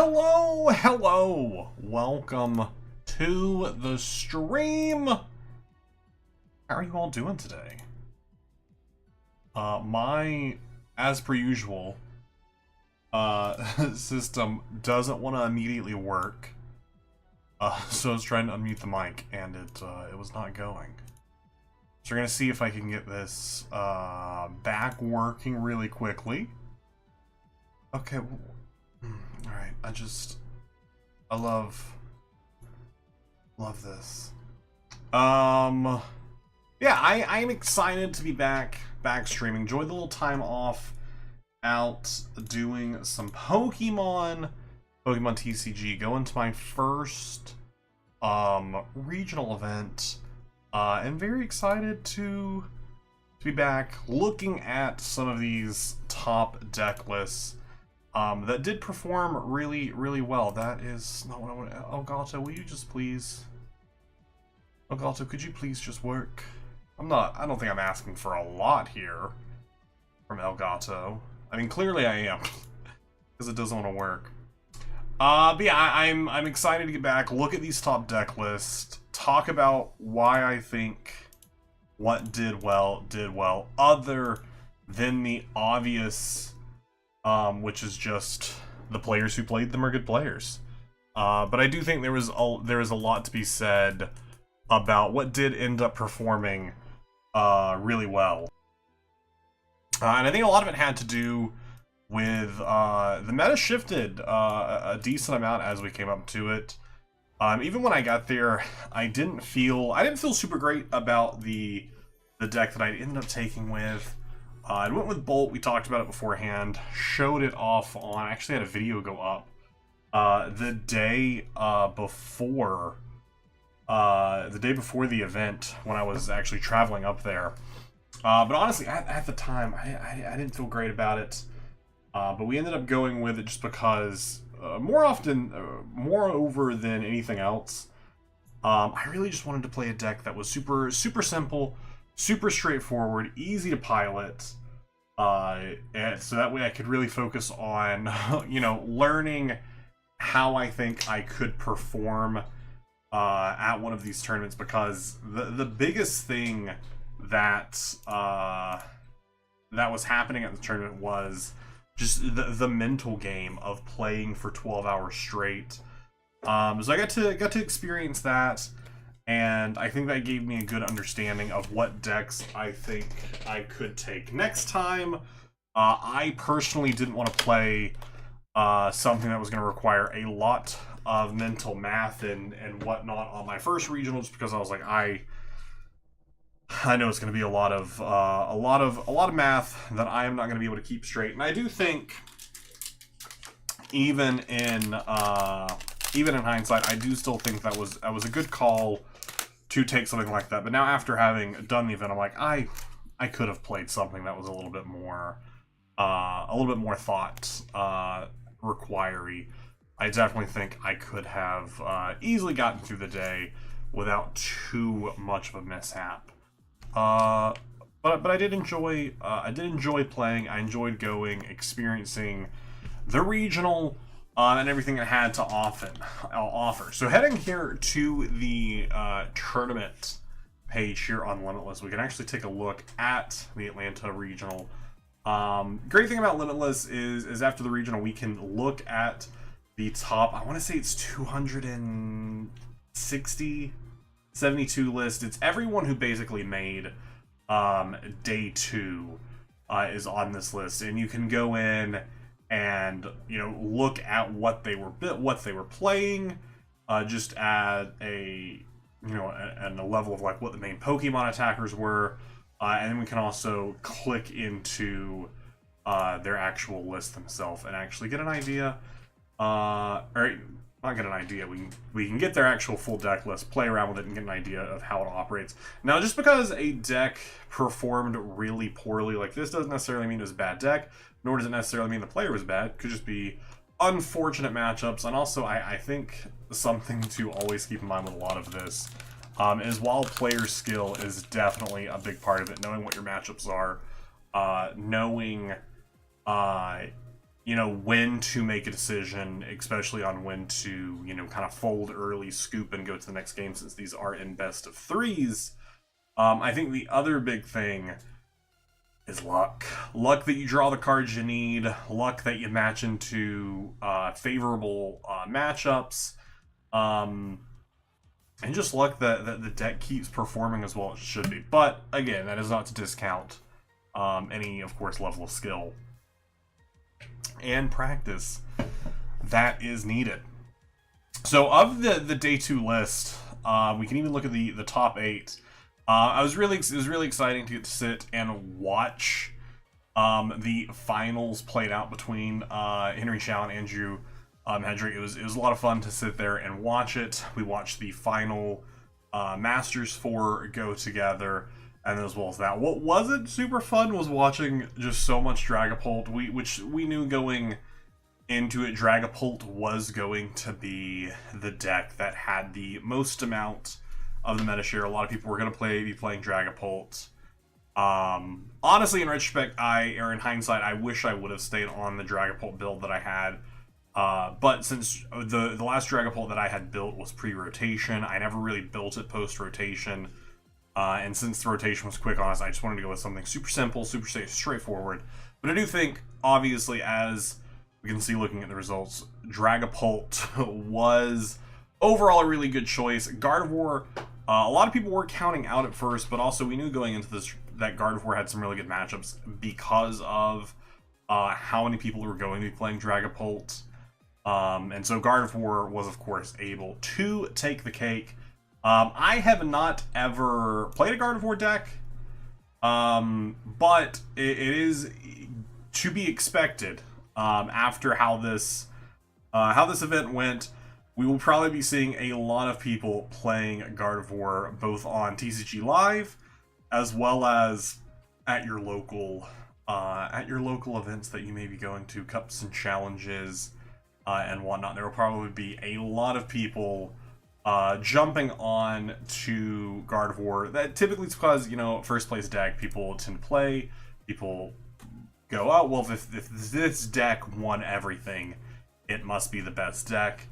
Hello, welcome to the stream. How are you all doing today? As per usual, system doesn't want to immediately work. So I was trying to unmute the mic and it was not going. So we're gonna see if I can get this back working really quickly. Okay. Alright, I love this. Yeah, I'm excited to be back streaming. Enjoyed the little time off out doing some Pokemon TCG, going to my first regional event, and very excited to be back looking at some of these top deck lists that did perform really well. That is not what I want. Elgato, will you just please? Elgato, could you please just work? I don't think I'm asking for a lot here from Elgato. I mean, clearly I am, because it doesn't want to work. But yeah, I'm excited to get back, look at these top deck lists, talk about why I think what did well, other than the obvious, which is just the players who played them are good players. But I do think there is a lot to be said about what did end up performing really well. And I think a lot of it had to do with the meta shifted a decent amount as we came up to it. Even when I got there, I didn't feel super great about the deck that I ended up taking with. I went with Bolt. We talked about it beforehand. Showed it off on. I actually had a video go up the day before the event when I was actually traveling up there. But honestly, at the time, I didn't feel great about it. But we ended up going with it just because, moreover than anything else, I really just wanted to play a deck that was super simple, super straightforward, easy to pilot, and so that way I could really focus on, learning how I think I could perform at one of these tournaments, because the biggest thing that was happening at the tournament was just the mental game of playing for 12 hours straight. So I got to experience that, and I think that gave me a good understanding of what decks I think I could take next time. I personally didn't want to play something that was going to require a lot of mental math and whatnot on my first regional, just because I was like, I know it's going to be a lot of math that I am not going to be able to keep straight. And I do think, even in hindsight, I do still think that was a good call to take something like that. But now, after having done the event, I'm like, I could have played something that was a little bit more thought requiry. I definitely think I could have easily gotten through the day without too much of a mishap. But I did enjoy playing. I enjoyed going, experiencing the regional, and everything it had to offer. So heading here to the tournament page here on Limitless, we can actually take a look at the Atlanta regional. Great thing about Limitless is after the regional, we can look at the top, I want to say it's 272 list. It's everyone who basically made day 2 is on this list, and you can go in and look at what they were playing, just at a a level of like what the main Pokemon attackers were, and then we can also click into their actual list themselves and actually get an idea, or not get an idea, we can get their actual full deck list, play around with it, and get an idea of how it operates. Now, just because a deck performed really poorly like this doesn't necessarily mean it was a bad deck, nor does it necessarily mean the player was bad. It could just be unfortunate matchups. And also, I think something to always keep in mind with a lot of this is, while player skill is definitely a big part of it, knowing what your matchups are, knowing you know, when to make a decision, especially on when to, you know, kind of fold early, scoop, and go to the next game, since these are in best of threes. I think the other big thing is luck. Luck that you draw the cards you need, luck that you match into favorable matchups, and just luck that the deck keeps performing as well as it should be. But again, that is not to discount any, of course, level of skill and practice that is needed. So of the day 2 list, we can even look at the top 8. It was really exciting to get to sit and watch the finals played out between Henry Chow and Andrew Hedrick. It was a lot of fun to sit there and watch it. We watched the final Masters 4 go together, and as well as that. What wasn't super fun was watching just so much Dragapult, which we knew going into it, Dragapult was going to be the deck that had the most amount of the meta share. A lot of people were going to be playing Dragapult. Honestly, in retrospect, or in hindsight, I wish I would have stayed on the Dragapult build that I had. But since the last Dragapult that I had built was pre-rotation, I never really built it post-rotation. And since the rotation was quick on us, I just wanted to go with something super simple, super straightforward. But I do think, obviously, as we can see looking at the results, Dragapult was overall a really good choice. Gardevoir, a lot of people were counting out at first, but also we knew going into this that Gardevoir had some really good matchups because of how many people were going to be playing Dragapult. And so Gardevoir was, of course, able to take the cake. I have not ever played a Gardevoir deck, but it is to be expected after how this event went. We will probably be seeing a lot of people playing Gardevoir both on TCG Live as well as at your local events that you may be going to, cups and challenges and whatnot. There will probably be a lot of people jumping on to Gardevoir. That typically is because, you know, first place deck people tend to play. People go, oh, well, if this deck won everything, it must be the best deck.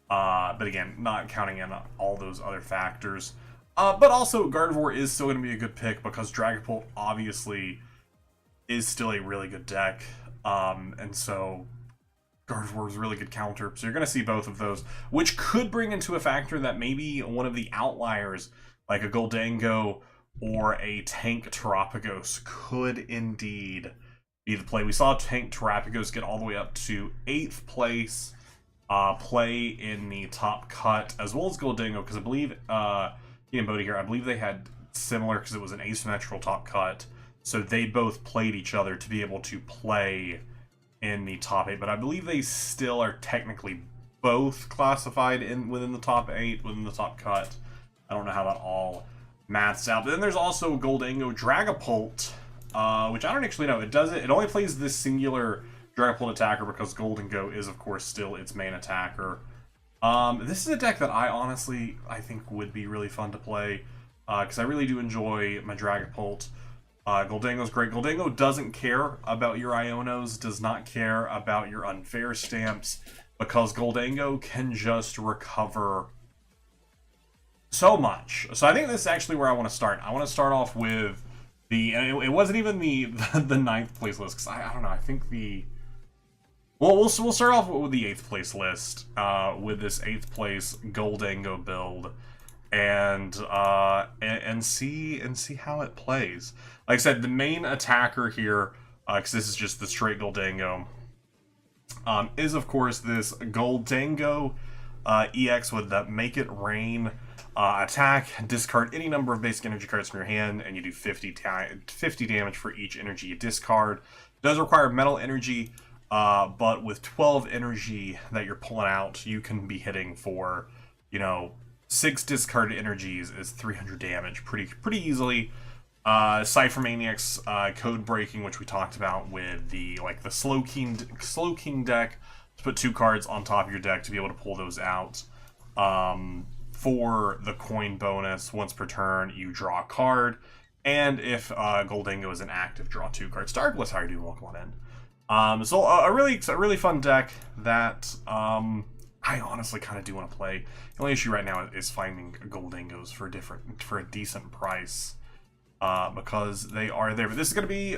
But again, not counting in all those other factors. But also, Gardevoir is still going to be a good pick because Dragapult obviously is still a really good deck. And so Gardevoir is a really good counter. So you're going to see both of those, which could bring into a factor that maybe one of the outliers, like a Goldango or a Tank Terapagos, could indeed be the play. We saw Tank Terapagos get all the way up to 8th place, play in the top cut, as well as Goldango, because I believe, Ian and Bodhi here, I believe they had similar, because it was an asymmetrical top cut, so they both played each other to be able to play in the top 8, but I believe they still are technically both classified within the top 8, within the top cut. I don't know how that all maths out. But then there's also Goldango Dragapult, which I don't actually know. It only plays this singular Dragapult attacker because Goldango is, of course, still its main attacker. This is a deck that I think would be really fun to play, because I really do enjoy my Dragapult. Goldango's great. Goldango doesn't care about your Ionos, does not care about your unfair stamps, because Goldango can just recover so much. So I think this is actually where I want to start. I want to start off with it wasn't even the 9th place list, because I don't know, I think we'll start off with the 8th place list, with this 8th place Goldango build, and see how it plays. Like I said, the main attacker here, because this is just the straight Goldango, is of course this Goldango EX with the Make It Rain attack. Discard any number of basic energy cards from your hand, and you do 50 damage for each energy you discard. It does require metal energy, but with 12 energy that you're pulling out, you can be hitting for, 6 discarded energies is 300 damage pretty easily. Cypher Maniac's code breaking, which we talked about with the Slow King deck, to put 2 cards on top of your deck to be able to pull those out. For the coin bonus, once per turn, you draw a card, and if Goldango is inactive, draw 2 cards. Dark Bliss, how are you doing? Welcome on in. So a really fun deck that I honestly kind of do want to play. The only issue right now is finding gold dingos for a decent price, because they are there. But this is gonna be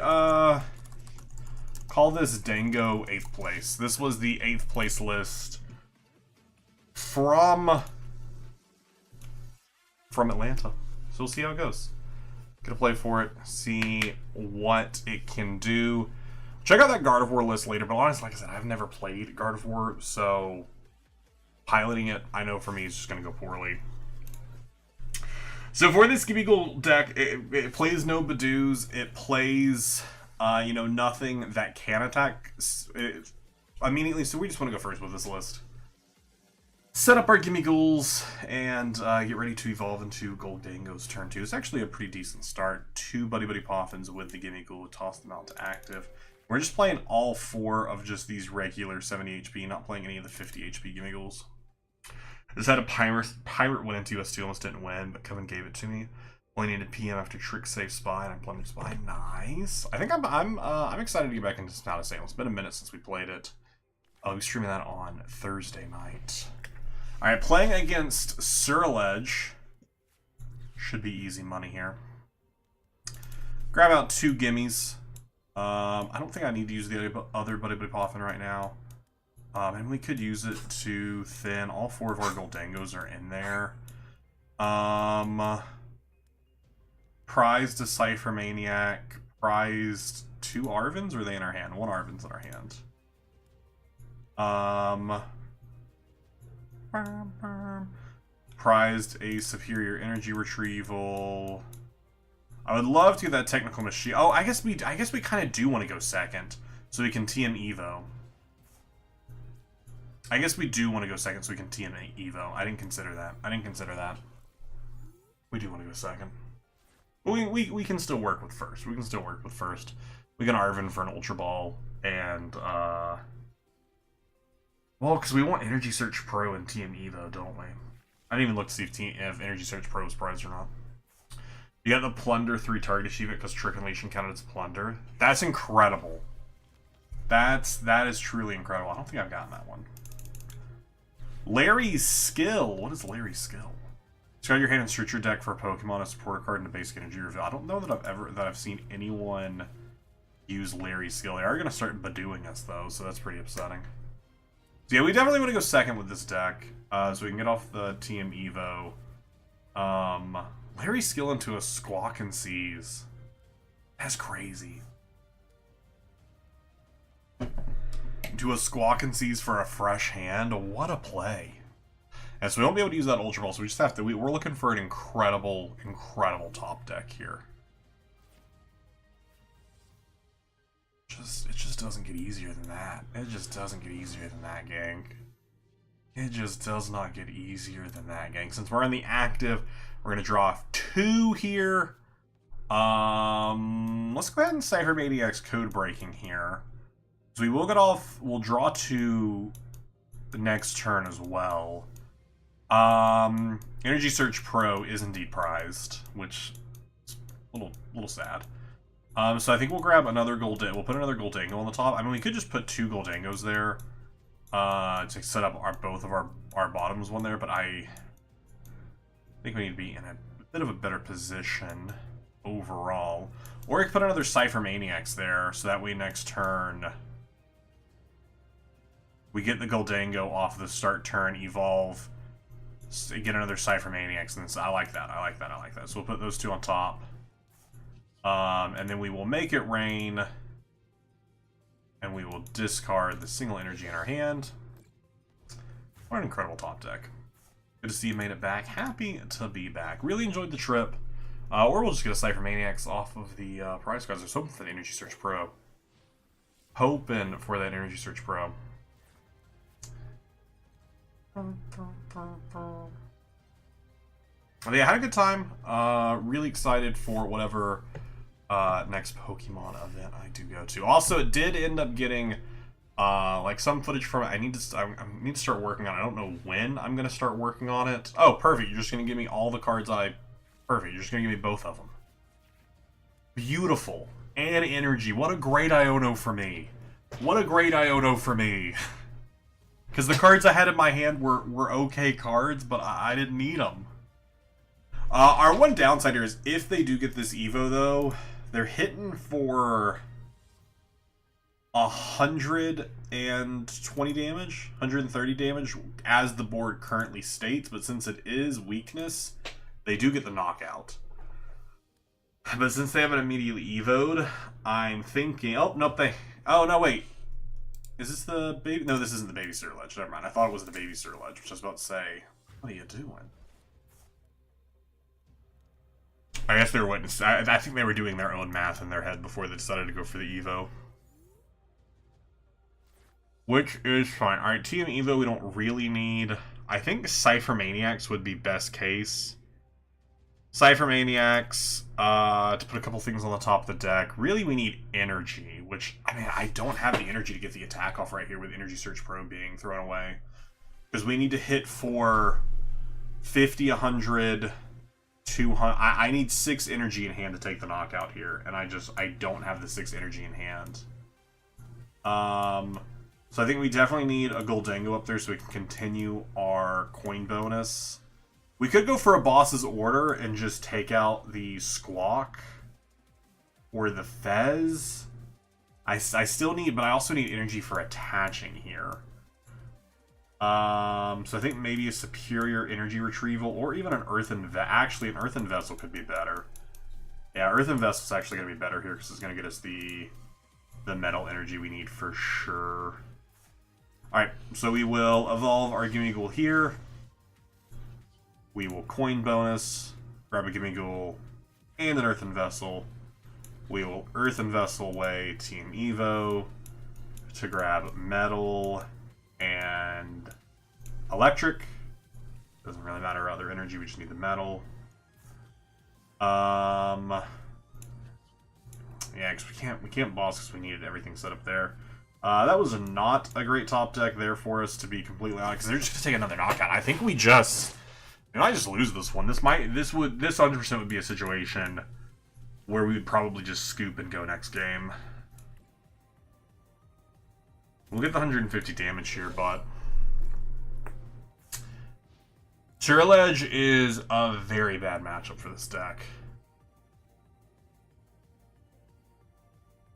call this Dango 8th place. This was the 8th place list from Atlanta. So we'll see how it goes. Gonna play for it, see what it can do. Check out that Gardevoir list later, but honestly, like I said, I've never played Gardevoir, so piloting it, I know for me, is just going to go poorly. So for this Gimmighoul deck, it plays no Badoos. It plays, nothing that can attack immediately, so we just want to go first with this list. Set up our Gimmighouls and get ready to evolve into Gold Dangos turn 2. It's actually a pretty decent start. 2 Buddy Poffins with the Gimmighoul, toss them out to active. We're just playing all 4 of just these regular 70 HP, not playing any of the 50 HP Gimmighouls. Just had a Pirate win into US2, almost didn't win, but Kevin gave it to me. Only needed PM after Trick Save Spy, and I plundered Spy. Nice. I think I'm excited to get back into Snout of Salem. It's been a minute since we played it. I'll be streaming that on Thursday night. Alright, playing against Surledge. Should be easy money here. Grab out 2 gimmies. I don't think I need to use the other Buddy Poffin right now. And we could use it to thin. All 4 of our Goldangos are in there. Prized Decipher Maniac. Prized 2 Arvins, or are they in our hand? 1 Arvin's in our hand. Prized a Superior Energy Retrieval. I would love to get that Technical Machine. Oh, I guess we kind of do want to go second, so we can TM Evo. I guess we do want to go second, so we can TM Evo. I didn't consider that. We do want to go second. We can still work with first. We can Arvin for an Ultra Ball, and well, because we want Energy Search Pro and TM Evo, don't we? I didn't even look to see if Energy Search Pro was prized or not. You got the Plunder 3 target achievement because Trick and Leashing counted as Plunder. That's incredible. That is truly incredible. I don't think I've gotten that one. Larry's Skill. What is Larry's Skill? Discard your hand and search your deck for a Pokemon, a supporter card, and a basic energy reveal. I don't know that I've seen anyone use Larry's Skill. They are going to start Badooing us though, so that's pretty upsetting. So yeah, we definitely want to go second with this deck, so we can get off the TM Evo. Larry's Skill into a Squawk and Seize. That's crazy. Into a Squawk and Seize for a fresh hand. What a play. And so we won't be able to use that Ultra Ball, so we just have to... We're looking for an incredible top deck here. It just doesn't get easier than that. It just doesn't get easier than that, gang. It just does not get easier than that, gang. Since we're in the active, we're going to draw 2 here. Let's go ahead and Cypher Maniac's Code Breaking here. So we will get off... We'll draw 2 the next turn as well. Energy Search Pro is indeed prized, which is a little sad. So I think we'll grab another We'll put another Goldango on the top. I mean, we could just put 2 Goldangos there to set up both of our bottoms one there, but I think we need to be in a bit of a better position overall. Or we could put another Cypher Maniacs there, so that way next turn we get the Goldango off the start turn, evolve, get another Cypher Maniacs, and I like that. So we'll put those 2 on top. And then we will make it rain, and we will discard the single energy in our hand. What an incredible top deck. Good to see you made it back. Happy to be back. Really enjoyed the trip. Or we'll just get a Cypher Maniacs off of the prize cards. I was hoping for the Energy Search Pro. Hoping for that Energy Search Pro. But yeah, had a good time. Really excited for whatever next Pokemon event I do go to. Also, it did end up getting like some footage from it. I need to start working on it. I don't know when I'm gonna start working on it. Oh, perfect! You're just gonna give me all the cards Perfect. You're just gonna give me both of them. Beautiful. And energy. What a great Iono for me. What a great Iono for me. Because the cards I had in my hand were okay cards, but I didn't need them. Our one downside here is if they do get this Evo, though, they're hitting for 120 damage, 130 damage, as the board currently states. But since it is weakness, they do get the knockout. But since they haven't immediately Evo'd, I'm thinking... Oh, nope, they... Oh, no, wait. Is this the baby? No, this isn't the baby Ledge. Never mind. I thought it was the baby Ledge, which I was about to say, what are you doing? I guess they were waiting. I think they were doing their own math in their head before they decided to go for the Evo. Which is fine. Alright, TM Evo we don't really need. I think Cypher Maniacs would be best case. Cypher Maniacs, to put a couple things on the top of the deck. Really, we need energy, which, I mean, I don't have the energy to get the attack off right here with Energy Search Pro being thrown away. Because we need to hit for 50, 100, 200. I need 6 energy in hand to take the knockout here, and I don't have the 6 energy in hand. So I think we definitely need a Goldango up there so we can continue our coin bonus. We could go for a boss's order and just take out the Squawk or the Fez. I still need, but I also need energy for attaching here. So I think maybe a Superior Energy Retrieval or even an Earthen Vessel. Actually, an Earthen Vessel could be better. Yeah, Earthen Vessel is actually going to be better here because it's going to get us the metal energy we need for sure. Alright, so we will evolve our Gimmighoul here. We will coin bonus, grab a Gimmighoul and an Earthen Vessel. We will Earthen Vessel away Team Evo to grab metal and electric. Doesn't really matter other energy, we just need the metal. Yeah, because we can't boss because we needed everything set up there. That was not a great top deck there for us, to be completely honest, because they're just gonna take another knockout. I think we just... If I just lose this one, this 100% would be a situation where we would probably just scoop and go next game. We'll get the 150 damage here, but Ledge is a very bad matchup for this deck.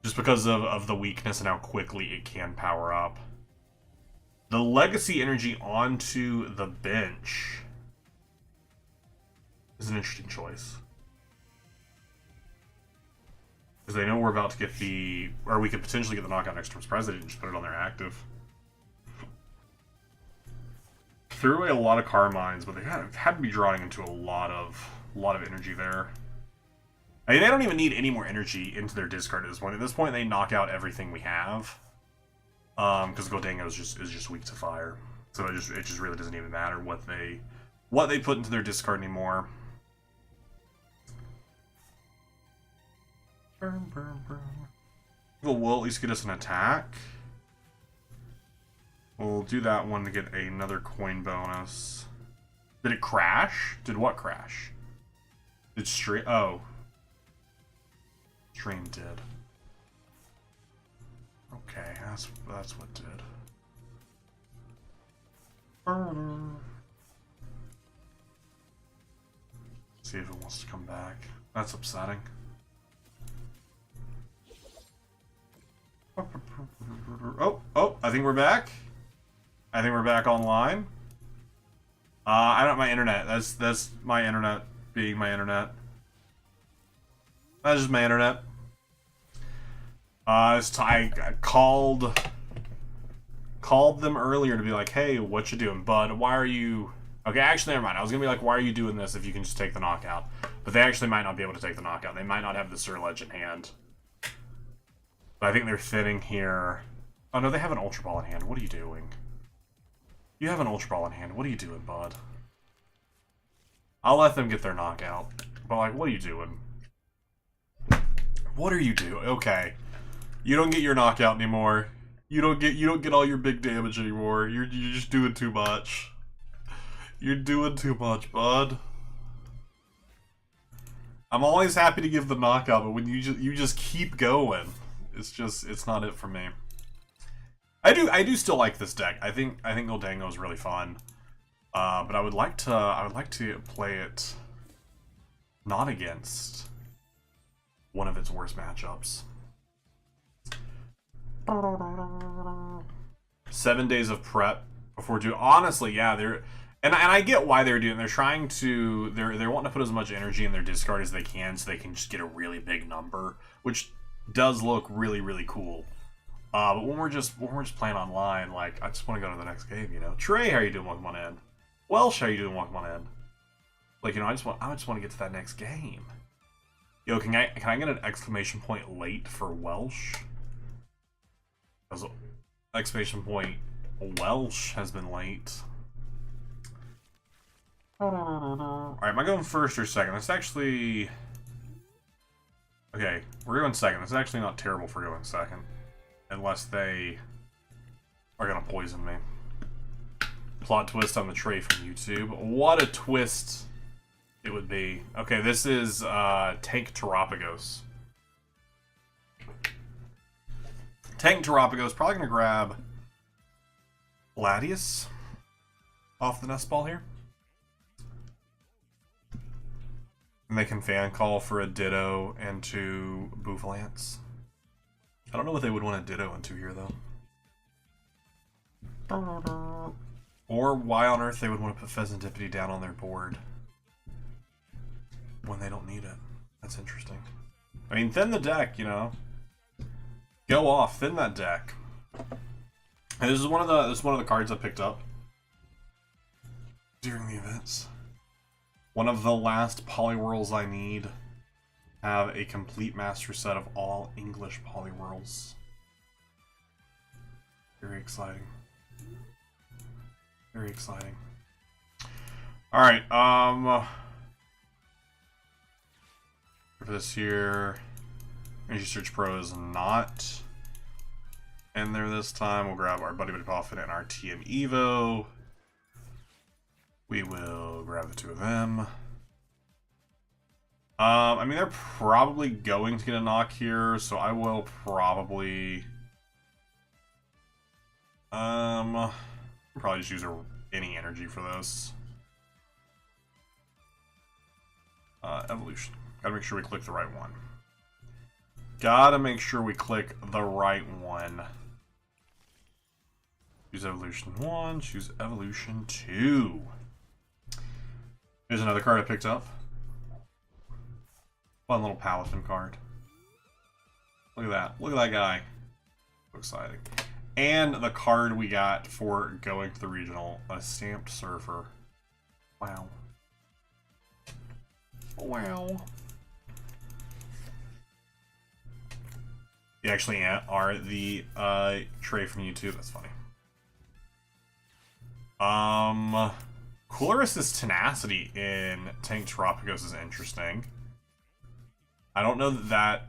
Just because of the weakness and how quickly it can power up. The Legacy Energy onto the bench is an interesting choice. Because they know we're about to get the... Or we could potentially get the knockout next turn. I'm surprised they didn't just put it on their active. Threw away a lot of Carmines, but they had to be drawing into a lot of energy there. I mean, they don't even need any more energy into their discard at this point. At this point, they knock out everything we have. Because Goldango is just weak to fire. So it just really doesn't even matter what they put into their discard anymore. We'll at least get us an attack. We'll do that one to get another coin bonus. Did it crash? Did what crash? Did stream... Oh. Stream did. Okay, that's what did. See if it wants to come back. That's upsetting. Oh, I think we're back. I think we're back online. I don't have my internet. That's my internet being my internet. That's just my internet. I called them earlier to be like, hey, what you doing, bud? Why are you... Okay, actually, never mind. I was going to be like, why are you doing this if you can just take the knockout? But they actually might not be able to take the knockout. They might not have the Ledge in hand. But I think they're thinning here. Oh, no, they have an Ultra Ball in hand. What are you doing? You have an Ultra Ball in hand. What are you doing, bud? I'll let them get their knockout. But, like, what are you doing? What are you doing? Okay. You don't get your knockout anymore. You don't get all your big damage anymore. You're just doing too much. You're doing too much, bud. I'm always happy to give the knockout, but when you just keep going, it's not it for me. I do still like this deck. I think Goldango is really fun. But I would like to play it not against one of its worst matchups. 7 days of prep before doing. Honestly, yeah, they're and I get why they're doing. They're trying to they're wanting to put as much energy in their discard as they can, so they can just get a really big number, which does look really, really cool. But when we're just playing online, like, I just want to go to the next game, you know. Trey, how you doing? Welcome on in. Welsh, how you doing? Welcome on in. Like, you know, I just want to get to that next game. Yo, can I get an exclamation point late for Welsh? Because exclamation point Welsh has been late. Alright, am I going first or second? That's actually... Okay, we're going second. That's actually not terrible for going second. Unless they are going to poison me. Plot twist on the tray from YouTube. What a twist it would be. Okay, this is Tank Terapagos. Tank Terapagos probably going to grab Latias off the nest ball here. And they can fan call for a Ditto and 2 Bouffalant. I don't know what they would want a Ditto into here, though. Or why on earth they would want to put Pheasantipity down on their board when they don't need it. That's interesting. I mean, thin the deck, you know. Go off, thin that deck. And this is one of the cards I picked up during the events. One of the last Poliwhirls I need. Have a complete master set of all English Poliwhirls. Very exciting. Very exciting. Alright, for this here, Energy Search Pro is not in there this time. We'll grab our Buddy Coffin and our TM Evo. We will grab the 2 of them. I mean, they're probably going to get a knock here, so I will probably... probably just use any energy for this. Evolution. Gotta make sure we click the right one. Gotta make sure we click the right one. Choose Evolution 1, choose Evolution 2. Here's another card I picked up. Fun little Paladin card. Look at that. Look at that guy. So exciting. And the card we got for going to the regional, a Stamped Surfer. Wow. Wow. You actually are the Trey from YouTube. That's funny. Colorus's Tenacity in Tank Terapagos is interesting. I don't know that that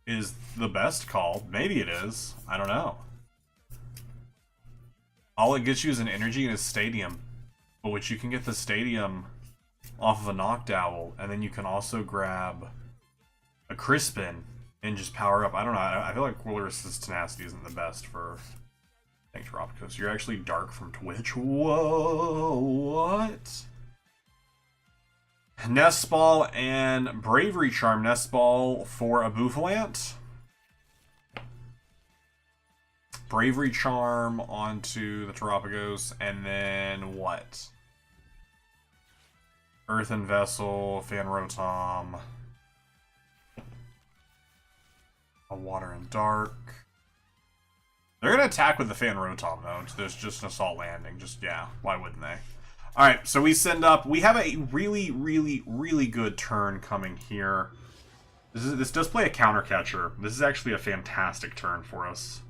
is the best call. Maybe it is. I don't know. All it gets you is an energy and a stadium, but which you can get the stadium off of a Noctowl, and then you can also grab a Crispin and just power up. I don't know. I feel like Colorus's Tenacity isn't the best for Tank Terapagos. You're actually Dark from Twitch. Whoa, what? Nest Ball and Bravery Charm. Nest Ball for a Bouffalant. Bravery Charm onto the Terapagos, and then what? Earthen Vessel, Fan Rotom, a Water and Dark. They're gonna attack with the Fan Rotom though. There's just an Assault Landing. Just, yeah, why wouldn't they? Alright, so we send up. We have a really, really, really good turn coming here. This does play a Counter Catcher. This is actually a fantastic turn for us.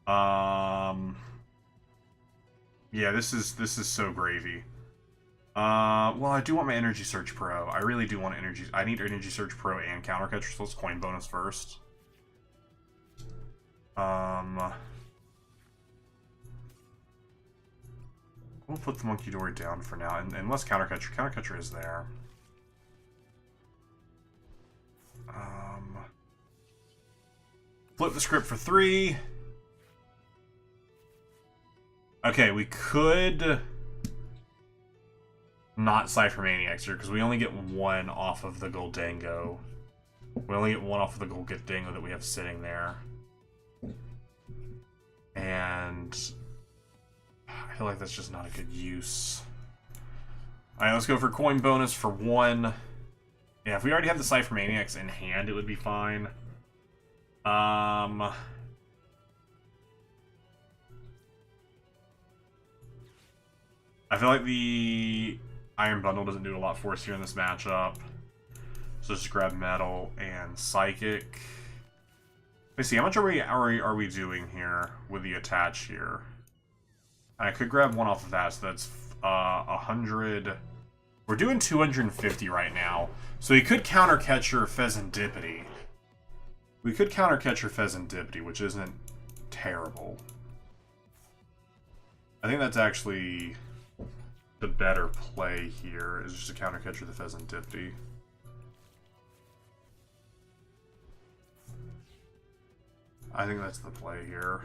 Yeah, this is so gravy. Well, I do want my Energy Search Pro. I really do want Energy. I need Energy Search Pro and Counter Catcher, so let's coin bonus first. We'll put the Monkey Dory down for now, and unless Counter Catcher is there. Flip the script for 3. Okay, we could not Cypher Maniacs here, because we only get one off of the Goldango. We only get one off of the Goldango that we have sitting there. And I feel like that's just not a good use. Alright, let's go for coin bonus for 1. Yeah, if we already had the Cypher Maniacs in hand, it would be fine. I feel like the Iron Bundle doesn't do a lot for us here in this matchup. So just grab Metal and Psychic. Let's see, how much are we doing here with the attach here? I could grab one off of that, so that's 100. We're doing 250 right now. So we could counter catch your Pheasantipity. We could counter catch your Pheasantipity, which isn't terrible. I think that's actually the better play here, is just to counter catch the Pheasantipity. I think that's the play here.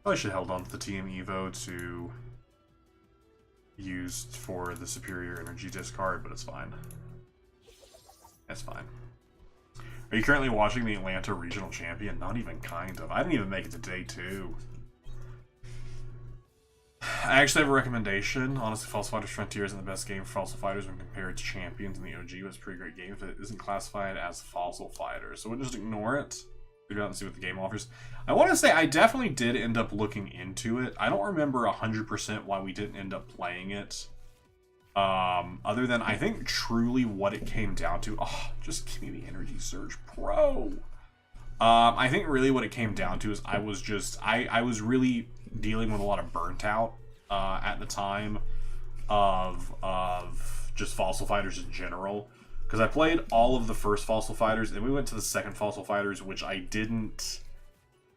Probably should have held on to the TM Evo to use for the superior energy discard, but it's fine. It's fine. Are you currently watching the Atlanta Regional Champion? Not even kind of. I didn't even make it to day 2. I actually have a recommendation. Honestly, False Fighters Frontier isn't the best game for Fossil Fighters when compared to Champions, and the OG was a pretty great game, but it isn't classified as Fossil Fighters. So we'll just ignore it. Figure out and see what the game offers. I want to say I definitely did end up looking into it. I don't remember 100% why we didn't end up playing it. Other than I think truly what it came down to. Oh, just give me the Energy Surge Pro. I think really what it came down to is I was really dealing with a lot of burnt out at the time of just Fossil Fighters in general. Because I played all of the first Fossil Fighters, and we went to the second Fossil Fighters, which I didn't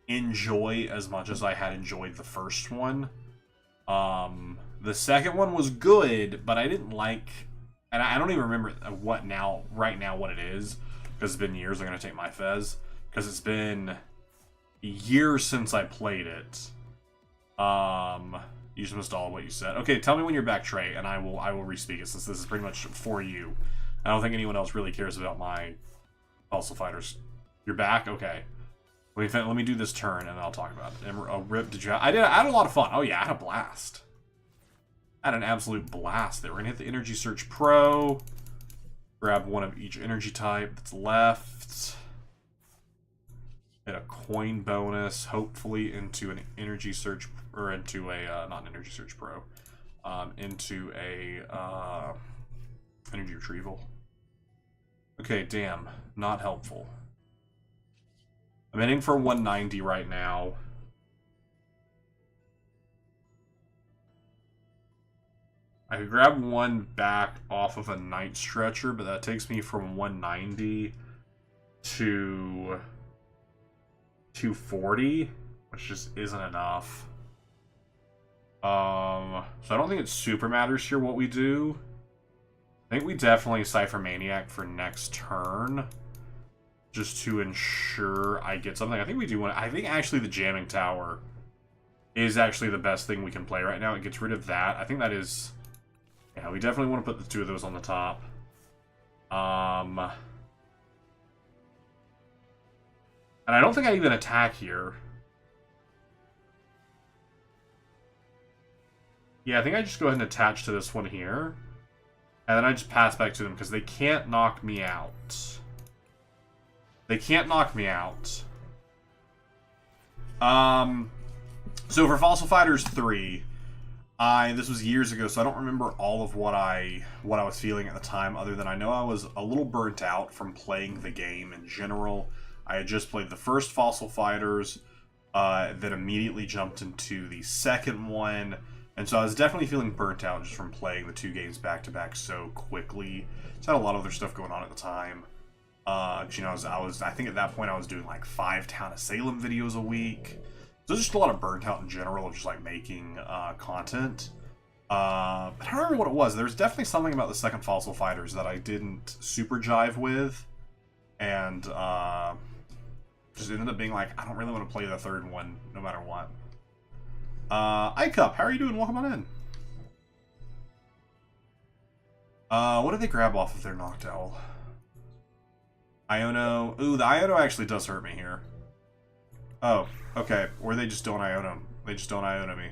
enjoy as much as I had enjoyed the first one. The second one was good, but I didn't like... And I don't even remember right now what it is, because it's been years. I'm going to take my Fez. Because it's been years since I played it. You just missed all of what you said. Okay, tell me when you're back, Trey, and I will re-speak it, since this is pretty much for you. I don't think anyone else really cares about my Fossil Fighters. You're back? Okay. Let me do this turn, and then I'll talk about it. Rip, did you have... I had a lot of fun. Oh, yeah, I had a blast. I had an absolute blast there. We're going to hit the Energy Search Pro. Grab one of each energy type that's left. Hit a coin bonus, hopefully into an Energy Search... Or into a... not an Energy Search Pro. Into a... Energy Retrieval. Okay, damn. Not helpful. I'm heading for 190 right now. I could grab one back off of a Night Stretcher, but that takes me from 190 to 240, which just isn't enough. So I don't think it super matters here what we do. I think we definitely Cypher Maniac for next turn, just to ensure I get something. I think we do want... I think actually the Jamming Tower is actually the best thing we can play right now. It gets rid of that. I think that is... Yeah, we definitely want to put the 2 of those on the top. And I don't think I even attack here. Yeah, I think I just go ahead and attach to this one here. And then I just pass back to them, because they can't knock me out. They can't knock me out. So for Fossil Fighters 3, this was years ago, so I don't remember all of what I was feeling at the time, other than I know I was a little burnt out from playing the game in general. I had just played the first Fossil Fighters, then immediately jumped into the second one. And so I was definitely feeling burnt out just from playing the 2 games back-to-back so quickly. Just had a lot of other stuff going on at the time. You know, I think at that point I was doing like 5 Town of Salem videos a week. So there's just a lot of burnt out in general of just like making content. But I don't remember what it was. There was definitely something about the second Fossil Fighters that I didn't super jive with. And just ended up being like, I don't really want to play the third one no matter what. iCup, how are you doing? Welcome on in. What did they grab off of their Noctowl? Iono. Ooh, the Iono actually does hurt me here. Oh, okay. Or they just don't Iono. They just don't Iono me.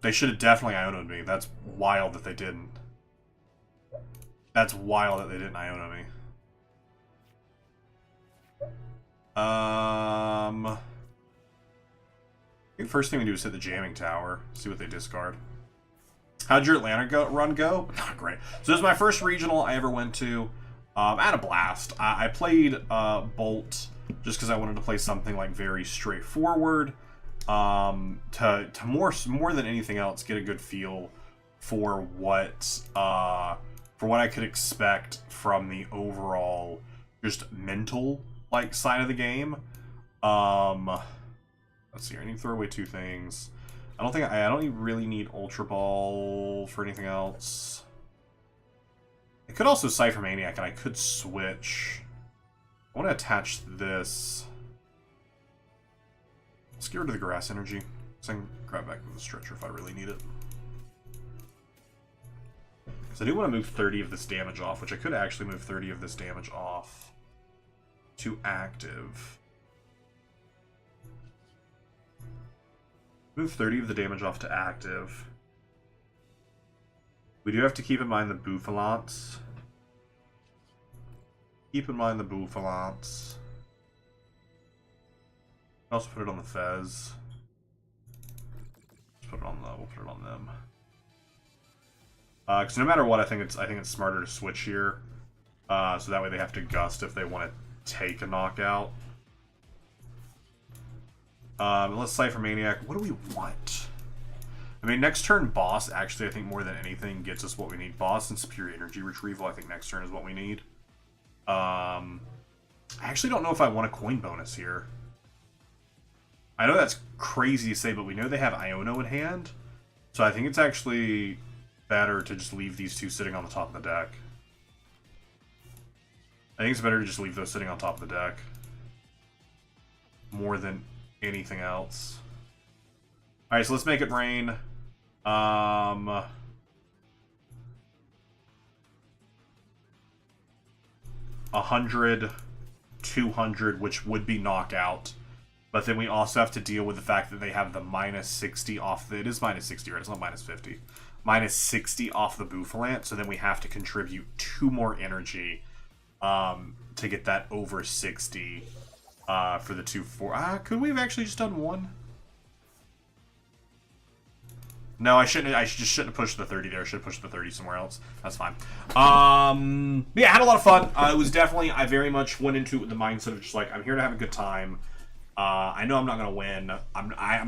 They should have definitely Ionoed me. That's wild that they didn't. That's wild that they didn't Iono me. I think the first thing we do is hit the jamming tower. See what they discard. How'd your Atlanta run go? Not great. So this is my first regional I ever went to. I had a blast. I played Bolt just because I wanted to play something like very straightforward. To more than anything else, get a good feel for what I could expect from the overall just mental side of the game. Let's see. I need to throw away two things. I don't really need Ultra Ball for anything else. I could also Cypher Maniac, and I could switch. I want to attach this. Let's get rid of the Grass Energy, so I can grab back with the Stretcher if I really need it. Because I do want to move 30 of this damage off, which I could actually move 30 of this damage off to active. Move 30 of the damage off to active. We do have to keep in mind the Bouffalants. Keep in mind the Bouffalants. Also put it on the Fez. We'll put it on them. Because no matter what, I think it's smarter to switch here. So that way they have to gust if they want to take a knockout. Let's Cypher Maniac. What do we want? I mean, next turn boss, actually, I think more than anything gets us what we need. Boss and Superior Energy Retrieval, I think next turn is what we need. I actually don't know if I want a coin bonus here. I know that's crazy to say, but we know they have Iono in hand. So I think it's actually better to just leave these two sitting on the top of the deck. I think it's better to just leave those sitting on top of the deck. More than anything else. Alright, so let's make it rain. 100, 200, which would be knockout. But then we also have to deal with the fact that they have the minus 60 off the... It is minus 60, right? It's not minus 50. Minus 60 off the Bouffalant, so then we have to contribute 2 more energy to get that over 60 for the 2-4. Could we have actually just done 1? No, I shouldn't. I just shouldn't have pushed the 30 there. I should have pushed the 30 somewhere else. That's fine. Yeah, I had a lot of fun. It was definitely... I very much went into it with the mindset of just like, I'm here to have a good time. I know I'm not going to win.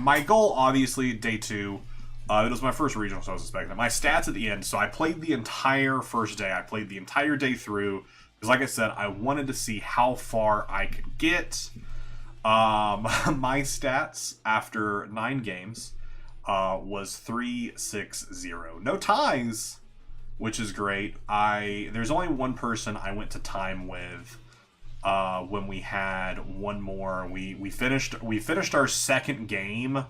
My goal, obviously, day 2, it was my first regional, so I was expecting it. My stats at the end, so I played the entire first day. I played the entire day through, because like I said, I wanted to see how far I could get. My stats after 9 games was 3-6-0. No ties, which is great. There's only one person I went to time with. When we had one more, we finished our second game,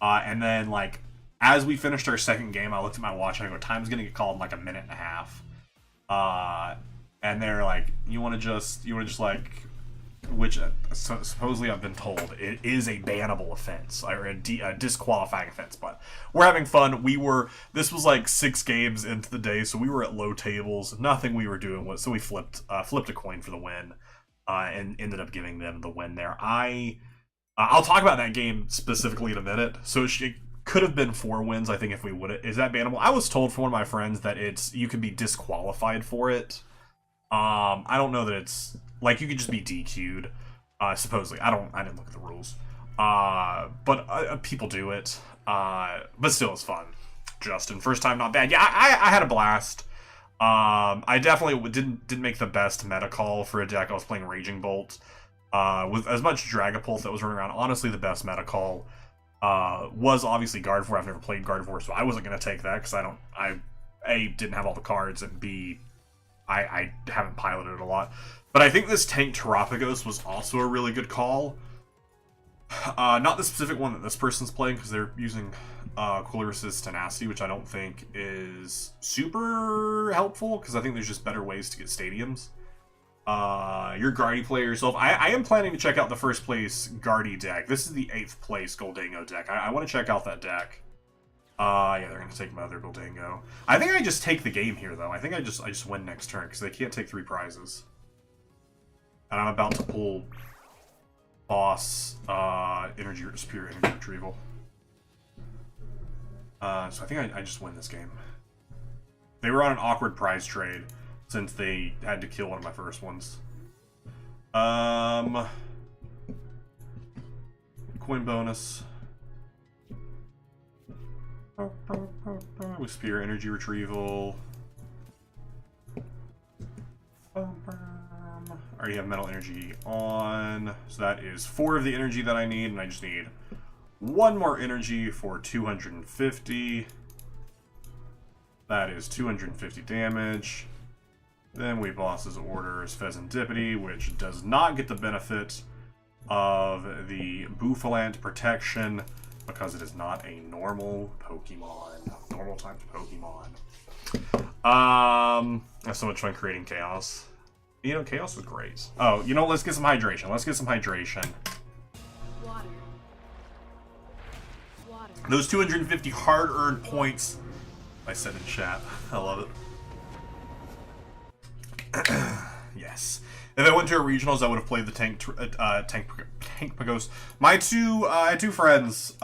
and then like as we finished our second game, I looked at my watch and I go, time's gonna get called in like a minute and a half. And they're like, you want to just like, which supposedly I've been told it is a bannable offense or a disqualifying offense, but we're having fun. This was like 6 games into the day, so we were at low tables. Nothing we were doing was, so we flipped a coin for the win. And ended up giving them the win there. I'll talk about that game specifically in a minute. So it could have been 4 wins, I think, if we would have. Is that bannable? I was told from one of my friends that you can be disqualified for it. I don't know that it's like you could just be DQ'd. Supposedly, I didn't look at the rules. But people do it. But still, it's fun. Justin, first time, not bad. Yeah, I had a blast. I definitely didn't make the best meta call for a deck. I was playing Raging Bolt with as much Dragapult that was running around. Honestly, the best meta call was obviously Gardevoir. I've never played Gardevoir, so I wasn't going to take that because I A, didn't have all the cards, and B, I haven't piloted it a lot. But I think this Tank Terapagos was also a really good call. Not the specific one that this person's playing, because they're using Quilris's Tenacity, which I don't think is super helpful, because I think there's just better ways to get stadiums. Your Guardy player yourself. I am planning to check out the first place Guardy deck. This is the 8th place Goldango deck. I want to check out that deck. Yeah, they're going to take my other Goldango. I think I just take the game here, though. I think I just win next turn, because they can't take 3 prizes. And I'm about to pull boss superior energy retrieval. So I think I just win this game. They were on an awkward prize trade since they had to kill one of my first ones. Coin bonus. With superior energy retrieval. I already have mental energy on, so that is 4 of the energy that I need, and I just need 1 more energy for 250. That is 250 damage. Then we boss's orders Pheasantipity, which does not get the benefit of the Bouffalant protection because it is not a normal Pokemon. Normal type Pokemon. I have so much fun creating chaos. You know, chaos is great. Oh, you know, let's get some hydration. Let's get some hydration. Water. Water. Those 250 hard-earned points I said in chat. I love it. Yes. If I went to a regionals, I would have played the Tank Pagos. I had 2 friends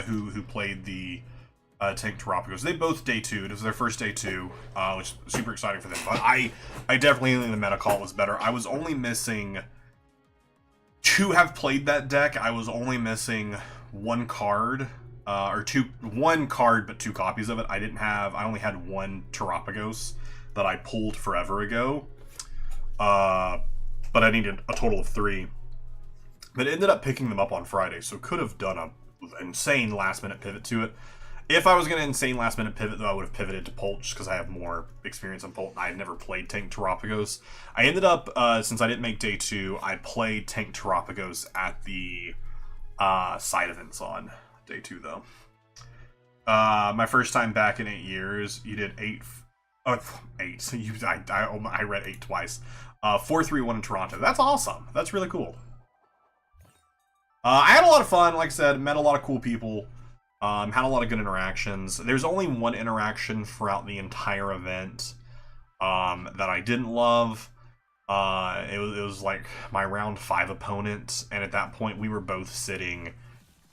who played the Tank Terrapagos. They both day 2'd. It was their first day 2, which was super exciting for them. But I definitely think the meta call was better. I was only missing to have played that deck. I was only missing 1 card, one card but 2 copies of it. I only had 1 Terrapagos that I pulled forever ago. But I needed a total of 3. But ended up picking them up on Friday, so could have done a insane last minute pivot to it. If I was going to insane last minute pivot, though, I would have pivoted to Polch because I have more experience on Polch. I had never played Tank Terrapagos. I ended up, since I didn't make day 2, I played Tank Terrapagos at the side events on day 2, though. My first time back in 8 years, you did 8. So I read 8 twice. 4-3-1 in Toronto. That's awesome. That's really cool. I had a lot of fun. Like I said, met a lot of cool people. Had a lot of good interactions. There's only 1 interaction throughout the entire event that I didn't love. It was like my round 5 opponent, and at that point we were both sitting,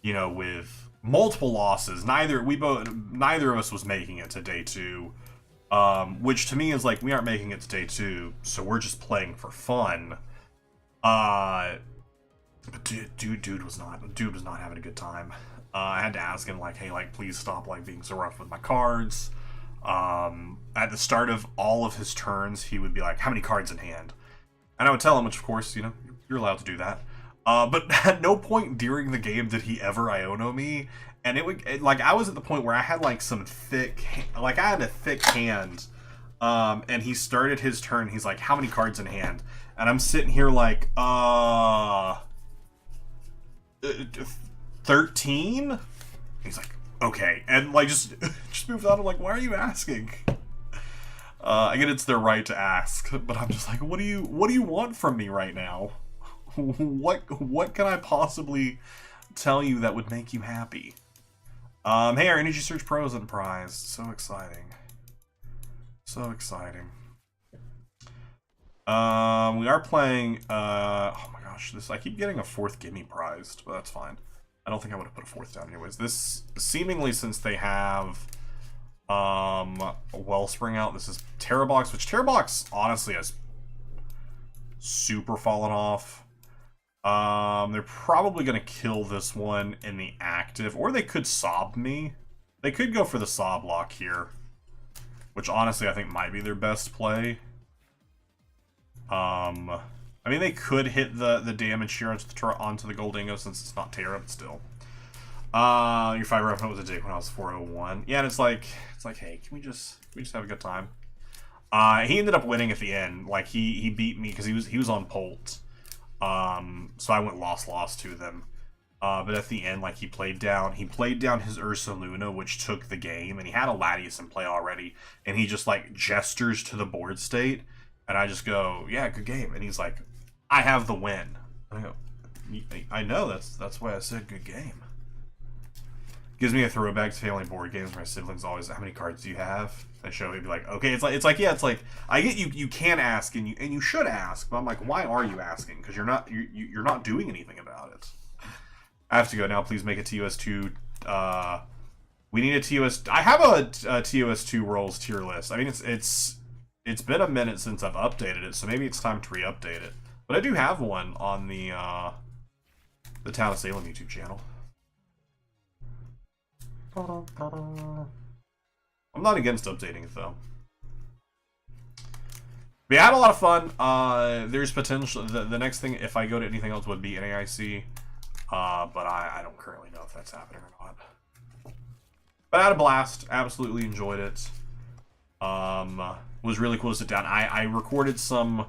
you know, with multiple losses. Neither of us was making it to day 2. Which to me is like, we aren't making it to day 2, so we're just playing for fun. But dude was not having a good time. I had to ask him, like, hey, like, please stop, like, being so rough with my cards. At the start of all of his turns, he would be like, how many cards in hand? And I would tell him, which of course, you know, you're allowed to do that. But at no point during the game did he ever Iono me. And like, I was at the point where I had, like, I had a thick hand. And he started his turn, he's like, how many cards in hand? And I'm sitting here like, 13? He's like, okay. And, like, just moved on. I'm like, why are you asking? I get it's their right to ask, but I'm just like, what do you want from me right now? What can I possibly tell you that would make you happy? Hey, our Energy Search Pro is on prize. So exciting. So exciting. We are playing, oh my gosh, I keep getting a 4th gimme prized, but that's fine. I don't think I would have put a 4th down anyways. This, seemingly since they have, Wellspring out, this is Terrabox, which Terrabox honestly has super fallen off. They're probably going to kill this one in the active, or they could sob me. They could go for the sob lock here, which honestly I think might be their best play. I mean, they could hit the damage here onto the Goldango since it's not Terra, but still. Your 5 revenant was a dick when I was 401. Yeah, and it's like, hey, can we just have a good time? He ended up winning at the end. Like, he beat me because he was on Polt. So I went lost to them. But at the end, like, he played down his Ursa Luna, which took the game, and he had a Latias in play already, and he just, like, gestures to the board state, and I just go, yeah, good game. And he's like, I have the win. And I go, I know, that's why I said good game. Gives me a throwback to family board games where my siblings always, how many cards do you have? I show me, be like, okay, it's like yeah, it's like, I get you can ask and you should ask, but I'm like, why are you asking? Because you're not doing anything about it. I have to go now. Please make a TOS2. We need a TOS. I have a TOS2 roles tier list. I mean, it's been a minute since I've updated it, so maybe it's time to re-update it. But I do have one on the Town of Salem YouTube channel. I'm not against updating it though. But yeah, I had a lot of fun. There's potential. The next thing, if I go to anything else, would be NAIC. But I don't currently know if that's happening or not. But I had a blast. Absolutely enjoyed it. Was really cool to sit down. I recorded some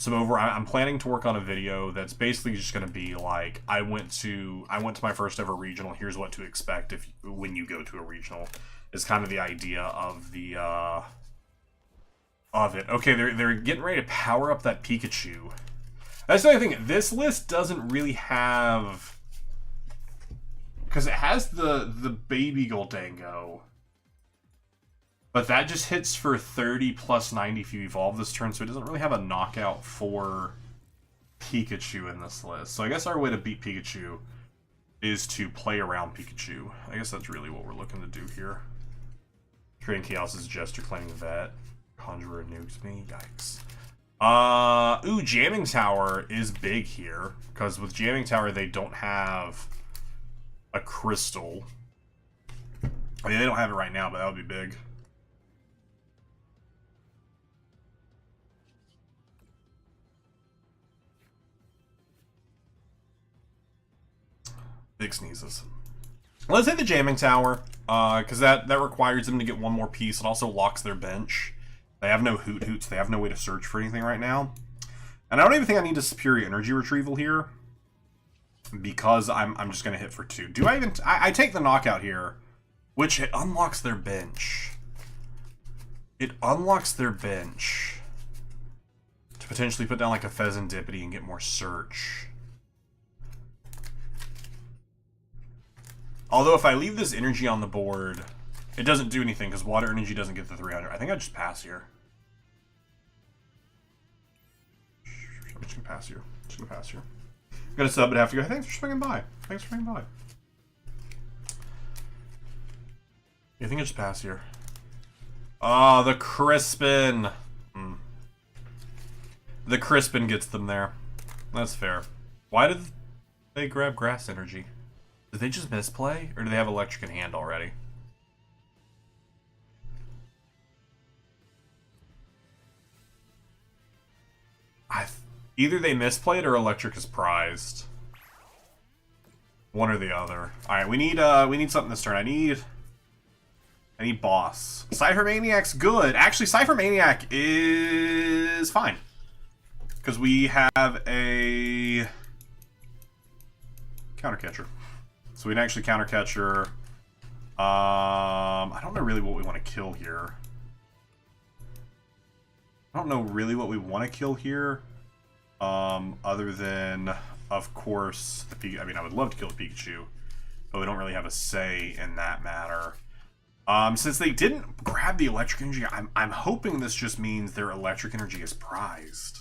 I'm planning to work on a video that's basically just going to be like, I went to my first ever regional. Here's what to expect when you go to a regional. Is kind of the idea of the of it. Okay, they're getting ready to power up that Pikachu. That's the other thing. This list doesn't really have, because it has the baby Goldango, but that just hits for 30 plus 90 if you evolve this turn, so it doesn't really have a knockout for Pikachu in this list. So I guess our way to beat Pikachu is to play around Pikachu. I guess that's really what we're looking to do here. Creating Chaos's Jester, claiming Vet. Conjurer nukes me. Yikes. Ooh, Jamming Tower is big here, because with Jamming Tower they don't have a crystal. I mean, they don't have it right now, but that would be big. Big sneezes. Let's hit the Jamming Tower, because that requires them to get one more piece. It also locks their bench. They have no Hoot Hoots. They have no way to search for anything right now. And I don't even think I need a Superior Energy Retrieval here, because I'm just going to hit for 2. Do I even... I take the knockout here, which it unlocks their bench. It unlocks their bench to potentially put down like a Pheasantipity and get more search. Although if I leave this energy on the board, it doesn't do anything because water energy doesn't get the 300. I think I just pass here. I'm just gonna pass here. Just gonna pass here. I'm gonna sub, but have to go. Thanks for swinging by. Thanks for swinging by. I think I just pass here. Oh, the Crispin. The Crispin gets them there. That's fair. Why did they grab Grass Energy? Did they just misplay, or do they have Electric in hand already? Either they misplayed or Electric is prized. One or the other. All right, we need something this turn. I need Boss. Cypher Maniac's good. Actually, Cypher Maniac is fine, because we have a counter catcher. So we can actually counter catcher. I don't know really what we want to kill here. Other than, of course, I mean, I would love to kill the Pikachu, but we don't really have a say in that matter. Since they didn't grab the Electric Energy, I'm hoping this just means their Electric Energy is prized.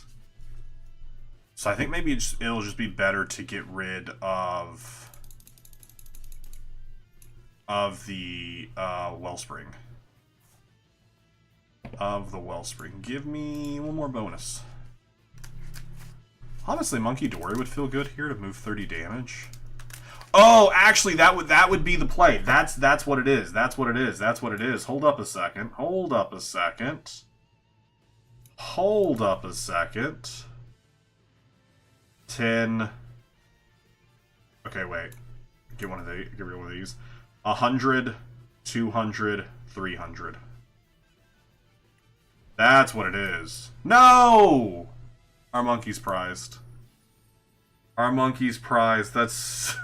So I think maybe it'll just be better to get rid of the Wellspring. Give me one more bonus. Honestly, Monkey Dory would feel good here to move 30 damage. Oh, actually, that would be the play. That's what it is. That's what it is. That's what it is. Hold up a second. Hold up a second. Hold up a second. 10. Okay, wait. Get one of these. Get rid of one of these. 100, 200, 300. That's what it is. No! Our monkey's prized. Our monkey's prize. That's...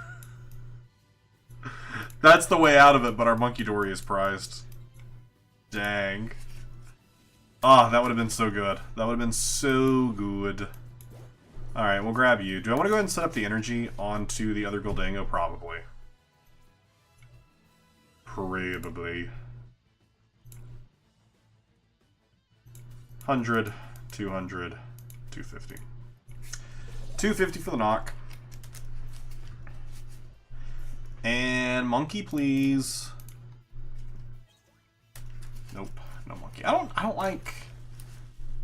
That's the way out of it, but our monkey dory is prized. Dang. Ah, that would have been so good. That would have been so good. Alright, we'll grab you. Do I want to go ahead and set up the energy onto the other Goldango? Probably. Probably. 100, 200, 250. 250 for the knock. And monkey, please. Nope, no monkey. I don't like...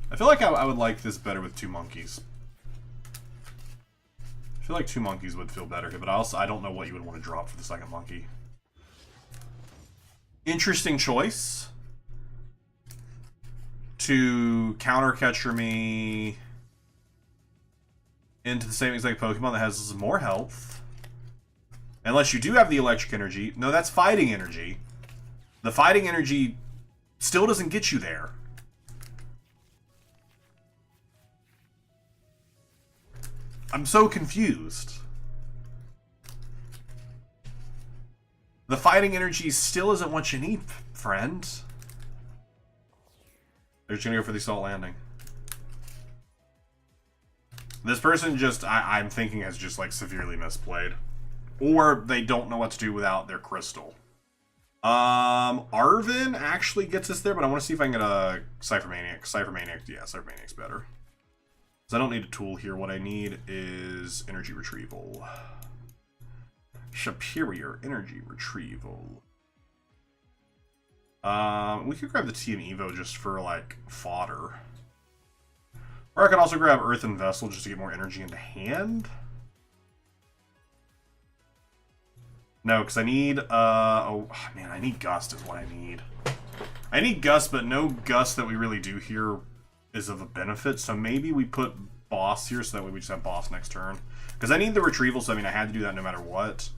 I feel like I would like this better with 2 monkeys. I feel like 2 monkeys would feel better here, but I don't know what you would want to drop for the second monkey. Interesting choice. To counter catcher me into the same exact Pokemon that has more health. Unless you do have the electric energy. No, that's fighting energy. The fighting energy still doesn't get you there. I'm so confused. The fighting energy still isn't what you need, friend. They're just gonna go for the Salt Landing. This person just, I'm thinking, has just, like, severely misplayed. Or they don't know what to do without their crystal. Arvin actually gets us there, but I want to see if I can get a Cypher Maniac. Cypher Maniac, yeah, Cypher Maniac's better. So I don't need a tool here. What I need is energy retrieval. Superior energy retrieval. We could grab the TM Evo just for, like, fodder. Or I could also grab Earthen Vessel just to get more energy into hand. No, because I need, oh, man, I need Gust is what I need. I need Gust, but no Gust that we really do here is of a benefit, so maybe we put Boss here, so that way we just have Boss next turn. Because I need the retrieval, so I mean, I had to do that no matter what.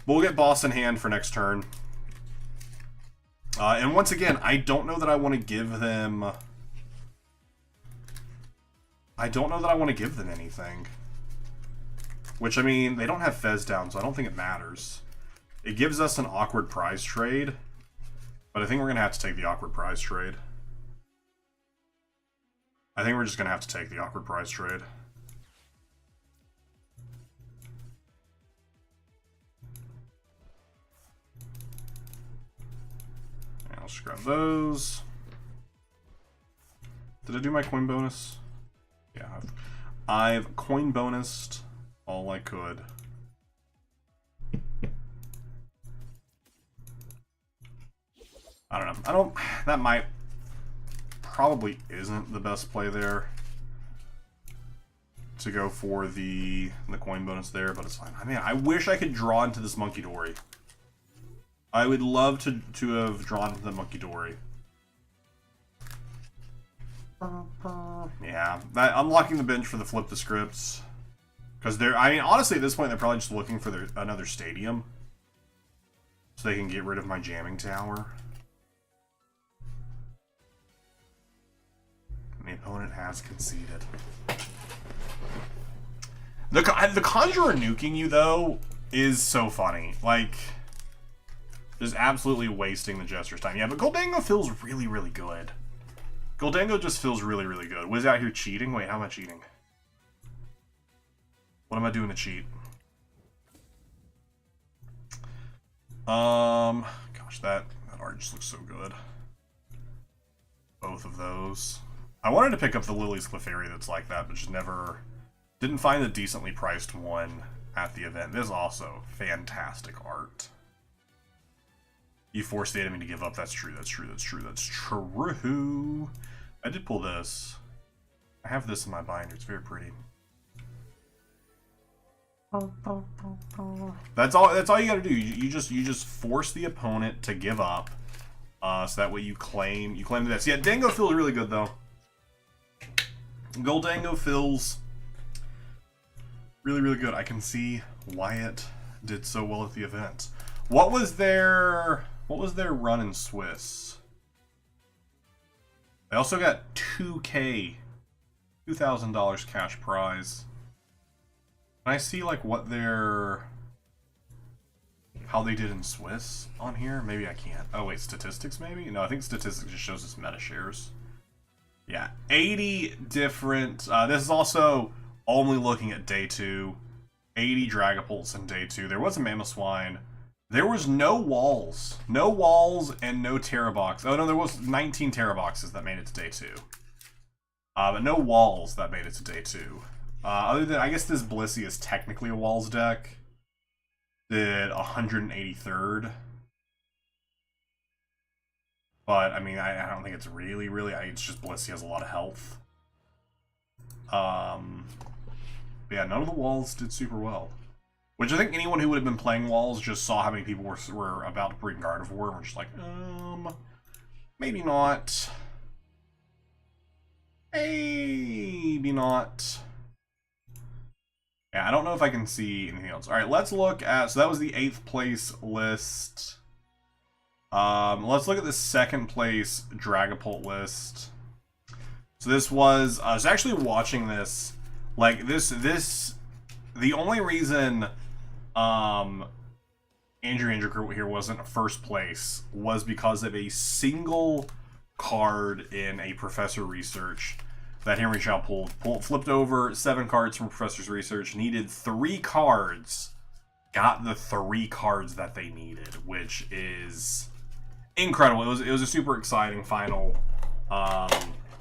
We'll get Boss in hand for next turn. And once again, I don't know that I want to give them... I don't know that I want to give them anything. Which, I mean, they don't have Fez down, so I don't think it matters. It gives us an awkward prize trade. But I think we're going to have to take the awkward prize trade. I think we're just going to have to take the awkward prize trade. And I'll just grab those. Did I do my coin bonus? Yeah, I've coin bonused all I could. I don't know. That might... probably isn't the best play there. To go for the coin bonus there, but it's fine. I mean, I wish I could draw into this Monkey Dory. I would love to have drawn into the Monkey Dory. Yeah, unlocking the bench for the flip the scripts. Because they're, I mean, honestly, at this point, they're probably just looking for another stadium. So they can get rid of my jamming tower. And the opponent has conceded. The Conjurer nuking you, though, is so funny. Like, just absolutely wasting the Jester's time. Yeah, but Goldango feels really, really good. Goldango just feels really, really good. Was out here cheating? Wait, how am I cheating? What am I doing to cheat? Gosh, that art just looks so good. Both of those. I wanted to pick up the Lily's Clefairy that's like that, but just never... didn't find a decently priced one at the event. This is also fantastic art. You forced the enemy to give up. That's true, that's true, that's true, that's true. I did pull this. I have this in my binder. It's very pretty. That's all you gotta do. You just force the opponent to give up. So that way you claim this. Yeah, Dango feels really good though. Goldango feels really, really good. I can see why it did so well at the event. What was their run in Swiss? They also got 2K $2,000 cash prize. Can I see, like, what their... how they did in Swiss on here? Maybe I can't. Oh, wait, statistics, maybe? No, I think statistics just shows us meta shares. Yeah, 80 different... this is also only looking at day 2. 80 Dragapults in day 2. There was a Mamoswine. There was no walls. No walls and no Terrabox. Oh, no, there was 19 Terraboxes that made it to day 2. But no walls that made it to day 2. Other than, I guess this Blissey is technically a walls deck. Did 183rd. But, I mean, I don't think it's really, it's just Blissey has a lot of health. Yeah, none of the walls did super well. Which I think anyone who would have been playing walls just saw how many people were about to bring Gardevoir and were just like, maybe not. Maybe not. Yeah, I don't know if I can see anything else. Alright, let's look at... so that was the 8th place list. Let's look at the 2nd place Dragapult list. So this was... I was actually watching this. Like, this... the only reason Andrew here wasn't first place was because of a single card in a Professor Research that Henry Shaw flipped over 7 cards from Professor's Research, needed 3 cards, got the 3 cards that they needed, which is incredible. It was a super exciting final,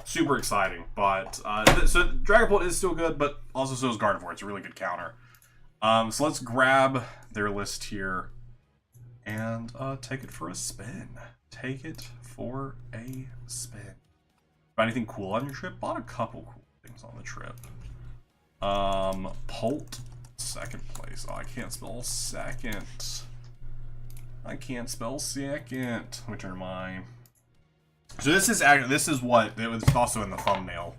super exciting. But so Dragapult is still good, but also so is Gardevoir. It's a really good counter. So let's grab their list here and take it for a spin. Take it for a spin. Find anything cool on your trip? Bought a couple cool things on the trip. Pult, 2nd place. Oh, I can't spell second. I can't spell second. Let me turn mine. So this is what it was also in the thumbnail.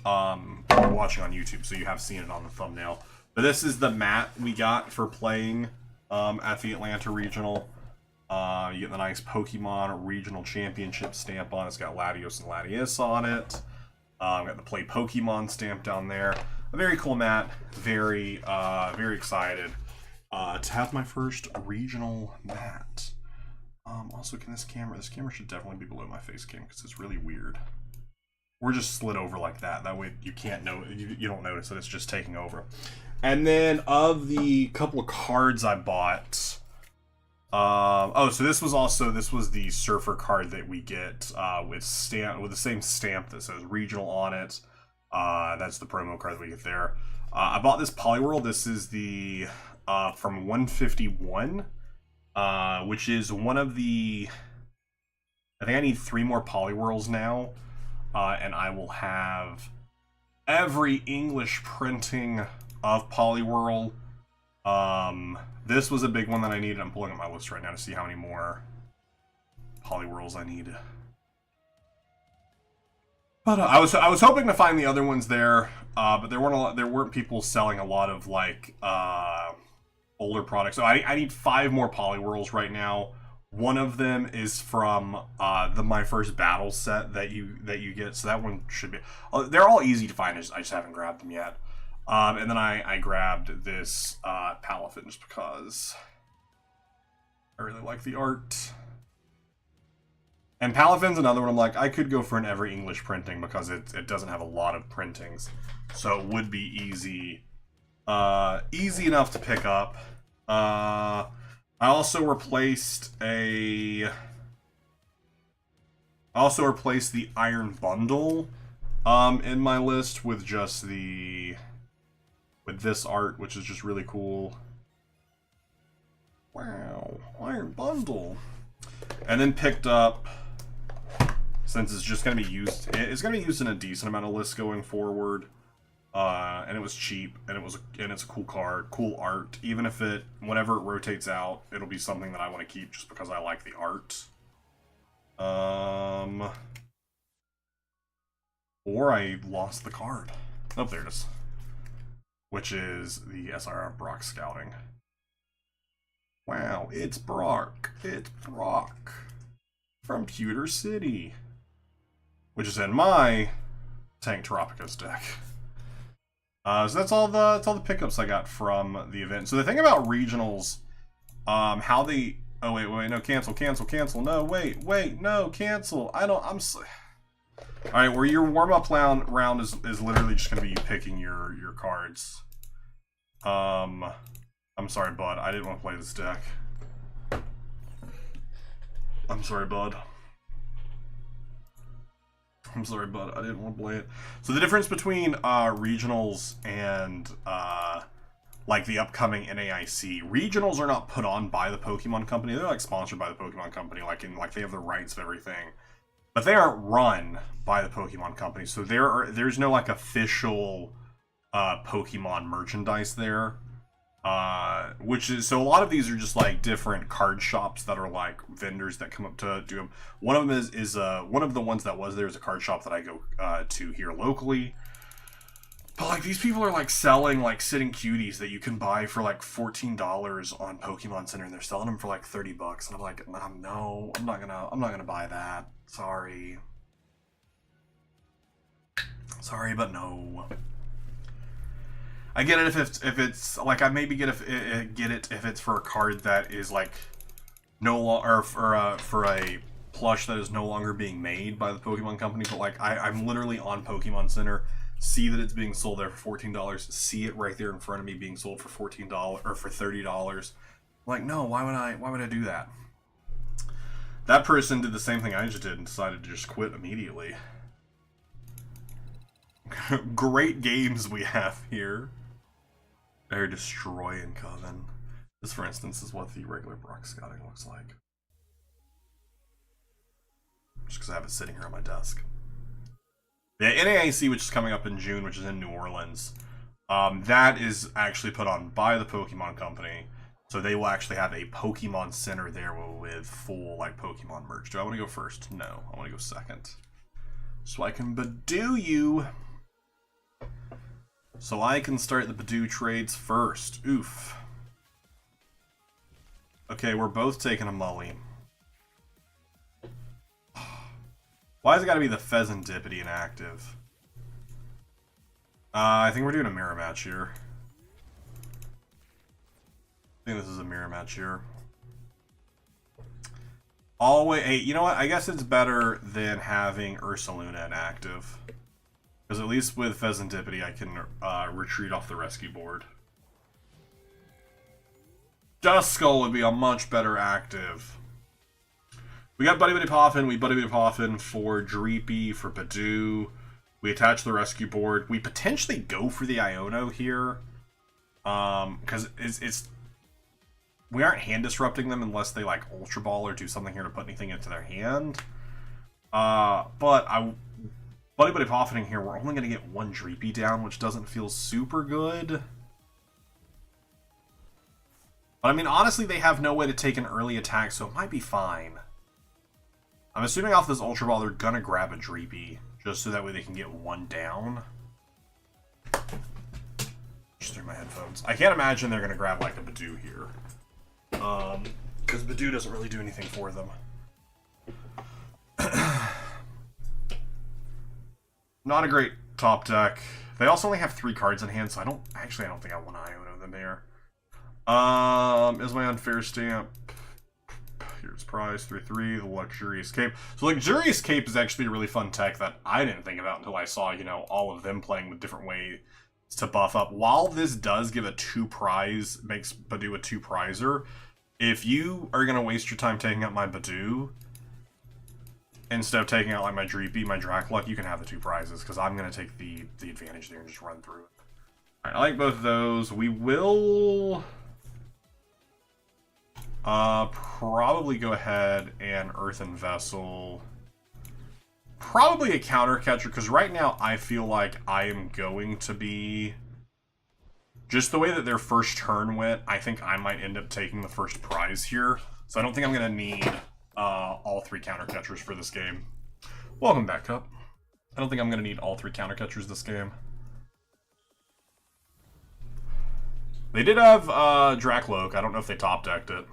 You're watching on YouTube, so you have seen it on the thumbnail. But this is the mat we got for playing at the Atlanta Regional. You get the nice Pokemon Regional Championship stamp on it. It's got Latios and Latias on it. Got the Play Pokemon stamp down there. A very cool mat. Very, very excited to have my first regional mat. Also, can this camera should definitely be below my face cam because it's really weird. We're just slid over like that. That way you can't know, you don't notice that it's just taking over. And then of the couple of cards I bought, oh, so this was the Surfer card that we get with the same stamp that says regional on it. That's the promo card that we get there. I bought this Poliwhirl. This is the from 151, which is one of the... I think I need 3 more Poliwhirls now, and I will have every English printing of Poliwhirl. This was a big one that I needed. I'm pulling up my list right now to see how many more Poliwhirls I need. But I was hoping to find the other ones there, but there weren't people selling a lot of like older products. So I need 5 more Poliwhirls right now. One of them is from the My First Battle set that you get. So that one should be. They're all easy to find. I just haven't grabbed them yet. And then I grabbed this Palafin just because I really like the art. And Palafin's another one I'm like, I could go for an every English printing because it doesn't have a lot of printings. So it would be easy enough to pick up. I also replaced the Iron Bundle in my list with just with this art, which is just really cool. Wow, Iron Bundle. And then picked up, since it's just going to be used, it's going to be used in a decent amount of lists going forward. And it was cheap, and it's a cool card, cool art. Even if whenever it rotates out, it'll be something that I want to keep just because I like the art. Or I lost the card. Oh, there it is. Which is the SRR Brock Scouting. Wow, it's Brock. It's Brock. From Pewter City. Which is in my Tank Terapicos deck. So that's all the pickups I got from the event. So the thing about regionals, how they... Oh, wait, no, cancel, no, wait, no, cancel. I'm... Alright, where your warm-up round is literally just going to be you picking your cards. I'm sorry, bud. I didn't want to play this deck. I'm sorry, bud. I didn't want to play it. So the difference between regionals and like the upcoming NAIC, regionals are not put on by the Pokemon Company. They're like sponsored by the Pokemon Company, like they have the rights of everything. But they aren't run by the Pokemon Company, so there's no like official Pokemon merchandise there. So a lot of these are just like different card shops that are like vendors that come up to do them. One of them is one of the ones that was there is a card shop that I go to here locally. But like these people are like selling like sitting cuties that you can buy for like $14 on Pokemon Center, and they're selling them for like $30, and I'm like, no, I'm not gonna buy that. Sorry, but no. I get it if it's like I maybe get it if it's for a card that is like no longer for a plush that is no longer being made by the Pokemon Company. But like I'm literally on Pokemon Center, see that it's being sold there for $14, see it right there in front of me being sold for $14 or for $30. Like, no, why would I do that? That person did the same thing I just did and decided to just quit immediately. Great games we have here. They're destroying Coven. This, for instance, is what the regular Brock Scouting looks like. Just because I have it sitting here on my desk. Yeah, NAIC, which is coming up in June, which is in New Orleans, that is actually put on by the Pokemon Company. So they will actually have a Pokemon Center there with full like Pokemon merch. Do I want to go first? No, I want to go second. So I can Badoo you. So I can start the Badoo trades first. Oof. Okay, we're both taking a Mully. Why has it got to be the Pheasantipity inactive? I think we're doing a mirror match here. I think this is a mirror match here. Hey, you know what? I guess it's better than having Ursaluna inactive. Because at least with Pheasantipity, I can retreat off the rescue board. Duskull would be a much better active. We got Buddy Poffin. We Buddy Poffin for Dreepy, for Badoo. We attach the rescue board. We potentially go for the Iono here. Because we aren't hand disrupting them unless they like Ultra Ball or do something here to put anything into their hand. But Buddy Poffining here, we're only going to get one Dreepy down, which doesn't feel super good. But I mean, honestly, they have no way to take an early attack, so it might be fine. I'm assuming off this Ultra Ball, they're going to grab a Dreepy, just so that way they can get one down. Just through my headphones. I can't imagine they're going to grab like a Badoo here. Because Badoo doesn't really do anything for them. Not a great top deck. They also only have 3 cards in hand, so I don't think I want to Iono them here. Is my unfair stamp. Here's prize 3/3, the Luxurious Cape. So Luxurious Cape is actually a really fun tech that I didn't think about until I saw, you know, all of them playing with different ways to buff up. While this does give a 2 prize, makes Badoo a 2 prizer, if you are gonna waste your time taking out my Badoo, instead of taking out like my Dreepy, my Dracluck, you can have the 2 prizes, because I'm gonna take the advantage there and just run through it. Alright, I like both of those. We will probably go ahead and Earthen Vessel. Probably a counter catcher, because right now I feel like I am going to be... Just the way that their first turn went, I think I might end up taking the first prize here. So I don't think I'm going to need all 3 counter catchers for this game. Welcome back, Cup. I don't think I'm going to need all 3 counter catchers this game. They did have Dracloak. I don't know if they top decked it.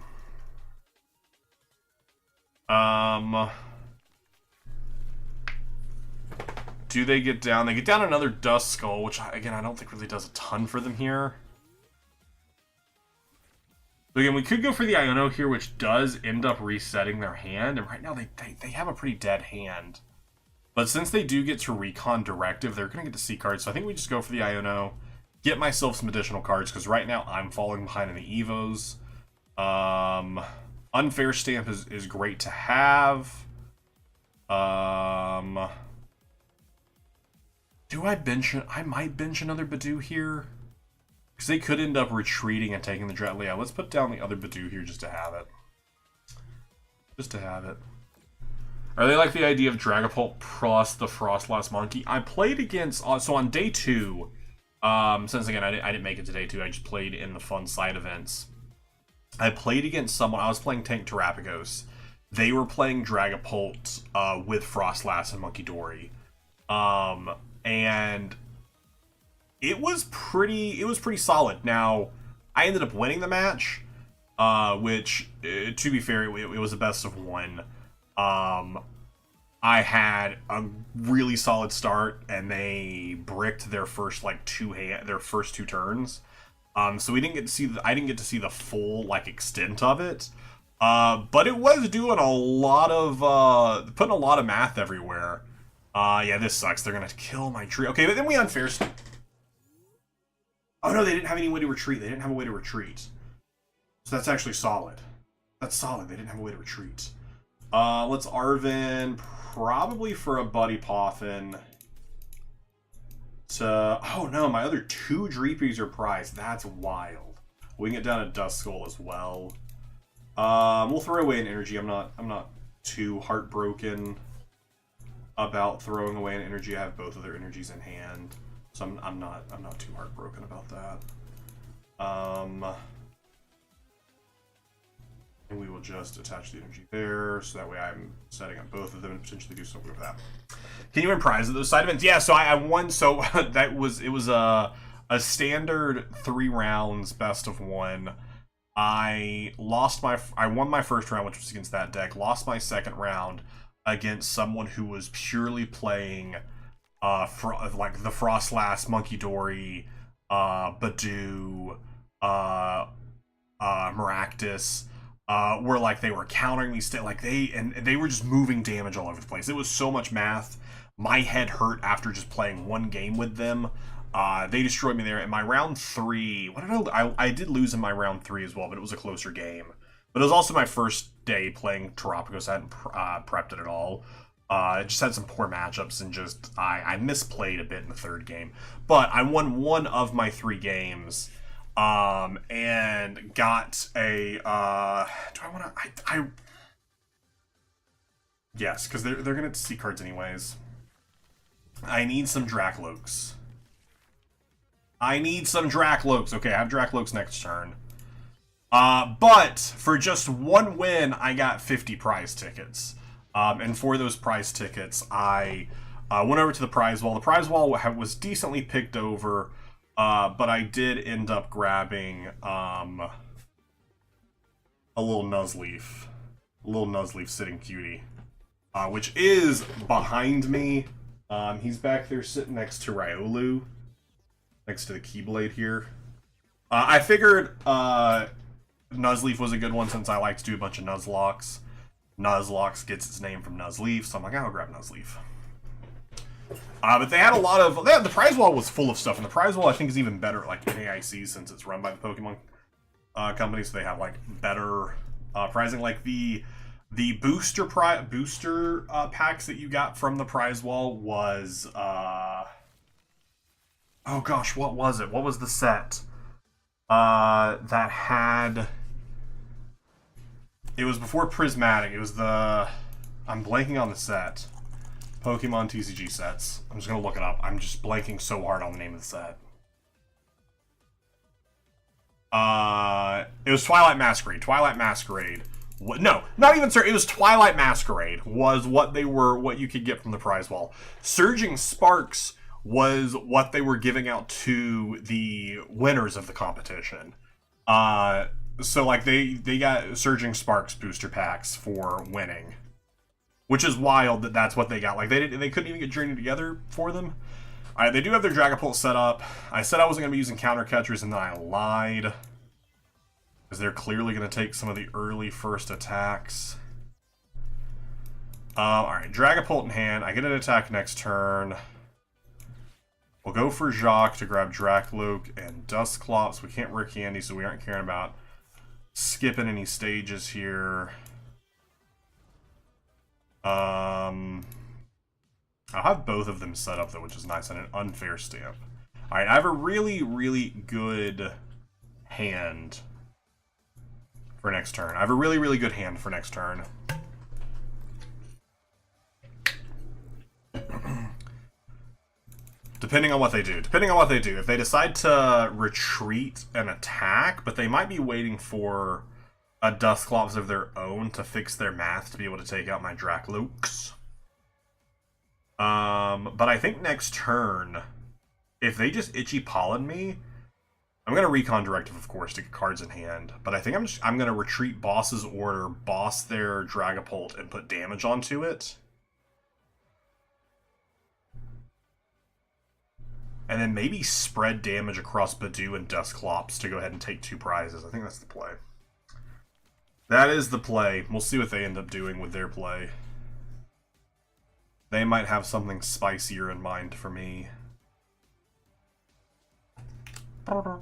do they get down? They get down another Dust Skull, which, again, I don't think really does a ton for them here. But again, we could go for the Iono here, which does end up resetting their hand. And right now, they have a pretty dead hand. But since they do get to Recon Directive, they're going to get to C cards. So I think we just go for the Iono, get myself some additional cards, because right now I'm falling behind in the Evos. Unfair Stamp is great to have. Do I bench? I might bench another Badoo here. Because they could end up retreating and taking the Dread. Yeah, let's put down the other Badoo here just to have it. Just to have it. Are they like the idea of Dragapult plus the Frostlass Monkey? I played against... so on day 2, since again I didn't make it to day 2, I just played in the fun side events. I played against someone... I was playing Tank Terapagos. They were playing Dragapult with Frostlass and Monkey Dory. And it was pretty solid. Now, I ended up winning the match, which, to be fair, it was a best of 1. I had a really solid start, and they bricked their first their first 2 turns. So we didn't get to see I didn't get to see the full extent of it. But it was doing a lot of putting a lot of math everywhere. Yeah, this sucks. They're gonna kill my tree. Okay, but then we unfair. Oh no, they didn't have any way to retreat. They didn't have a way to retreat. So that's actually solid. That's solid. They didn't have a way to retreat. Let's Arven probably for a Buddy Poffin. Oh no, my other 2 Dreepies are prized. That's wild. We can get down a Dust Skull as well. We'll throw away an energy. I'm not too heartbroken about throwing away an energy. I have both of their energies in hand, so I'm not too heartbroken about that. And we will just attach the energy there, so that way I'm setting up both of them and potentially do something with that. Can you win prizes at those side events? Yeah, so I won. So it was a standard 3 rounds best of 1. I won my first round, which was against that deck. Lost my second round against someone who was purely playing the Frostlass, Monkey Dory, Badoo, Maractus. Where they were countering me they were just moving damage all over the place. It was so much math. My head hurt after just playing 1 game with them. They destroyed me there. In my round 3, I did lose in my round 3 as well, but it was a closer game. But it was also my first day playing Terapagos. I hadn't prepped it at all. I just had some poor matchups and I misplayed a bit in the 3rd game. But I won 1 of my 3 games. And got a, yes, because they're gonna see cards anyways. I need some Drakloaks. Okay, I have Drakloaks next turn. But for just 1 win, I got 50 prize tickets. And for those prize tickets, I went over to the prize wall. The prize wall was decently picked over. But I did end up grabbing a little Nuzleaf. A little Nuzleaf sitting cutie. Which is behind me. He's back there sitting next to Riolu. Next to the Keyblade here. I figured Nuzleaf was a good one since I like to do a bunch of Nuzlocks. Nuzlocks gets its name from Nuzleaf, so I'm like, I'll grab Nuzleaf. But they had a lot of... the prize wall was full of stuff, and the prize wall I think is even better in AIC since it's run by the Pokemon company, so they have better prizing. The booster packs that you got from the prize wall was... oh gosh, what was it? What was the set that had... It was before Prismatic. It was the... I'm blanking on the set. Pokemon TCG sets. I'm just going to look it up. I'm just blanking so hard on the name of the set. It was Twilight Masquerade. Twilight Masquerade. No, not even, sir. It was Twilight Masquerade was what you could get from the prize wall. Surging Sparks was what they were giving out to the winners of the competition. So they got Surging Sparks booster packs for winning. Which is wild that that's what they got. Like, they couldn't even get Journey together for them. Alright, they do have their Dragapult set up. I said I wasn't going to be using counter catchers, and then I lied. Because they're clearly going to take some of the early first attacks. Alright, Dragapult in hand. I get an attack next turn. We'll go for Jacques to grab Dracloak and Dusclops. We can't Rick Candy, so we aren't caring about skipping any stages here. I'll have both of them set up, though, which is nice, and an unfair stamp. Alright, I have a really, really good hand for next turn. I have a really, really good hand for next turn. Depending on what they do. Depending on what they do. If they decide to retreat an attack, but they might be waiting for a Dusclops of their own to fix their math to be able to take out my Dracloaks. But I think next turn, if they just Itchy Pollen me, I'm going to Recon Directive, of course, to get cards in hand. But I think I'm going to retreat Boss's Order, boss their Dragapult, and put damage onto it. And then maybe spread damage across Badoo and Dusclops to go ahead and take 2 prizes. I think that's the play. That is the play. We'll see what they end up doing with their play. They might have something spicier in mind for me. But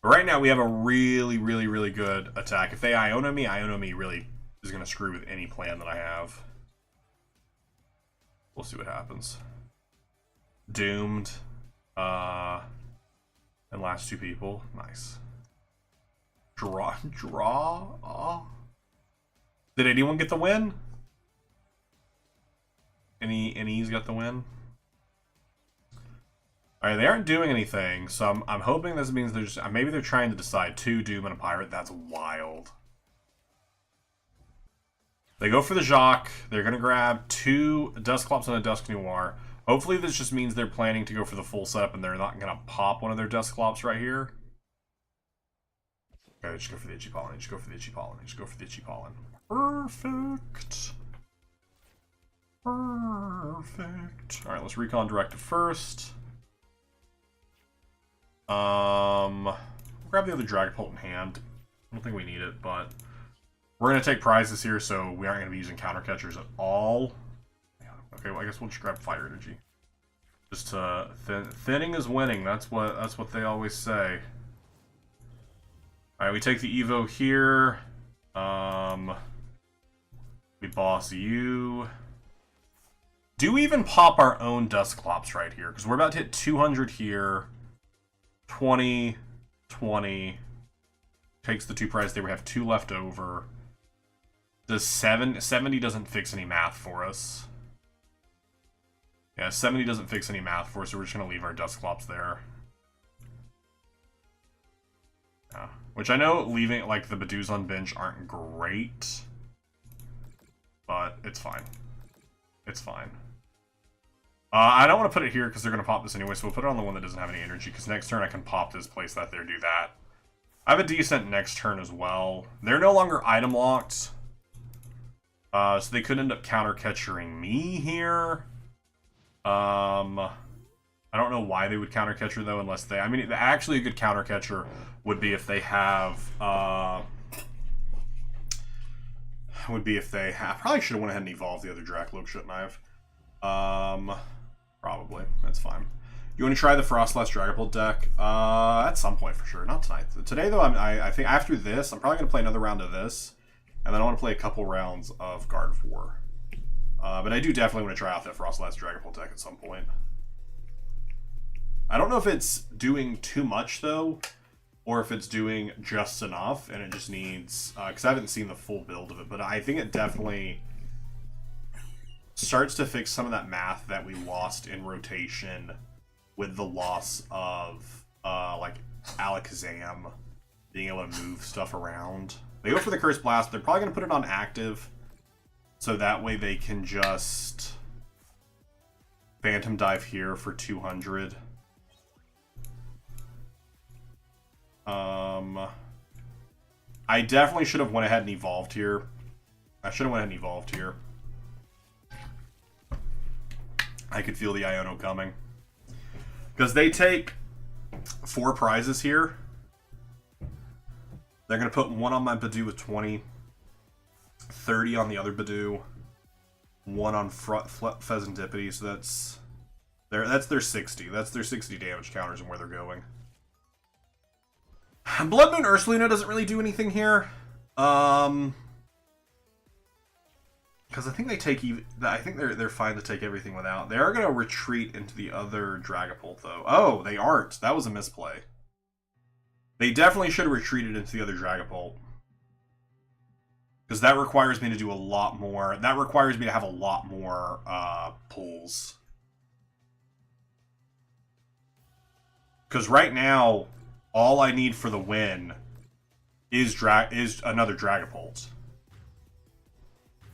right now we have a really, really, really good attack. If they Iono me really is going to screw with any plan that I have. We'll see what happens. Doomed. And last 2 people. Nice. Draw. Did anyone get the win? Any's got the win? Alright, they aren't doing anything, so I'm hoping this means they're just... Maybe they're trying to decide 2 Doom and a Pirate. That's wild. They go for the Jacques. They're going to grab 2 Dusclops and a Dusk Noir. Hopefully this just means they're planning to go for the full setup and they're not going to pop one of their Dusclops right here. Okay, they just go for the Itchy Pollen. They just go for the Itchy Pollen. They just go for the Itchy Pollen. Perfect. Perfect. Alright, let's Recon Directive first. We'll grab the other Dragapult in hand. I don't think we need it, but... We're going to take prizes here, so we aren't going to be using counter catchers at all. Okay, well, I guess we'll just grab Fire Energy. Just thinning is winning. That's what they always say. All right, we take the Evo here. We boss you. Do we even pop our own Dusclops right here? Because we're about to hit 200 here. 20, 20. Takes the 2 prize there. We have 2 left over. Does 70 doesn't fix any math for us. Yeah, 70 doesn't fix any math for us, so we're just going to leave our Dusclops there. Yeah. Which I know leaving, like, the Badoos on bench aren't great. But it's fine. It's fine. I don't want to put it here because they're going to pop this anyway, so we'll put it on the one that doesn't have any energy, because next turn I can pop this, place that there, do that. I have a decent next turn as well. They're no longer item locked. So they could end up counter-catchering me here. I don't know why they would counter-catcher, though, unless they... I mean, actually a good counter-catcher would be if they have... Probably should have went ahead and evolved the other Dracloak, shouldn't I have? Probably. That's fine. You want to try the Frostlass Dragapult deck? At some point, for sure. Not tonight. Today, though, I think after this, I'm probably going to play another round of this. And then I want to play a couple rounds of Gardevoir. But I do definitely want to try out that Frostlass Dragapult deck at some point. I don't know if it's doing too much, though, or if it's doing just enough, and it just needs... Because I haven't seen the full build of it, but I think it definitely starts to fix some of that math that we lost in rotation with the loss of, like, Alakazam being able to move stuff around. They go for the Curse Blast. They're probably going to put it on active, so that way they can just Phantom Dive here for 200. I definitely should have went ahead and evolved here. I should have went ahead and evolved here. I could feel the Iono coming. Because they take 4 prizes here. They're going to put 1 on my Badoo with 20. 30 on the other Badoo. 1 on Pheasantipity, so that's their 60. That's their 60 damage counters and where they're going. Blood Moon Ursaluna doesn't really do anything here. Because I think they take I think they're fine to take everything without. They are going to retreat into the other Dragapult though. Oh, they aren't. That was a misplay. They definitely should have retreated into the other Dragapult. Because that requires me to do a lot more. That requires me to have a lot more pulls. Because right now, all I need for the win is another Dragapult.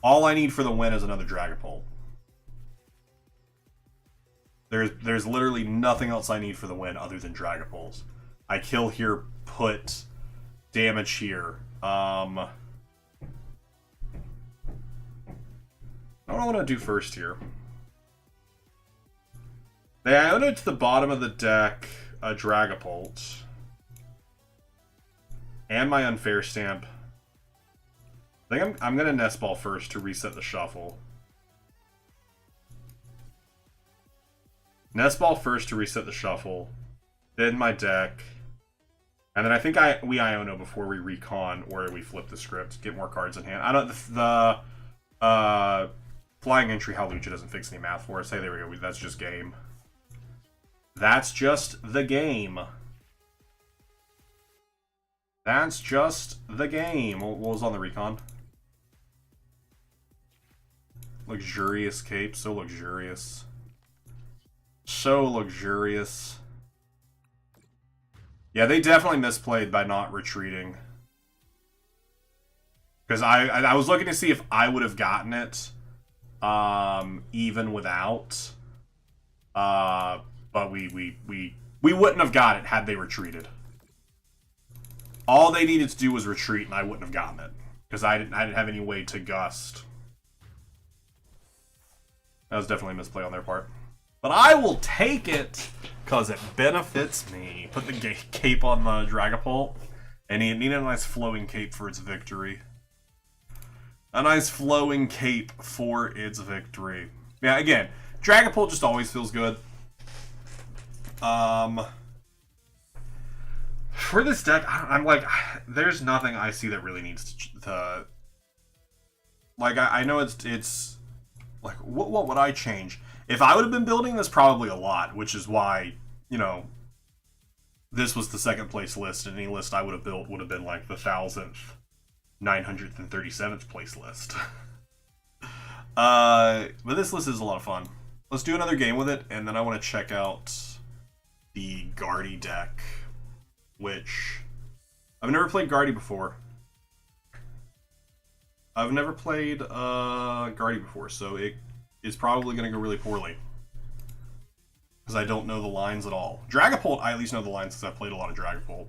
All I need for the win is another Dragapult. There's literally nothing else I need for the win other than Dragapult. I kill here, put damage here. What do I want to do first here? They Iono to the bottom of the deck a Dragapult. And my Unfair Stamp. I think I'm going to Nest Ball first to reset the shuffle. Nest Ball first to reset the shuffle. Then my deck. And then I think we Iono before we recon or we flip the script. Get more cards in hand. I don't... Flying Entry Hawlucha doesn't fix any math for us. Hey, there we go. That's just game. That's just the game. That's just the game. What was on the recon? Luxurious Cape. So luxurious. So luxurious. Yeah, they definitely misplayed by not retreating. Because I was looking to see if I would have gotten it. Even without. But we wouldn't have got it had they retreated. All they needed to do was retreat, and I wouldn't have gotten it. Because I didn't have any way to gust. That was definitely a misplay on their part. But I will take it, because it benefits me. Put the cape on the Dragapult, and it needed a nice flowing cape for its victory. A nice flowing cape for its victory. Yeah, again, Dragapult just always feels good. For this deck, I'm like, there's nothing I see that really needs to like, I know it's like, what would I change? If I would have been building this, probably a lot, which is why, you know, this was the second place list, and any list I would have built would have been like the 1,937th place list. But this list is a lot of fun. Let's do another game with it, and then I want to check out the Guardy deck, which I've never played Guardy before. I've never played Guardy before, so it is probably going to go really poorly. Because I don't know the lines at all. Dragapult, I at least know the lines because I've played a lot of Dragapult.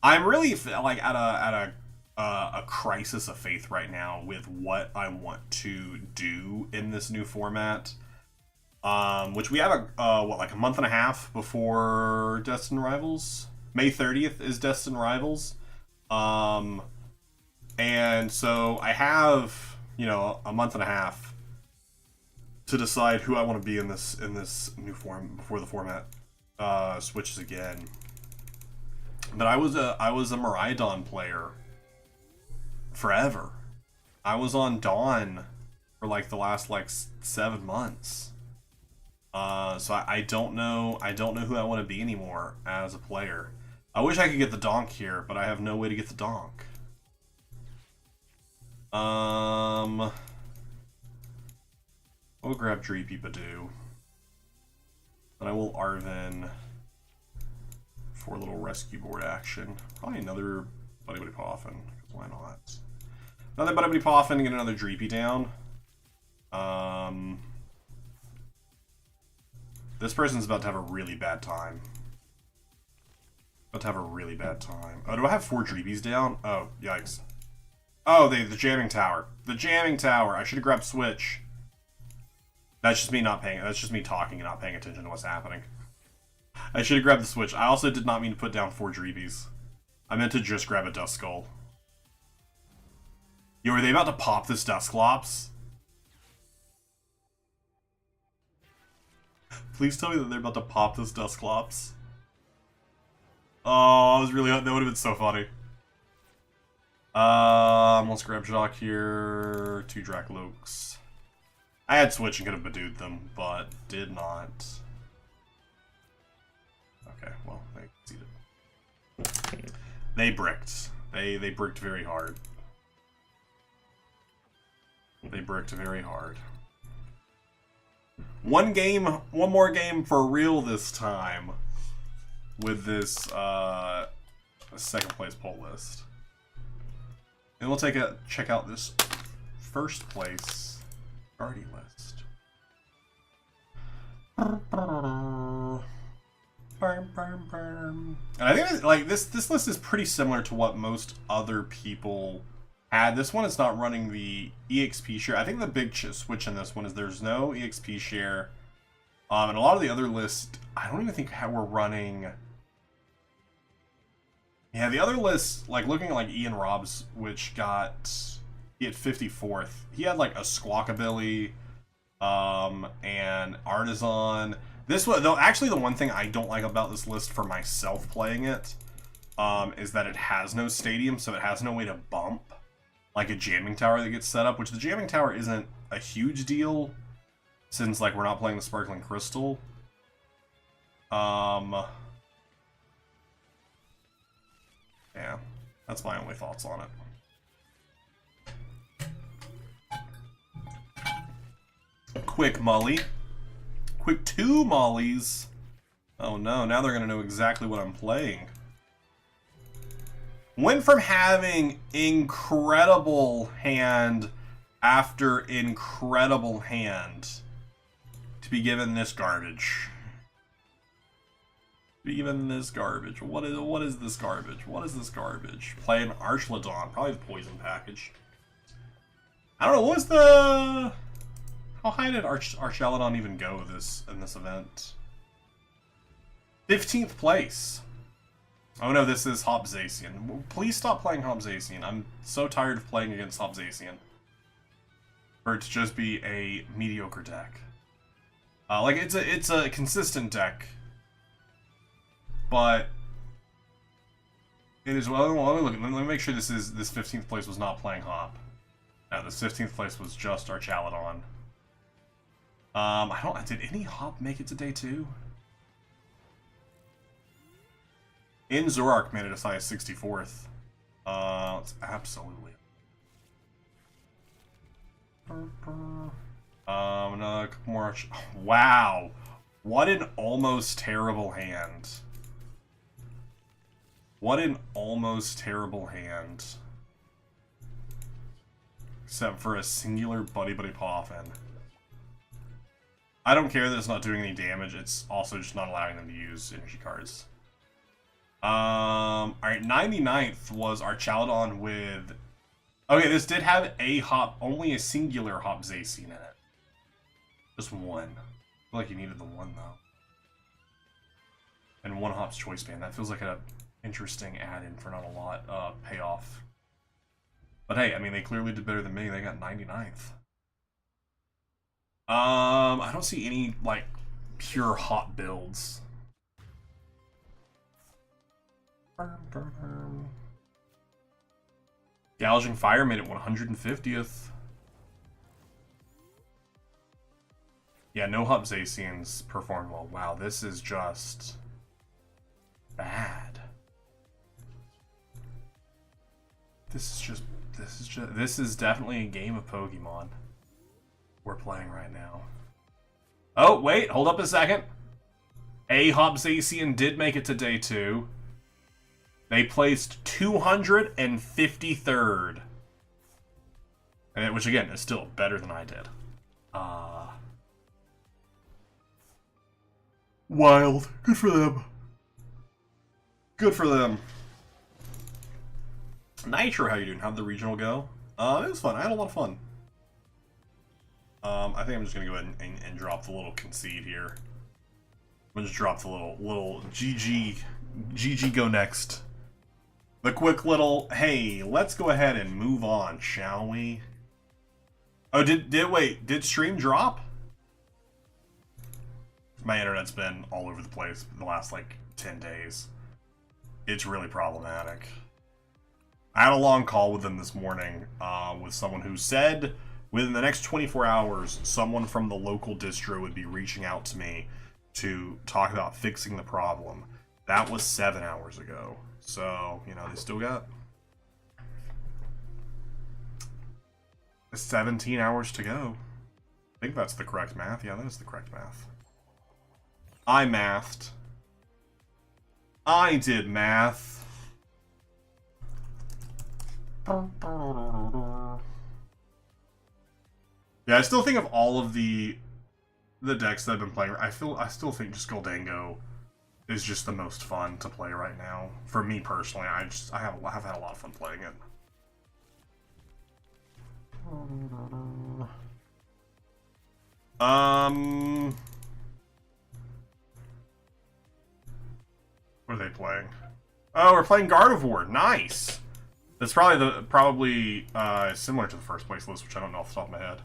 I'm really like at a crisis of faith right now with what I want to do in this new format. Which we have like a month and a half before Destined Rivals. May 30th is Destined Rivals. And so I have, you know, a month and a half to decide who I want to be in this new form before the format switches again. But I was a Miraidon player forever. I was on Dawn for like the last like 7 months. So I don't know who I want to be anymore as a player. I wish I could get the donk here, but I have no way to get the donk. I'll grab Dreepy Badoo. Then I will Arven for a little rescue board action. Probably another Buddy Poffin, because why not? Another Buddy Poffin and get another Dreepy down. This person's about to have a really bad time. About to have a really bad time. Oh, do I have 4 Dreebies down? Oh, yikes. Oh, the jamming tower. The jamming tower. I should have grabbed Switch. That's just me not paying. That's just me talking and not paying attention to what's happening. I should have grabbed the Switch. I also did not mean to put down 4 Dreebies. I meant to just grab a Duskull. Yo, are they about to pop this Dusclops? Please tell me that they're about to pop this Dusclops. Oh, I was really... That would have been so funny. Let's grab Jock here. 2 Drakloaks. I had Switch and could have Badooed them, but did not. Okay, well, they succeeded. They bricked. They bricked very hard. They bricked very hard. One more game for real this time with this second place poll list. And we'll check out this first place party list. And I think like this list is pretty similar to what most other people had. This one is not running the EXP share. I think the big switch in this one is there's no EXP share. And a lot of the other lists, I don't even think we're running. Yeah, the other lists, like looking at like Ian Rob's, which he had 54th. He had like a Squawkabilly, and Artisan. This one, though, actually the one thing I don't like about this list for myself playing it, is that it has no stadium, so it has no way to bump like a jamming tower that gets set up, which the jamming tower isn't a huge deal since like we're not playing the Sparkling Crystal. Yeah, that's my only thoughts on it. Quick Mully. Quick 2 Mollies. Oh no, now they're gonna know exactly what I'm playing. Went from having incredible hand after incredible hand to be given this garbage. Even this garbage. What is this garbage? What is this garbage? Play an Archlodon, probably the poison package. I don't know, what was the... How high did Archaludon even go in this event? 15th place. Oh no, this is Hopzacian. Please stop playing Hopzacian. I'm so tired of playing against Hopzacian. For it to just be a mediocre deck. Like it's a consistent deck. But it is well. Let me make sure this 15th place was not playing Hop. No, this 15th place was just Archaludon. Did any Hop make it to day 2? In Zorark made it as high as 64th. It's absolutely. Another couple more. Wow, what an almost terrible hand. What an almost terrible hand. Except for a singular Buddy Poffin. I don't care that it's not doing any damage, it's also just not allowing them to use energy cards. Alright, 99th was Archaludon with... Okay, this did have a Hop, only a singular Hopzacian in it. Just one. I feel like you needed the one, though. And one Hop's Choice Band. That feels like an interesting add-in for not a lot payoff. But hey, I mean, they clearly did better than me. They got 99th. I don't see any, like, pure Hop builds. Gouging Fire made it 150th. Yeah, no Hopzacians performed well. Wow, this is just bad. This is definitely a game of Pokemon we're playing right now. Oh, wait, hold up a second. A Hopzacian did make it to day 2. They placed 253rd. Which, again, is still better than I did. Wild. Good for them. Good for them. Nitro, how you doing? How'd the regional go? It was fun. I had a lot of fun. I think I'm just gonna go ahead and drop the little concede here. I'm gonna just drop the little GG go next. The quick little, hey, let's go ahead and move on, shall we? Oh, did stream drop? My internet's been all over the place the last, like, 10 days. It's really problematic. I had a long call with them this morning, with someone who said within the next 24 hours, someone from the local distro would be reaching out to me to talk about fixing the problem. That was 7 hours ago. So, you know, they still got 17 hours to go. I think that's the correct math. Yeah, that is the correct math. I mathed. I did math. Yeah, I still think of all of the decks that I've been playing. I still think just Goldango is just the most fun to play right now. For me personally, I have had a lot of fun playing it. What are they playing? Oh, we're playing Gardevoir. Nice. That's probably similar to the first place list, which I don't know off the top of my head.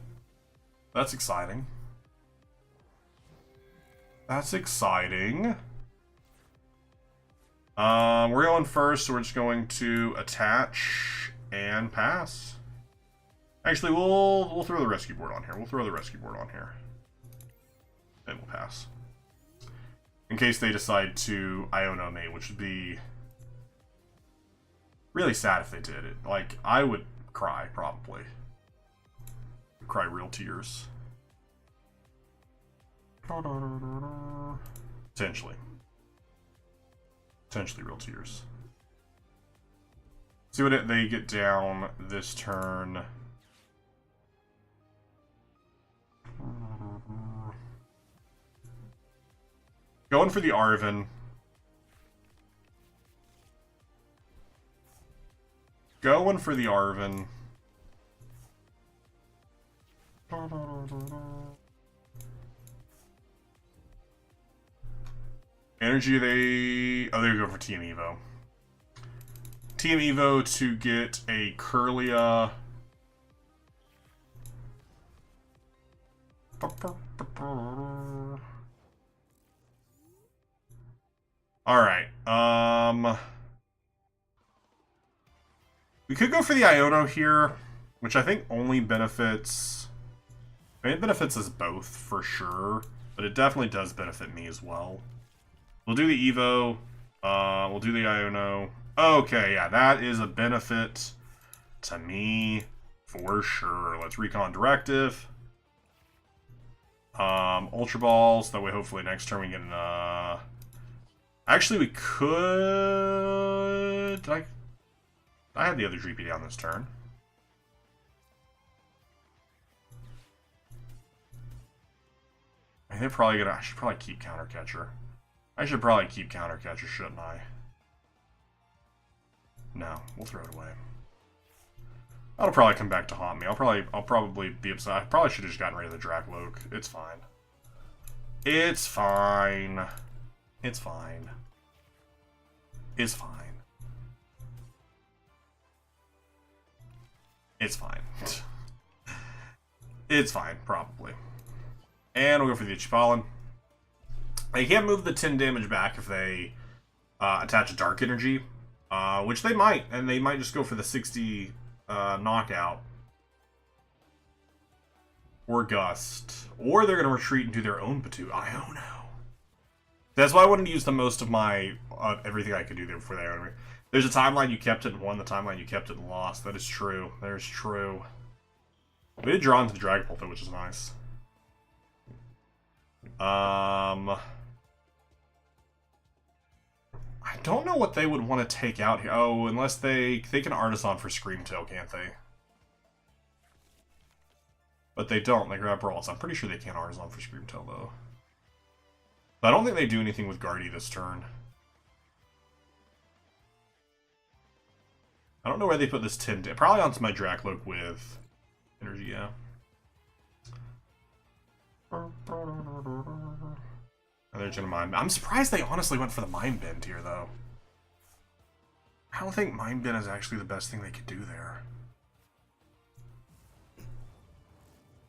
That's exciting. That's exciting. We're going first, so we're just going to attach and pass. Actually, we'll throw the rescue board on here. We'll throw the rescue board on here. And we'll pass. In case they decide to Iono me, which would be really sad if they did it. Like, I would cry, probably. Cry real tears. Potentially. Potentially real tears. See what they get down this turn. Going for the Arven. Going for the Arven. Energy, oh, they go for Team Evo. Team Evo to get a Curlia. Alright, we could go for the Iono here, which I think only benefits... I mean, it benefits us both, for sure, but it definitely does benefit me as well. We'll do the Evo, we'll do the Iono. Okay, yeah, that is a benefit to me, for sure. Let's Recon Directive. Ultra Balls, that way hopefully next turn we get an, actually, we could... I had the other GP down this turn. I mean, they're probably gonna... I should probably keep Counter Catcher. I should probably keep Counter Catcher, shouldn't I? No, we'll throw it away. That'll probably come back to haunt me. I'll probably be upset. I probably should have just gotten rid of the Dracloak. It's fine. It's fine. It's fine. It's fine. It's fine. It's fine, probably. And we'll go for the Ichipollen. They can't move the 10 damage back if they attach a Dark Energy, which they might, and they might just go for the 60 knockout. Or Gust. Or they're going to retreat and do their own Patu. I don't know. That's why I wanted to use the most of my everything I could do there before they own me. There's a timeline you kept it and won, the timeline you kept it and lost. That is true. That is true. We did draw into the Dragapult though, which is nice. I don't know what they would want to take out here. Oh, unless they can Artisan for Screamtail, can't they? But they don't. They grab Brawls. I'm pretty sure they can't Artisan for Screamtail though. But I don't think they do anything with Guardy this turn. I don't know where they put this 10 damage. Probably onto my Dracloak with energy, yeah. And they're gonna Mind. I'm surprised they honestly went for the Mind Bend here, though. I don't think Mind Bend is actually the best thing they could do there.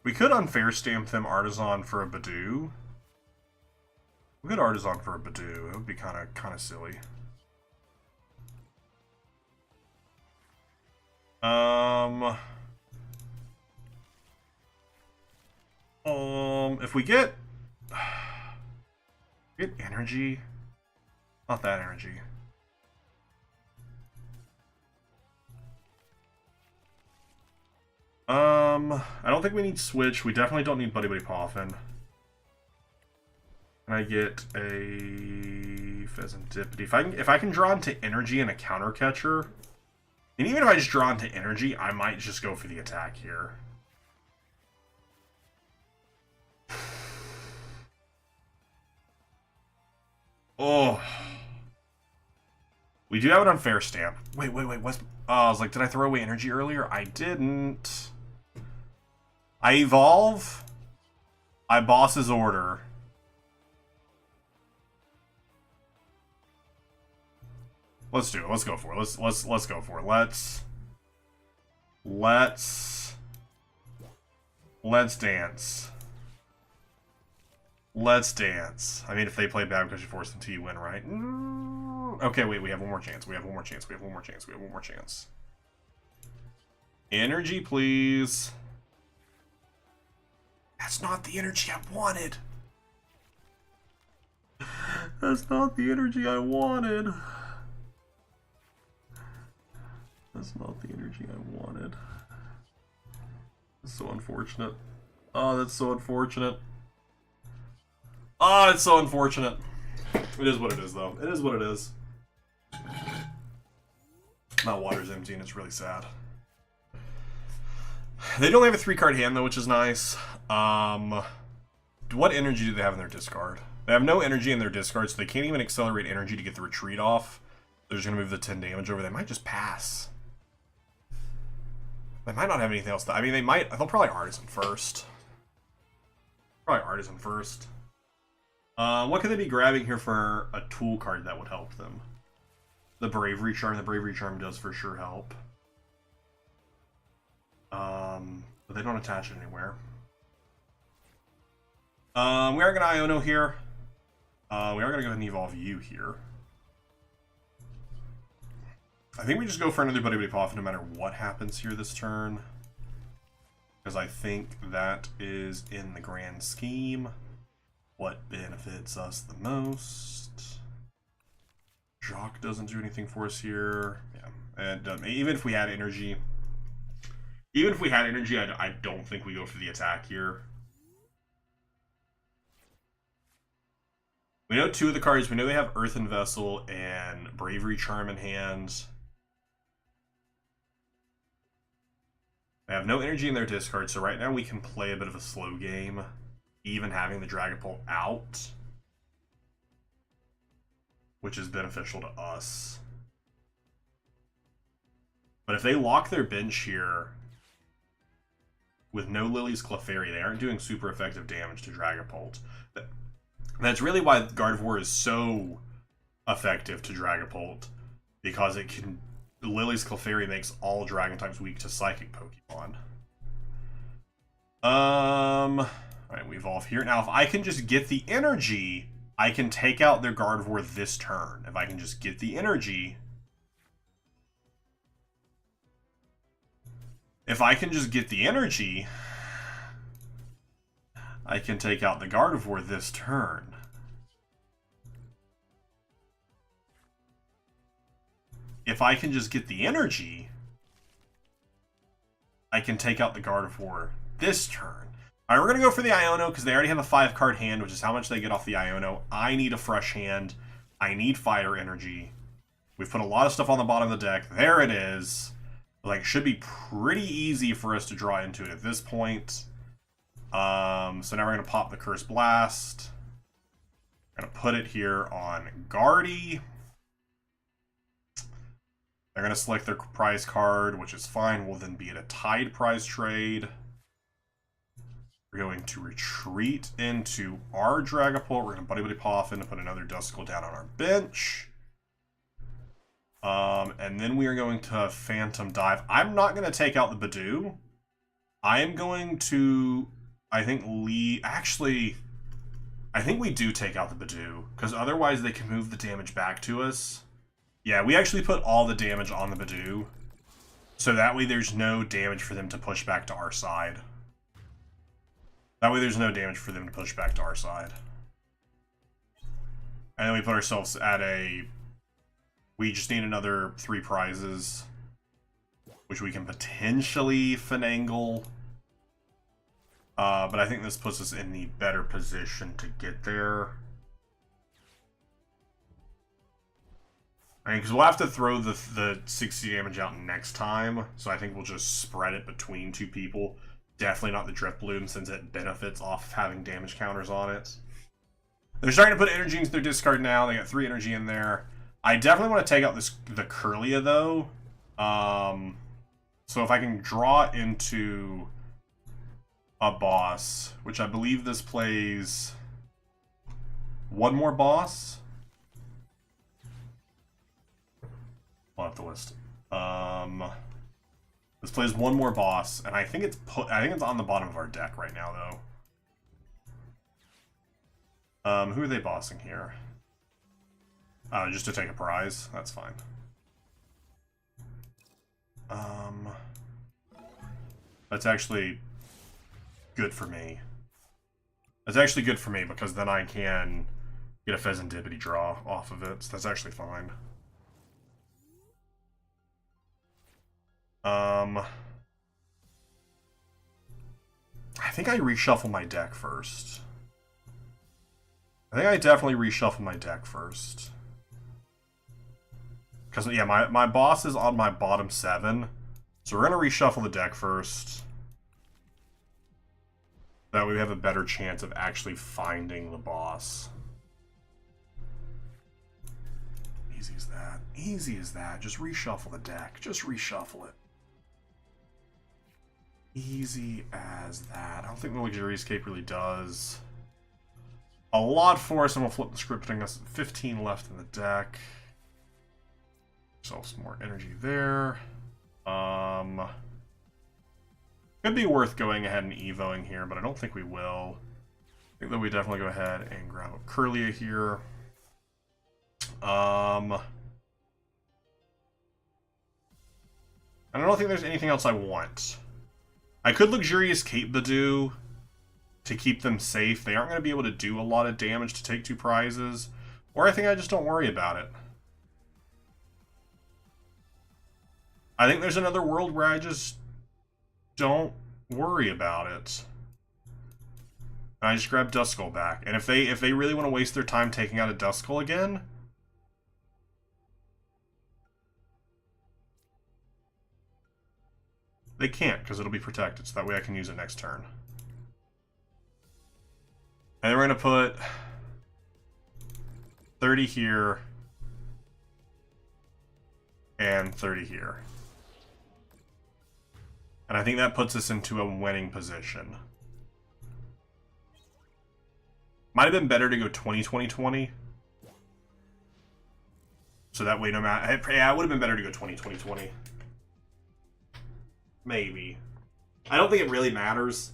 We could unfair stamp them Artisan for a Badoo. We could Artisan for a Badoo. It would be kind of silly. If we get energy, not that energy. I don't think we need Switch. We definitely don't need Buddy Buddy Poffin. And I get a Pheasantipity. If I can draw into energy and a counter catcher, and even if I just draw into energy, I might just go for the attack here. Oh. We do have an unfair stamp. Wait. What's... I was like, did I throw away energy earlier? I didn't. I evolve. I boss's order. Let's do it. Let's go for it. Let's go for it. Let's dance. Let's dance. I mean, if they play bad because you forced them to, you win, right? Okay, wait, we have one more chance. We have one more chance. We have one more chance. We have one more chance. Energy, please. That's not the energy I wanted. That's not the energy I wanted. That's not the energy I wanted. That's so unfortunate. Oh, that's so unfortunate. Oh, it's so unfortunate. It is what it is, though. It is what it is. My water's empty and it's really sad. They don't have a 3-card hand, though, which is nice. What energy do they have in their discard? They have no energy in their discard, so they can't even accelerate energy to get the retreat off. They're just going to move the 10 damage over. They might just pass. They might not have anything else. I mean, they might. They'll probably Artisan first. Probably Artisan first. What could they be grabbing here for a tool card that would help them? The Bravery Charm. The Bravery Charm does for sure help. But they don't attach it anywhere. We are going to Iono here. We are going to go ahead and evolve you here. I think we just go for another Buddy Buddy Poffin no matter what happens here this turn. Because I think that is, in the grand scheme, what benefits us the most. Jacques doesn't do anything for us here. Yeah, and even if we had energy... I don't think we go for the attack here. We know 2 of the cards. We know they have Earthen Vessel and Bravery Charm in hand. They have no energy in their discard, so right now we can play a bit of a slow game, even having the Dragapult out, which is beneficial to us. But if they lock their bench here with no Lily's Clefairy, they aren't doing super effective damage to Dragapult. That's really why Gardevoir is so effective to Dragapult, because it can... Lily's Clefairy makes all Dragon types weak to Psychic Pokemon. Alright, we evolve here. Now, if I can just get the energy, I can take out their Gardevoir this turn. If I can just get the energy... I can take out the Gardevoir this turn. If I can just get the energy, I can take out the Gardevoir this turn. Alright, we're going to go for the Iono because they already have a 5-card hand, which is how much they get off the Iono. I need a fresh hand. I need fire energy. We've put a lot of stuff on the bottom of the deck. There it is. Like, it should be pretty easy for us to draw into it at this point. So now we're going to pop the Curse Blast. Going to put it here on Guardy. They're going to select their prize card, which is fine. We'll then be at a tied prize trade. We're going to retreat into our Dragapult. We're going to Buddy Poffin and put another Duskull down on our bench. And then we are going to Phantom Dive. I'm not going to take out the Badoo. I am going to, I think, Actually, I think we do take out the Badoo, because otherwise they can move the damage back to us. Yeah, we actually put all the damage on the Badoo, so that way there's no damage for them to push back to our side. That way there's no damage for them to push back to our side. And then we put ourselves at a... We just need another 3 prizes, which we can potentially finagle. But I think this puts us in the better position to get there. I mean, because we'll have to throw the 60 damage out next time, so I think we'll just spread it between 2 people. Definitely not the Drift Bloom, since it benefits off of having damage counters on it. They're starting to put energy into their discard now. They got 3 energy in there. I definitely want to take out the Kirlia, though. So if I can draw into a boss, which I believe this plays 1 more boss. I'll have to list. This plays 1 more boss, and I think it's on the bottom of our deck right now, though. Who are they bossing here? Just to take a prize. That's fine. That's actually good for me. That's actually good for me, because then I can get a Pheasantipity draw off of it, so that's actually fine. I think I reshuffle my deck first. I think I definitely reshuffle my deck first. Because, yeah, my boss is on my bottom 7. So we're going to reshuffle the deck first. That way we have a better chance of actually finding the boss. Easy as that. Easy as that. Just reshuffle the deck. Just reshuffle it. Easy as that. I don't think the Luxurious Cape really does a lot for us, and we'll flip the script, putting us 15 left in the deck. So some more energy there. Could be worth going ahead and evoing here, but I don't think we will. I think that we definitely go ahead and grab a Kirlia here. I don't think there's anything else I want. I could Luxurious Cape Badoo to keep them safe. They aren't going to be able to do a lot of damage to take 2 prizes. Or I think I just don't worry about it. I think there's another world where I just don't worry about it. And I just grab Duskull back. And if they really want to waste their time taking out a Duskull again, they can't, because it'll be protected, so that way I can use it next turn. And then we're going to put 30 here and 30 here. And I think that puts us into a winning position. Might have been better to go 20-20-20. So that way, no matter... Yeah, it would have been better to go 20-20-20. Maybe. I don't think it really matters.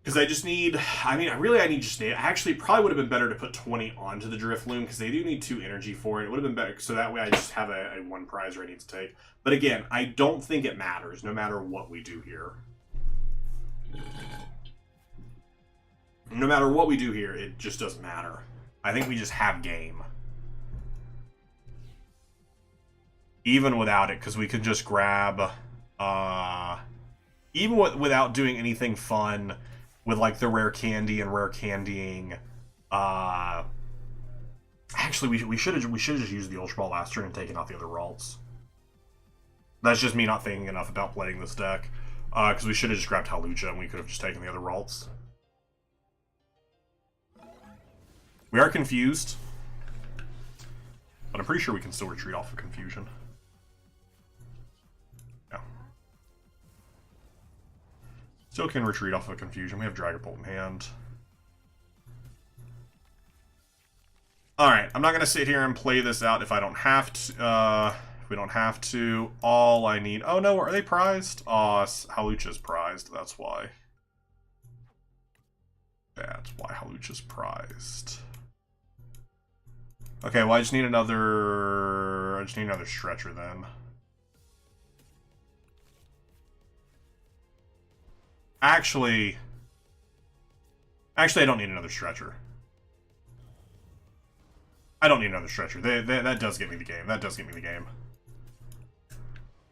Because I just need... I mean, I actually, probably would have been better to put 20 onto the Drift Loom, because they do need 2 energy for it. It would have been better, so that way I just have a 1 prize ready to take. But again, I don't think it matters, no matter what we do here. No matter what we do here, it just doesn't matter. I think we just have game. Even without it, because we could just grab... even without doing anything fun with like the rare candy and rare candying, actually we should have just used the Ultra Ball last turn and taken out the other Ralts. That's just me not thinking enough about playing this deck, because we should have just grabbed Hawlucha and we could have just taken the other Ralts. We are confused, but I'm pretty sure we can still retreat off of confusion. Still can retreat off of Confusion. We have Dragapult in hand. Alright, I'm not going to sit here and play this out if I don't have to. If we don't have to. All I need... Oh no, are they prized? Oh, Halucha's prized. That's why. That's why Halucha's prized. Okay, well I just need another... I just need another Stretcher then. Actually, I don't need another Stretcher. I don't need another Stretcher. That does get me the game. That does get me the game.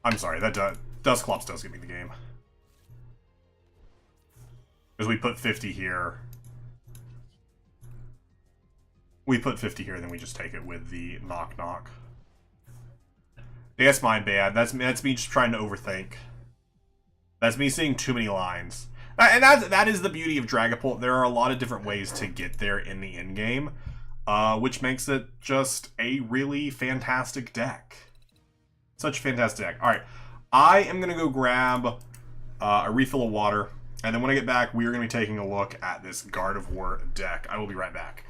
I'm sorry, that Dusclops does get me the game. Because we put 50 here. We put 50 here, then we just take it with the Knock Knock. That's my bad. That's me just trying to overthink. That's me seeing too many lines. And that is the beauty of Dragapult. There are a lot of different ways to get there in the endgame, which makes it just a really fantastic deck. Such a fantastic deck. Alright, I am going to go grab a refill of water, and then when I get back, we are going to be taking a look at this Gardevoir deck. I will be right back.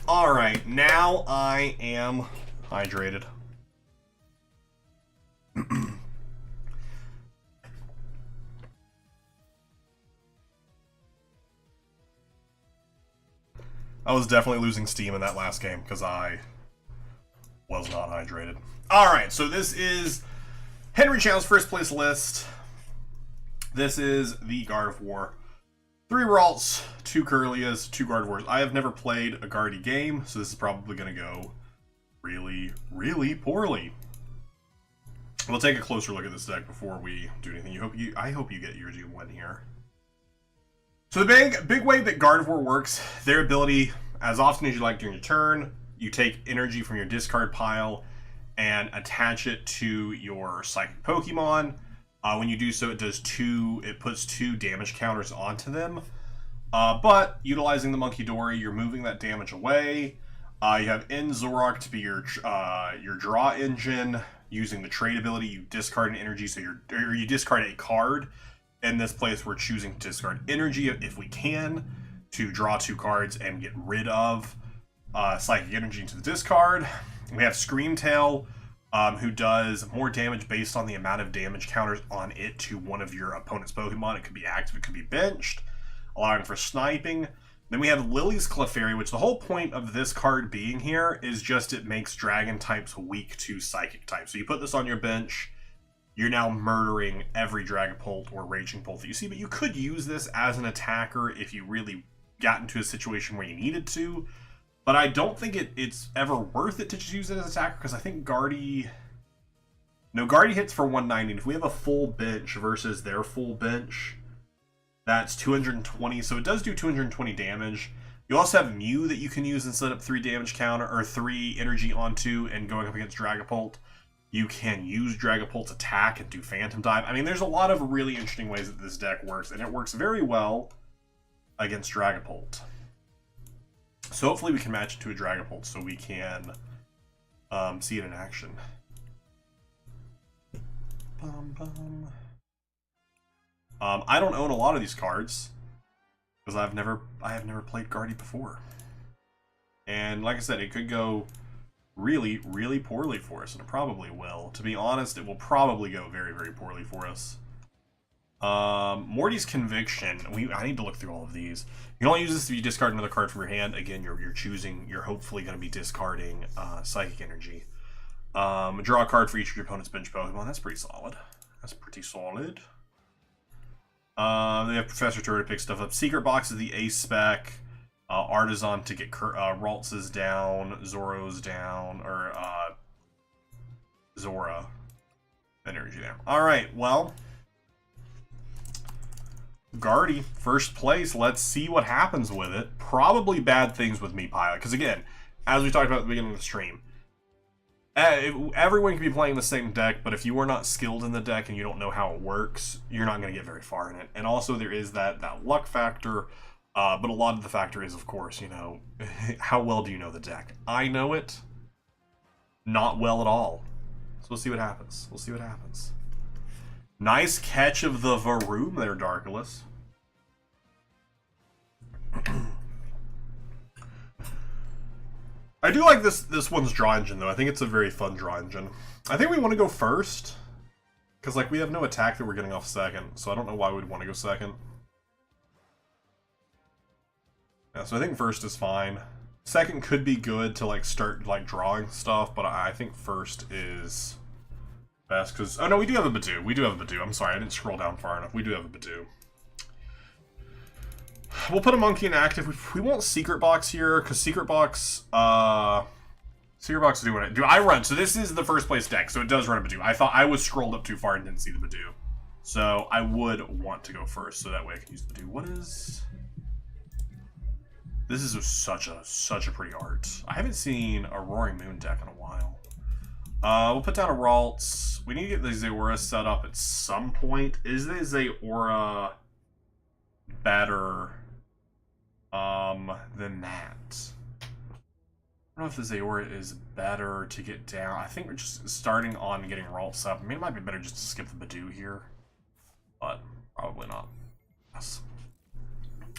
Alright, now I am hydrated. I was definitely losing steam in that last game because I was not hydrated. Alright, so this is Henry Channel's first place list. This is the Gardevoir. 3 Ralts, 2 Kirlias, 2 Gardevoirs. I have never played a Guardy game, so this is probably going to go really, really poorly. We'll take a closer look at this deck before we do anything. I hope you get your G1 here. So the big way that Gardevoir works, their ability, as often as you like during your turn, you take energy from your discard pile and attach it to your Psychic Pokemon. When you do so, it puts 2 damage counters onto them. But utilizing the Monkey Dory, you're moving that damage away. You have Zoroark to be your draw engine. Using the trade ability, you discard an energy, so you discard a card. In this place, we're choosing to discard energy if we can to draw 2 cards and get rid of Psychic Energy into the discard. We have Screamtail, who does more damage based on the amount of damage counters on it to one of your opponent's Pokemon. It could be active, it could be benched, allowing for sniping. Then we have Lily's Clefairy, which the whole point of this card being here is just it makes Dragon types weak to Psychic types. So you put this on your bench, you're now murdering every Dragapult or Raging Bolt that you see, but you could use this as an attacker if you really got into a situation where you needed to. But I don't think it's ever worth it to just use it as an attacker, because I think Guardy hits for 190, and if we have a full bench versus their full bench, that's 220, so it does do 220 damage. You also have Mew that you can use and set up 3 damage counter, or 3 energy onto, and going up against Dragapult. You can use Dragapult's attack and do Phantom Dive. I mean, there's a lot of really interesting ways that this deck works, and it works very well against Dragapult. So hopefully we can match it to a Dragapult so we can see it in action. I don't own a lot of these cards because I have never played Guardy before, and like I said, it could go really, really poorly for us, and it probably will. To be honest, it will probably go very, very poorly for us. Morty's Conviction. I need to look through all of these. You can only use this if you discard another card from your hand. Again, you're hopefully going to be discarding Psychic Energy. Draw a card for each of your opponent's bench Pokemon. That's pretty solid. That's pretty solid. They have Professor Tour to pick stuff up. Secret Box is the ace spec. Artisan to get Ralts's down, Zoro's down, or Zora energy down. Alright, well, Guardy, first place. Let's see what happens with it. Probably bad things with me, Pilot, because again, as we talked about at the beginning of the stream, everyone can be playing the same deck, but if you are not skilled in the deck and you don't know how it works, you're not going to get very far in it. And also there is that luck factor. But a lot of the factor is, of course, you know, how well do you know the deck? I know it not well at all. So we'll see what happens. We'll see what happens. Nice catch of the Varoom there, Darkulus. I do like this one's draw engine, though. I think it's a very fun draw engine. I think we want to go first, because, like, we have no attack that we're getting off second, so I don't know why we'd want to go second. Yeah, so I think first is fine. Second could be good to like start like drawing stuff, but I think first is best because oh no, we do have a Badoo. We do have a Badoo. I'm sorry, I didn't scroll down far enough. We do have a Badoo. We'll put a monkey in active. We won't Secret Box here because Secret Box is doing what I run. So this is the first place deck, so it does run a Badoo. I thought I was scrolled up too far and didn't see the Badoo, so I would want to go first so that way I can use the Badoo. What is? This is such a pretty art. I haven't seen a Roaring Moon deck in a while. We'll put down a Ralts. We need to get the Zaora set up at some point. Is the Zaora better than that? I don't know if the Zaora is better to get down. I think we're just starting on getting Ralts up. I mean, it might be better just to skip the Badoo here, but probably not. Yes.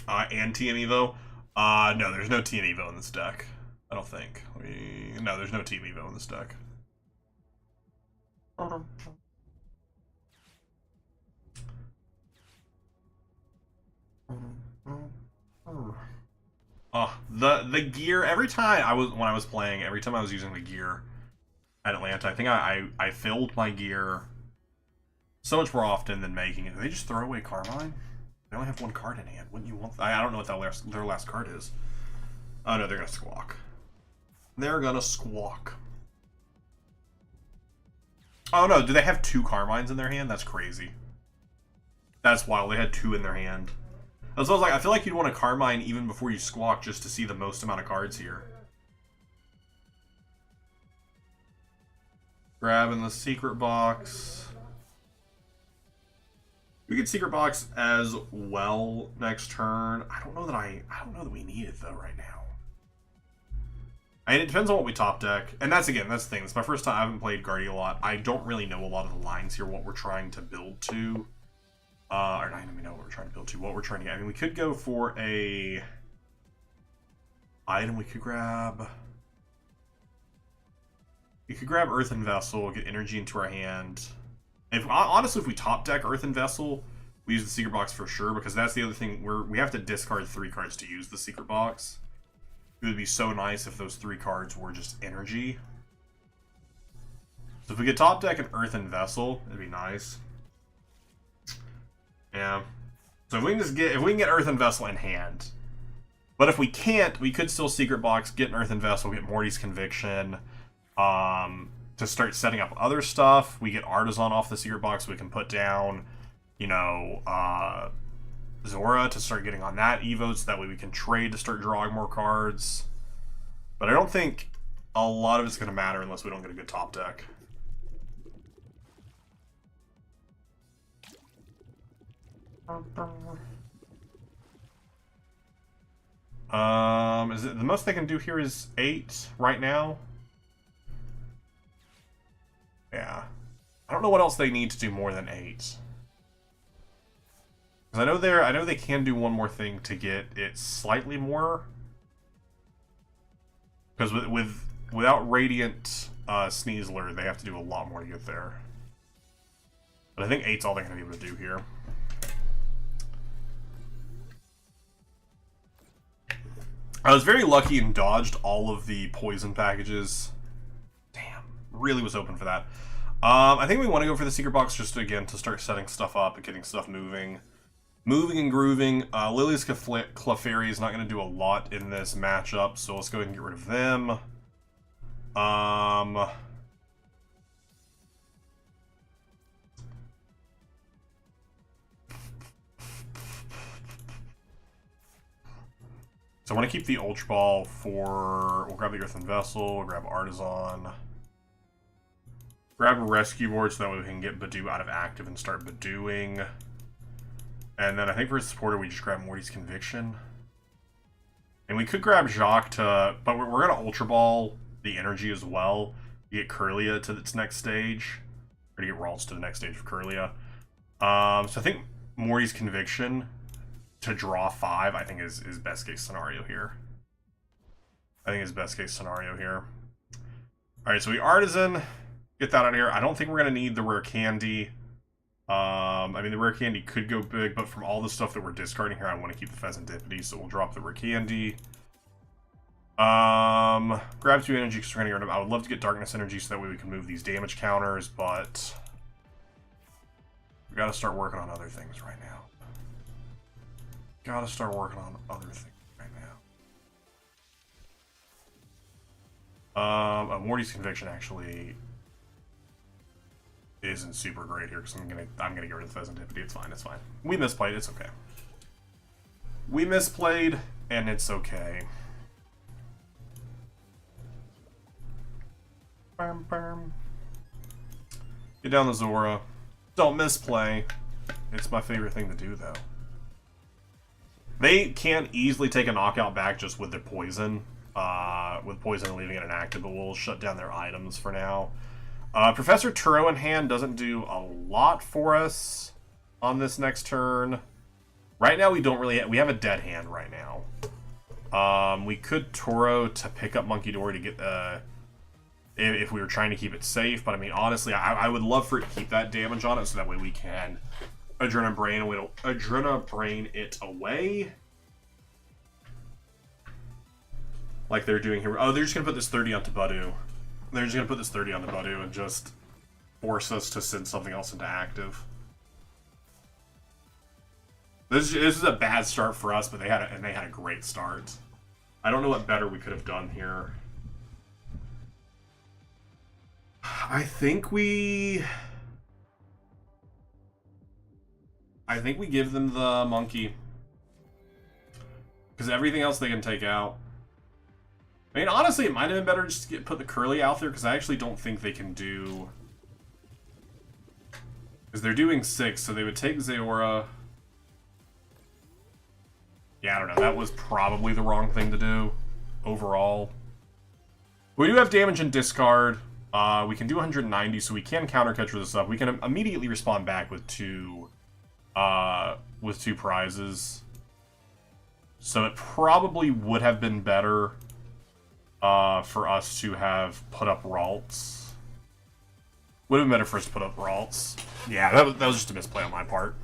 And TM Evo. No, there's no TM Evo in this deck. I don't think. No, there's no TM Evo in this deck. The gear, every time when I was playing, every time I was using the gear at Atlanta, I think I filled my gear so much more often than making it. Did they just throw away Carmine? They only have one card in hand. Wouldn't you want? I don't know what their last card is. Oh no, they're gonna squawk. They're gonna squawk. Oh no, do they have two Carmines in their hand? That's crazy. That's wild. They had two in their hand. So I was like, I feel like you'd want a Carmine even before you squawk just to see the most amount of cards here. Grabbing the Secret Box. We get Secret Box as well next turn. I don't know that we need it though right now. I mean, it depends on what we top deck. And that's the thing. It's my first time. I haven't played Guardy a lot. I don't really know a lot of the lines here, what we're trying to build to. Or not even know what we're trying to build to, what we're trying to get. I mean, we could go for a item. We could grab Earthen Vessel, get energy into our hand. Honestly, if we top deck Earthen Vessel, we use the Secret Box for sure, because that's the other thing. We have to discard 3 cards to use the Secret Box. It would be so nice if those 3 cards were just energy. So if we could top deck an Earthen Vessel, it'd be nice. Yeah. So if we can get Earthen Vessel in hand. But if we can't, we could still Secret Box, get an Earthen Vessel, get Morty's Conviction, to start setting up other stuff. We get Artisan off the Secret Box, so we can put down, you know, Zora to start getting on that Evo, so that way we can trade to start drawing more cards. But I don't think a lot of it's going to matter unless we don't get a good top deck. Is it the most they can do here is 8 right now? Yeah. I don't know what else they need to do more than 8. Because I know they can do one more thing to get it slightly more. Because without Radiant Sneasler, they have to do a lot more to get there. But I think 8's all they're going to be able to do here. I was very lucky and dodged all of the poison packages. Damn, really was hoping for that. I think we want to go for the secret box just again to start setting stuff up and getting stuff moving. Moving and grooving. Lily's Clefairy is not going to do a lot in this matchup, so let's go ahead and get rid of them. So I want to keep the Ultra Ball for... We'll grab the Earthen Vessel, we'll grab Artisan. Grab a Rescue Board so that way we can get Badoo out of active and start Badooing. And then I think for his supporter we just grab Morty's Conviction. And we could grab Jacques to... But we're going to Ultra Ball the energy as well. To get Kirlia to its next stage. Or to get Ralts to the next stage of Kirlia. So I think Morty's Conviction... to draw 5, I think is best case scenario here. I think is best case scenario here. Alright, so we Artisan. Get that out of here. I don't think we're going to need the Rare Candy. I mean, the Rare Candy could go big, but from all the stuff that we're discarding here, I want to keep the Pheasantipede, so we'll drop the Rare Candy. Grab 2 energy because we're going to get rid of... I would love to get Darkness Energy so that way we can move these damage counters, but... we got to start working on other things right now. Gotta start working on other things right now. Morty's Conviction actually isn't super great here because I'm gonna get rid of the Pheasantipede. It's fine, it's fine. We misplayed, it's okay. We misplayed, and it's okay. Get down the Zora. Don't misplay. It's my favorite thing to do, though. They can easily take a knockout back just with their poison. With poison and leaving it inactive, but we'll shut down their items for now. Professor Turo in hand doesn't do a lot for us on this next turn. Right now we don't really... we have a dead hand right now. We could Turo to pick up Monkey Dory to get... if we were trying to keep it safe, but I mean, honestly, I would love for it to keep that damage on it so that way we can... Adrena Brain it away. Like they're doing here. Oh, they're just going to put this 30 onto Badoo. They're just going to put this 30 onto Badoo and just force us to send something else into active. This is a bad start for us, but they had a great start. I don't know what better we could have done here. I think we give them the monkey. Because everything else they can take out. I mean, honestly, it might have been better just to put the Curly out there, because I actually don't think they can do... Because they're doing 6, so they would take Zeora. Yeah, I don't know. That was probably the wrong thing to do, overall. We do have damage and discard. We can do 190, so we can counter catch this up. We can immediately respond back with two prizes. So it probably would have been better for us to have put up Ralts. Would have been better for us to put up Ralts. Yeah, that was just a misplay on my part.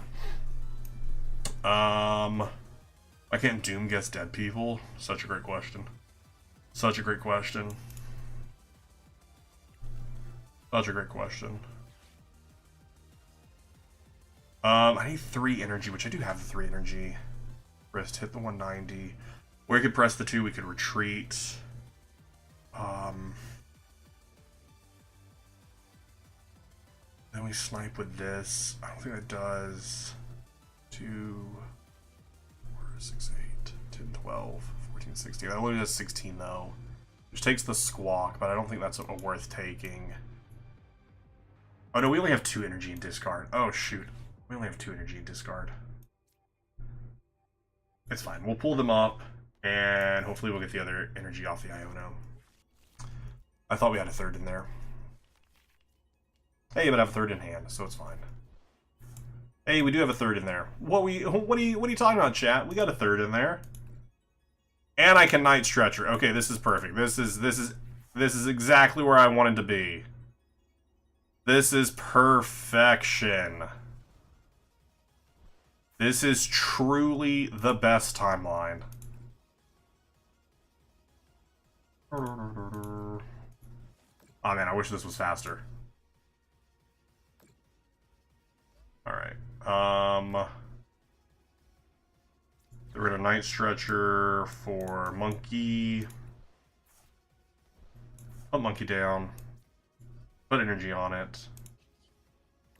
Why can't Doom guess dead people? Such a great question. Such a great question. Such a great question. I need 3 energy, which I do have the 3 energy. Press hit the 190. Or we could press the 2, we could retreat. Then we snipe with this. I don't think that does 2, 4, 6, 8, 10, 12, 14, 16. That only does 16 though. Which takes the squawk, but I don't think that's worth taking. Oh no, we only have 2 energy in discard. Oh shoot. We only have 2 energy in discard. It's fine. We'll pull them up, and hopefully we'll get the other energy off the Iono. I thought we had a third in there. Hey, but I have a third in hand, so it's fine. Hey, we do have a third in there. What are you talking about, chat? We got a third in there. And I can Night Stretcher. Okay, this is perfect. This is exactly where I wanted to be. This is perfection. This is truly the best timeline. Oh man, I wish this was faster. Alright. We're gonna Night Stretcher for Monkey. Put Monkey down. Put energy on it.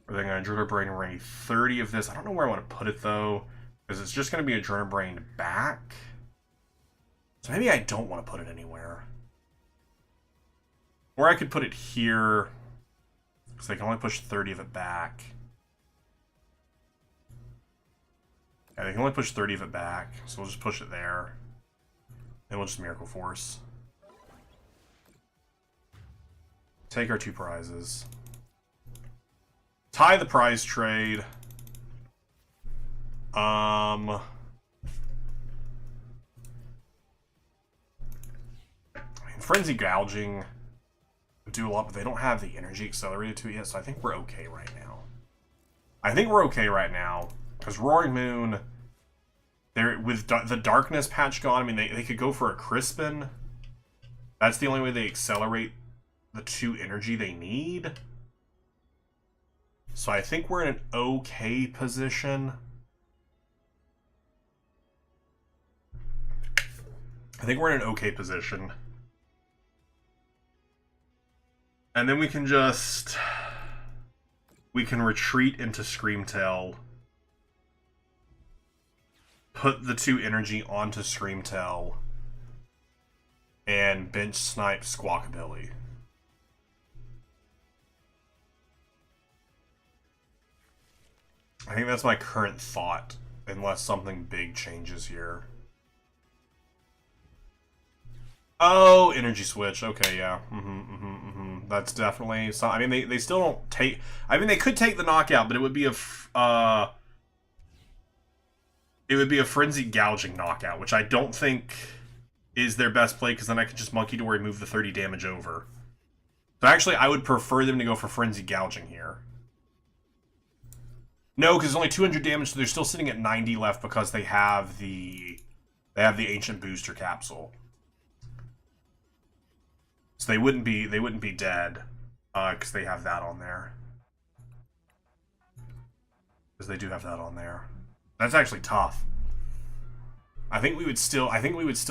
We're then gonna Adrenal Brain Ray 30 of this. I don't know where I want to put it though, because it's just gonna be Adrenal Brain back. So maybe I don't want to put it anywhere. Or I could put it here, because I can only push 30 of it back. Yeah, they can only push 30 of it back, so we'll just push it there. Then we'll just Miracle Force. Take our 2 prizes. Tie the prize trade. I mean, Frenzy Gouging would do a lot, but they don't have the energy accelerated to it yet, so I think we're okay right now. I think we're okay right now, because Roaring Moon, with the Darkness patch gone, I mean, they could go for a Crispin. That's the only way they accelerate the 2 energy they need. So I think we're in an okay position. I think we're in an okay position. And then we can just... we can retreat into Screamtail. Put the 2 energy onto Screamtail. And bench snipe Squawkabilly. I think that's my current thought, unless something big changes here. Oh, energy switch. Okay, yeah. That's definitely... so, I mean, they still don't take... I mean, they could take the knockout, but it would be a... it would be a Frenzied Gouging knockout, which I don't think is their best play, because then I could just Monkey Dory move the 30 damage over. So actually, I would prefer them to go for Frenzied Gouging here. No, because it's only 200 damage, so they're still sitting at 90 left because they have the Ancient Booster Capsule. So they wouldn't be dead, because they have that on there. Because they do have that on there. That's actually tough. I think we would still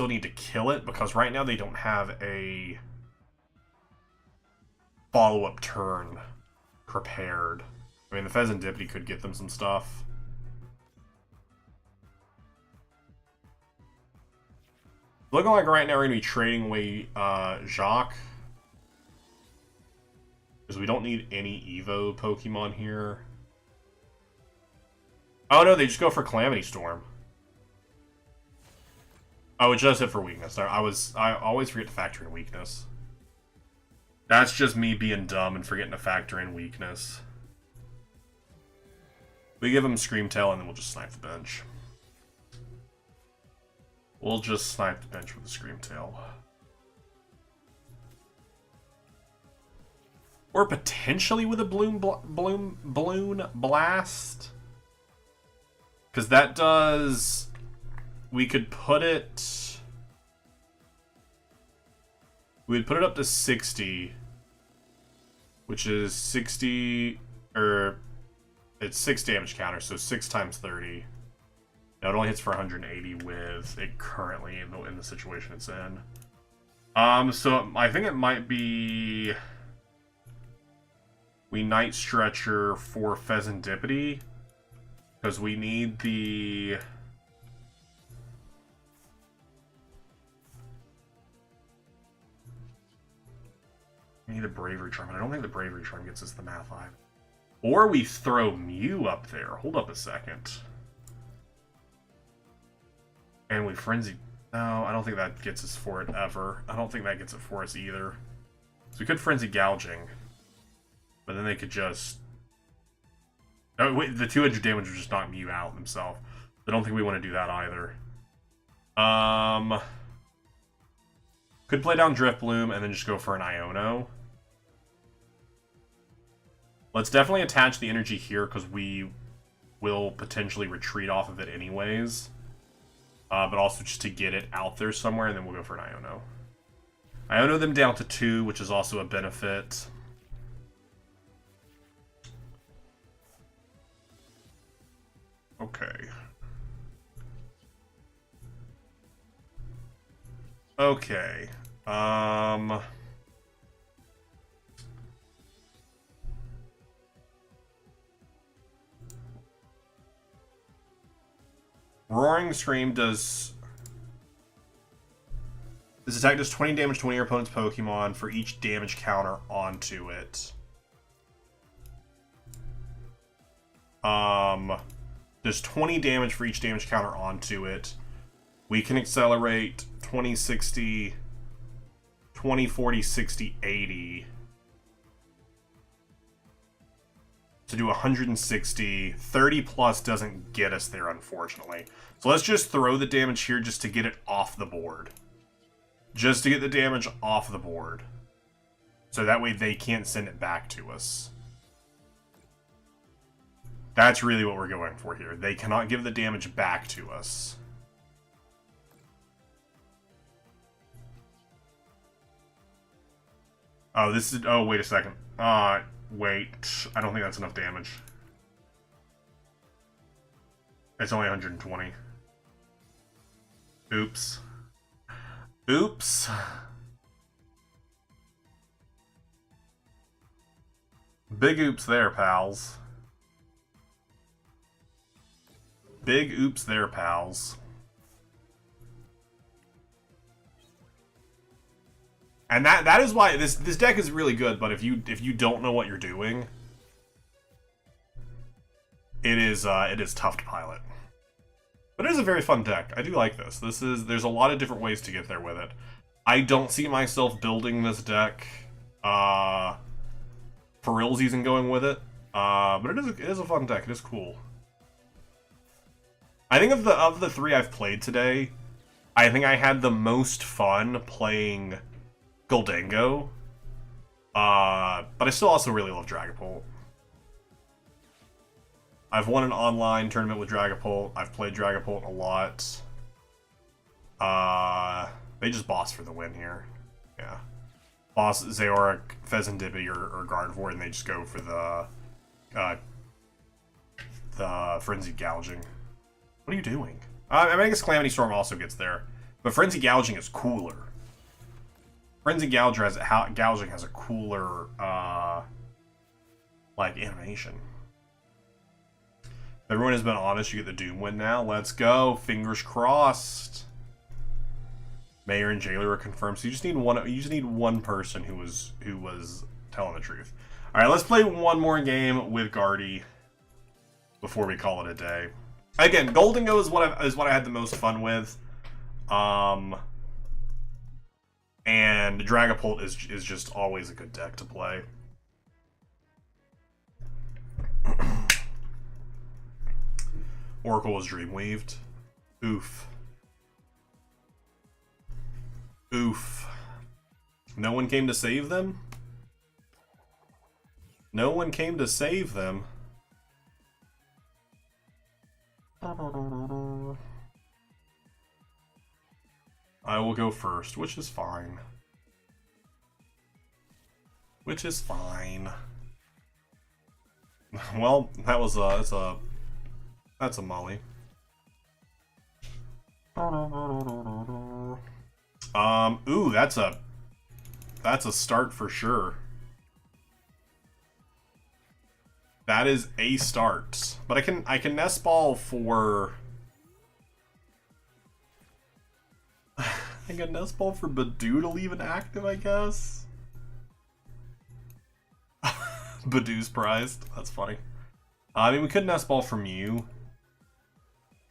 need to kill it, because right now they don't have a follow-up turn prepared. I mean, the Pheasantipity could get them some stuff. Looking like right now we're going to be trading away Jacques. Because we don't need any Evo Pokemon here. Oh no, they just go for Calamity Storm. Oh, it just hit for weakness. I always forget to factor in weakness. That's just me being dumb and forgetting to factor in weakness. We give him Screamtail, and then we'll just snipe the bench. We'll just snipe the bench with the Screamtail. Or potentially with a Balloon Blast. Because that does... we could put it... we'd put it up to 60. Which is 60... or... it's 6 damage counter, so 6 times 30. Now it only hits for 180 with it currently in the situation it's in. So I think it might be... we Night Stretcher for Pheasantipity. Because we need the... we need a Bravery Charm, and I don't think the Bravery Charm gets us the Math 5. Or we throw Mew up there. Hold up a second. And we frenzy. No, I don't think that gets us for it ever. I don't think that gets it for us either. So we could frenzy gouging, but then they could just. Oh wait, the 200 damage would just knock you out themselves. I don't think we want to do that either. Could play down Drift Bloom and then just go for an Iono. Let's definitely attach the energy here because we will potentially retreat off of it anyways. But also just to get it out there somewhere, and then we'll go for an Iono. Iono them down to 2, which is also a benefit. Okay. Okay. Roaring Scream does... This attack does 20 damage to one of your opponent's Pokemon for each damage counter onto it. Does 20 damage for each damage counter onto it. We can accelerate 20, 60, 20, 40, 60, 80. To do 160. 30 plus doesn't get us there, unfortunately. So let's just throw the damage here just to get it off the board. Just to get the damage off the board. So that way they can't send it back to us. That's really what we're going for here. They cannot give the damage back to us. Oh, this is... Oh, wait a second. Wait. I don't think that's enough damage. It's only 120. Oops. Oops. Big oops there, pals. Big oops there, pals. And that is why this deck is really good, but if you don't know what you're doing, it is tough to pilot. But it is a very fun deck. I do like this. There's a lot of different ways to get there with it. I don't see myself building this deck for realsies and going with it. But it is a fun deck. It is cool. I think of the 3 I've played today, I think I had the most fun playing Goldango. But I still also really love Dragapult. I've won an online tournament with Dragapult. I've played Dragapult a lot. They just boss for the win here. Yeah. Boss Zaoric, Fezandipity, or Gardevoir, and they just go for the Frenzied Gouging. What are you doing? I mean, I guess Calamity Storm also gets there. But Frenzied Gouging is cooler. Frenzied Gouging has a cooler, like, animation. If everyone has been honest, you get the Doom win now. Let's go. Fingers crossed. Mayor and Jailer are confirmed. So you just need one person who was telling the truth. Alright, let's play one more game with Guardy before we call it a day. Again, Goldango is what I had the most fun with. And Dragapult is just always a good deck to play. Oracle was Dreamweaved. Oof. Oof. No one came to save them? No one came to save them. I will go first, which is fine. Which is fine. Well, that's a molly. Ooh, that's a start for sure. That is a start. But I can nest ball for I can nest ball for Badoodle even active, I guess. Badoo's prized. That's funny. I mean, we could nest ball from you.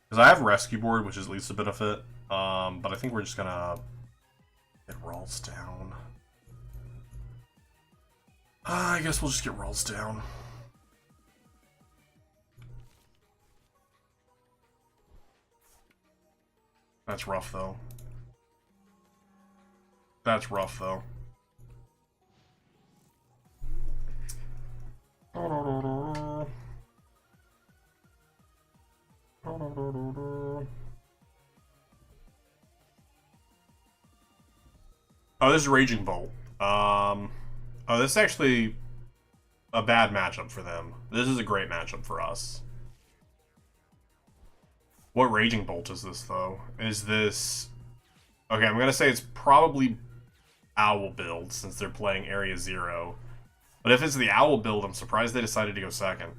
Because I have Rescue Board, which is at least a benefit. But I think we're just gonna get Rolls down. I guess we'll just get Rolls down. That's rough, though. That's rough, though. Oh, this is Raging Bolt. Oh, this is actually a bad matchup for them. This is a great matchup for us. What Raging Bolt is this, though? Is this... Okay, I'm gonna say it's probably Owl build, since they're playing Area 0. But if it's the Owl build, I'm surprised they decided to go second.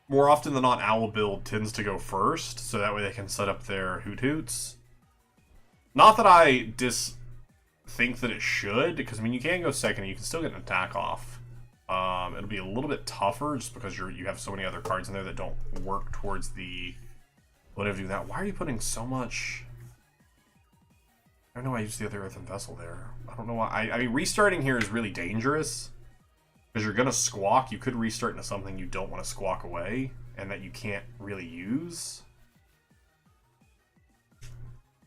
More often than not, Owl build tends to go first, so that way they can set up their Hoot Hoots. Not that I think that it should, because I mean you can go second and you can still get an attack off. It'll be a little bit tougher just because you have so many other cards in there that don't work towards the whatever do that. Why are you putting so much? I don't know why I used the other Earthen Vessel there. I don't know why. I mean, restarting here is really dangerous because you're gonna squawk. You could restart into something you don't want to squawk away and that you can't really use.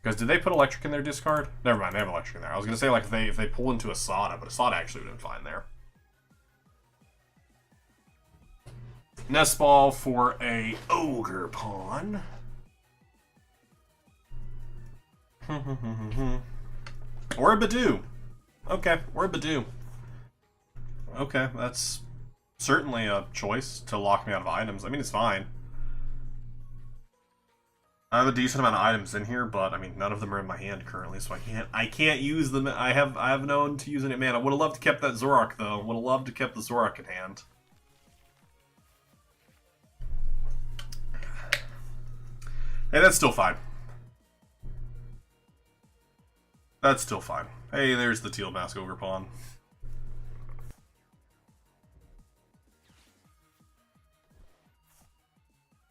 Because did they put Electric in their discard? Never mind, they have Electric in there. I was gonna say like if they pull into Asada, but Asada actually would have been fine there. Nest Ball for a Ogre Pawn. Or a Badoo. Okay, or a Badoo. Okay, that's certainly a choice to lock me out of items. I mean, it's fine. I have a decent amount of items in here, but I mean, none of them are in my hand currently, so I can't use them. I have known to use any mana. Would have loved to kept that Zorak though. Would have loved to kept the Zorak in hand. Hey, that's still fine. That's still fine. Hey, there's the Teal Mask Ogre Pawn.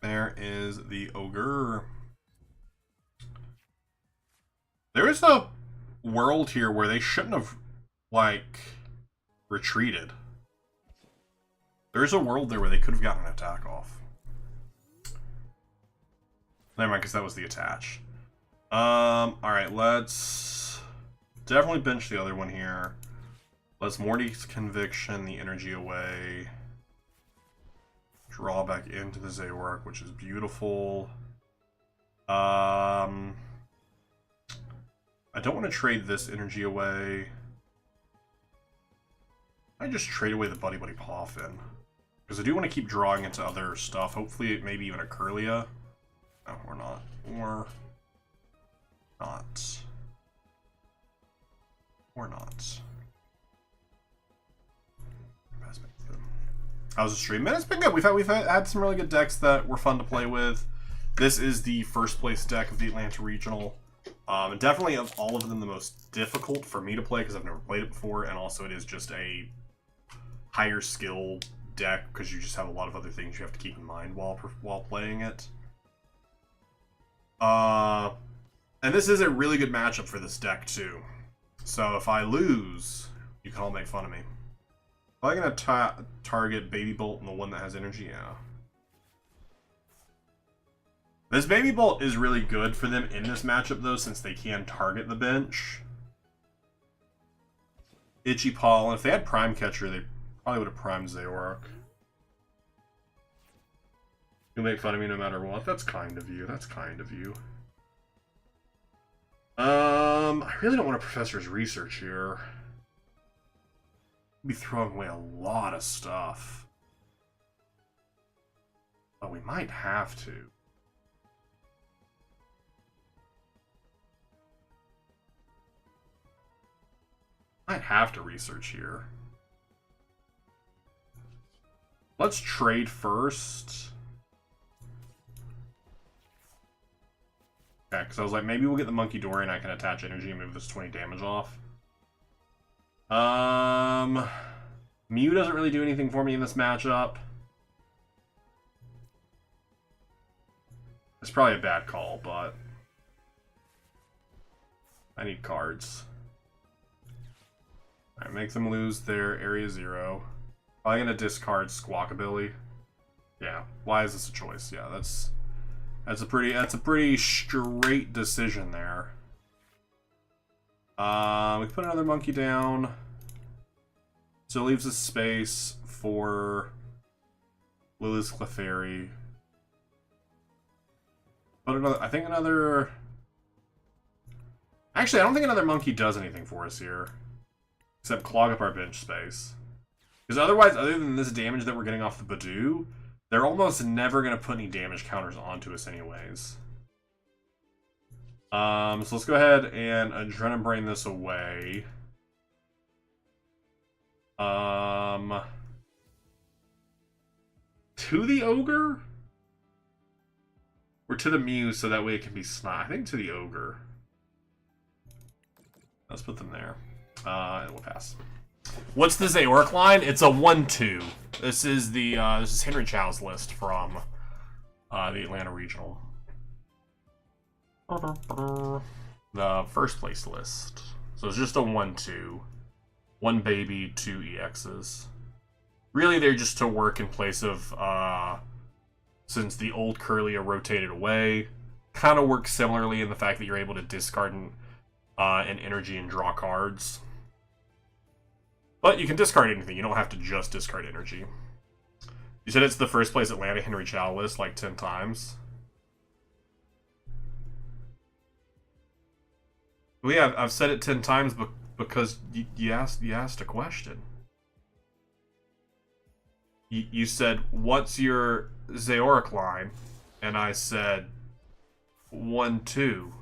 There is the Ogre. There is a world here where they shouldn't have, like, retreated. There is a world there where they could have gotten an attack off. Never mind, because that was the attach. Alright, let's definitely bench the other one here. Let's Morty's Conviction, the energy away. Draw back into the Zayork, which is beautiful. I don't want to trade this energy away. I just trade away the Buddy Buddy Poffin. Because I do want to keep drawing into other stuff. Hopefully, maybe even a Curlia. No, we're not. Or not. Or not. How's the stream? Man, it's been good. We've had some really good decks that were fun to play with. This is the first place deck of the Atlanta Regional. Definitely of all of them the most difficult for me to play because I've never played it before, and also it is just a higher skill deck because you just have a lot of other things you have to keep in mind while playing it. And this is a really good matchup for this deck too. So if I lose, you can all make fun of me. Am I gonna target Baby Bolt and the one that has energy? Yeah. This Baby Bolt is really good for them in this matchup though, since they can target the bench. Itchy Paw, if they had Prime Catcher, they probably would have primed Zayork. You'll make fun of me no matter what. That's kind of you. That's kind of you. I really don't want a Professor's Research here. Be throwing away a lot of stuff. But we might have to. Might have to research here. Let's trade first. Okay, because I was like, maybe we'll get the Monkey Dory and I can attach energy and move this 20 damage off. Mew doesn't really do anything for me in this matchup. It's probably a bad call, but I need cards. Alright, make them lose their area 0. Probably gonna discard Squawkabilly. Yeah, why is this a choice? Yeah, that's a pretty straight decision there. We can put another monkey down. So it leaves a space for Lily's Clefairy. But another, I think another... Actually, I don't think another monkey does anything for us here. Except clog up our bench space. Because otherwise, other than this damage that we're getting off the Badoo, they're almost never going to put any damage counters onto us anyways. So let's go ahead and Adrenaline Brain this away. To the Ogre? Or to the Muse so that way it can be Snot? I think to the Ogre. Let's put them there. And we'll pass. What's the Zaoric line? It's a 1-2. This is the this is Henry Chow's list from the Atlanta Regional. The first place list. So it's just a 1-2. 1 baby, 2 EXs. Really, they're just to work in place of since the old Curlia rotated away. Kind of works similarly in the fact that you're able to discard an energy and draw cards. But you can discard anything. You don't have to just discard energy. You said it's the first place Atlanta Henry Chow list like 10 times. Well, yeah, I've said it 10 times because you asked a question. You said, what's your Zaoric line? And I said, 1-2.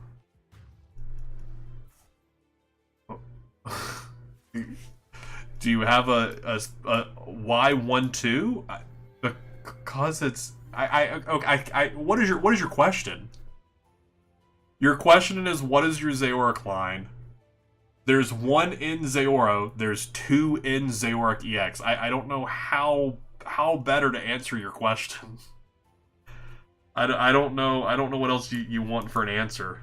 Do you have a why 1-2? Because it's what is your question? Your question is, what is your Zaoric line? There's 1 in Zaoro. There's 2 in Zaoric EX. I don't know how better to answer your question. I don't know what else you want for an answer.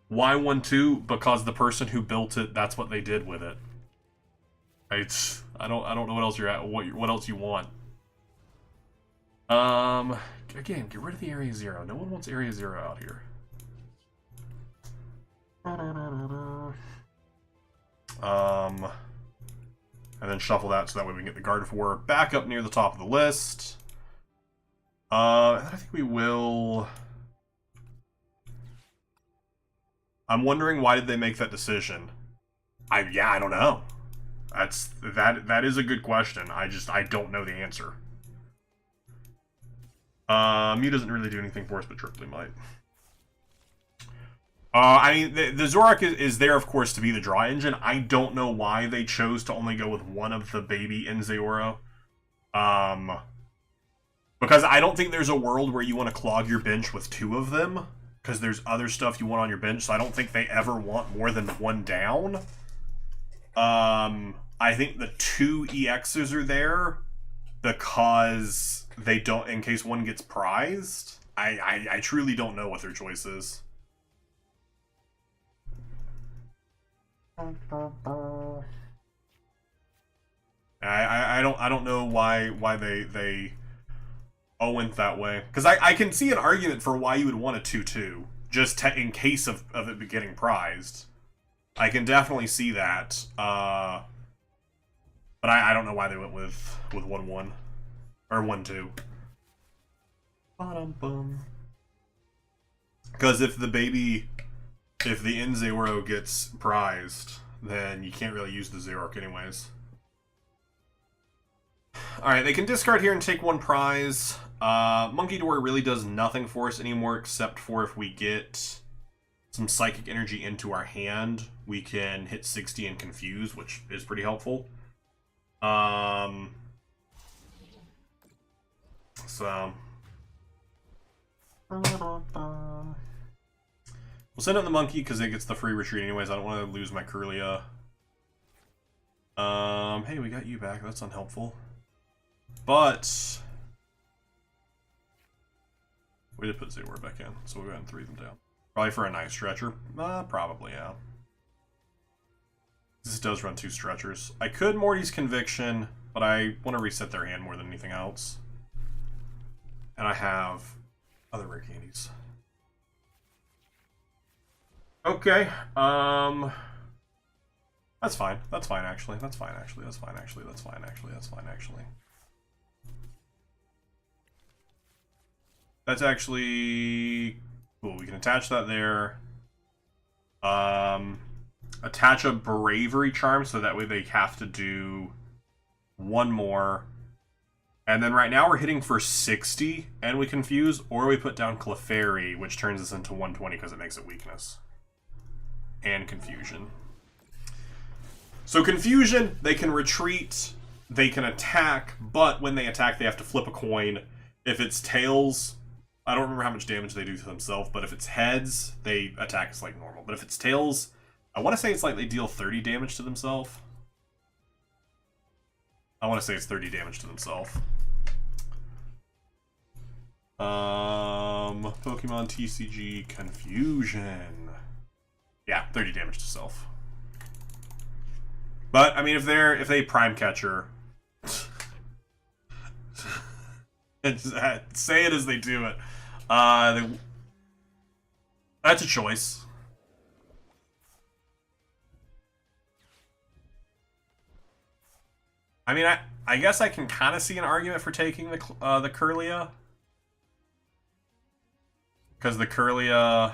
Why 1-2? Because the person who built it, that's what they did with it. I don't know what else you're at. What else you want? Again, get rid of the area 0. No one wants area 0 out here. And then shuffle that so that way we can get the Gardevoir back up near the top of the list. And I think we will. I'm wondering, why did they make that decision? I don't know. That is a good question. I don't know the answer. Mew doesn't really do anything for us, but Tripley might. I mean, the Zoroark is there, of course, to be the draw engine. I don't know why they chose to only go with 1 of the baby in Zaoro. Because I don't think there's a world where you want to clog your bench with 2 of them. Because there's other stuff you want on your bench, so I don't think they ever want more than 1 down. I think the 2 EXs are there because they don't, in case 1 gets prized. I truly don't know what their choice is. I don't know why they went that way, because I can see an argument for why you would want a 2-2 just in case of it getting prized. I can definitely see that, but I don't know why they went with 1-1 or 1-2. Because if the N-Zaoro gets prized, then you can't really use the Zaoric anyways. Alright, they can discard here and take 1 prize. Monkey Door really does nothing for us anymore, except for if we get some Psychic Energy into our hand, we can hit 60 and Confuse, which is pretty helpful. So... we'll send out the monkey because it gets the free retreat anyways. I don't want to lose my Curlia. Hey, we got you back. That's unhelpful. But We did put Zayward back in, so we'll go ahead and 3 them down. Probably for a nice stretcher. Probably, yeah. This does run 2 stretchers. I could Morty's Conviction, but I want to reset their hand more than anything else. And I have other rare candies. Okay, that's fine. That's fine, actually. That's fine, actually. That's fine, actually. That's fine, actually. That's fine, actually. That's actually cool. We can attach that there. Attach a Bravery Charm, so that way they have to do 1 more. And then right now we're hitting for 60, and we confuse, or we put down Clefairy, which turns us into 120 because it makes it weakness. And Confusion. So Confusion, they can retreat, they can attack, but when they attack they have to flip a coin. If it's tails, I don't remember how much damage they do to themselves, but if it's heads, they attack us like normal. But if it's tails, I want to say it's like they deal 30 damage to themselves. I want to say it's 30 damage to themselves. Pokemon TCG Confusion. Yeah, 30 damage to self. But I mean, if they Prime Catcher, say it as they do it. That's a choice. I mean, I guess I can kind of see an argument for taking the Kirlia. Because the Kirlia...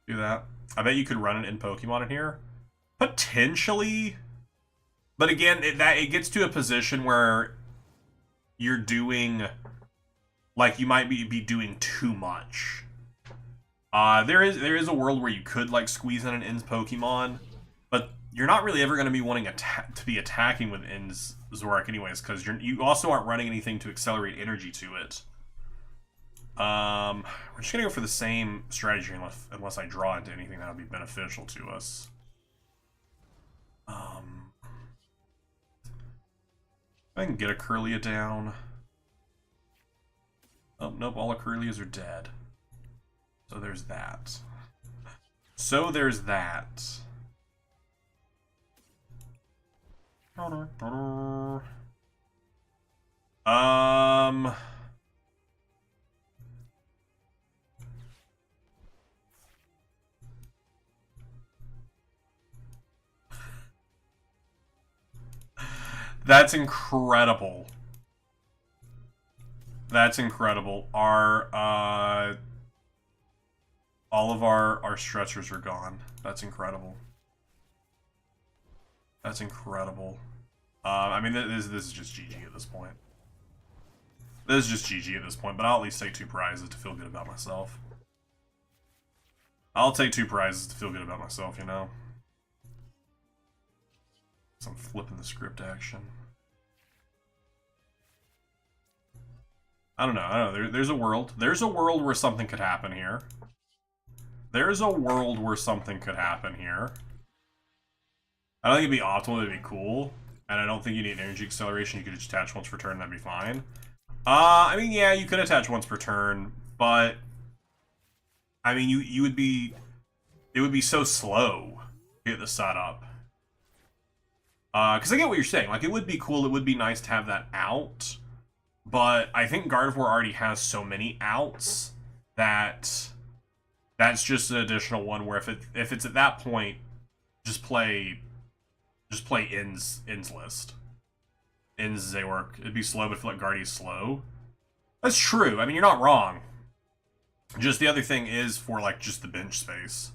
Do that. I bet you could run an in Pokemon in here. Potentially. But again, it gets to a position where you're doing... Like, you might be doing too much. There is a world where you could, like, squeeze in an In's Pokemon. But you're not really ever going to be wanting to be attacking with In's Zoroark anyways. Because you also aren't running anything to accelerate energy to it. We're just gonna go for the same strategy unless I draw into anything that would be beneficial to us. I can get a Kirlia down. Oh, nope, all the Kirlias are dead. So there's that. So there's that. That's incredible. That's incredible. All of our stretchers are gone. That's incredible. That's incredible. I mean, this is just GG at this point. This is just GG at this point, but I'll at least take 2 prizes to feel good about myself. I'll take 2 prizes to feel good about myself, you know? So I'm flipping the script action. I don't know. There's a world. There's a world where something could happen here. There's a world where something could happen here. I don't think it'd be optimal, it'd be cool. And I don't think you need energy acceleration. You could just attach once per turn, that'd be fine. I mean, yeah, you could attach once per turn, but... I mean, you would be... It would be so slow to get the setup. Because I get what you're saying. Like, it would be cool, it would be nice to have that out. But I think Gardevoir already has so many outs that that's just an additional one where if it's at that point, just play In's list. In's Zayward. It'd be slow, but I feel like Guardia's slow. That's true. I mean, you're not wrong. Just the other thing is for like just the bench space.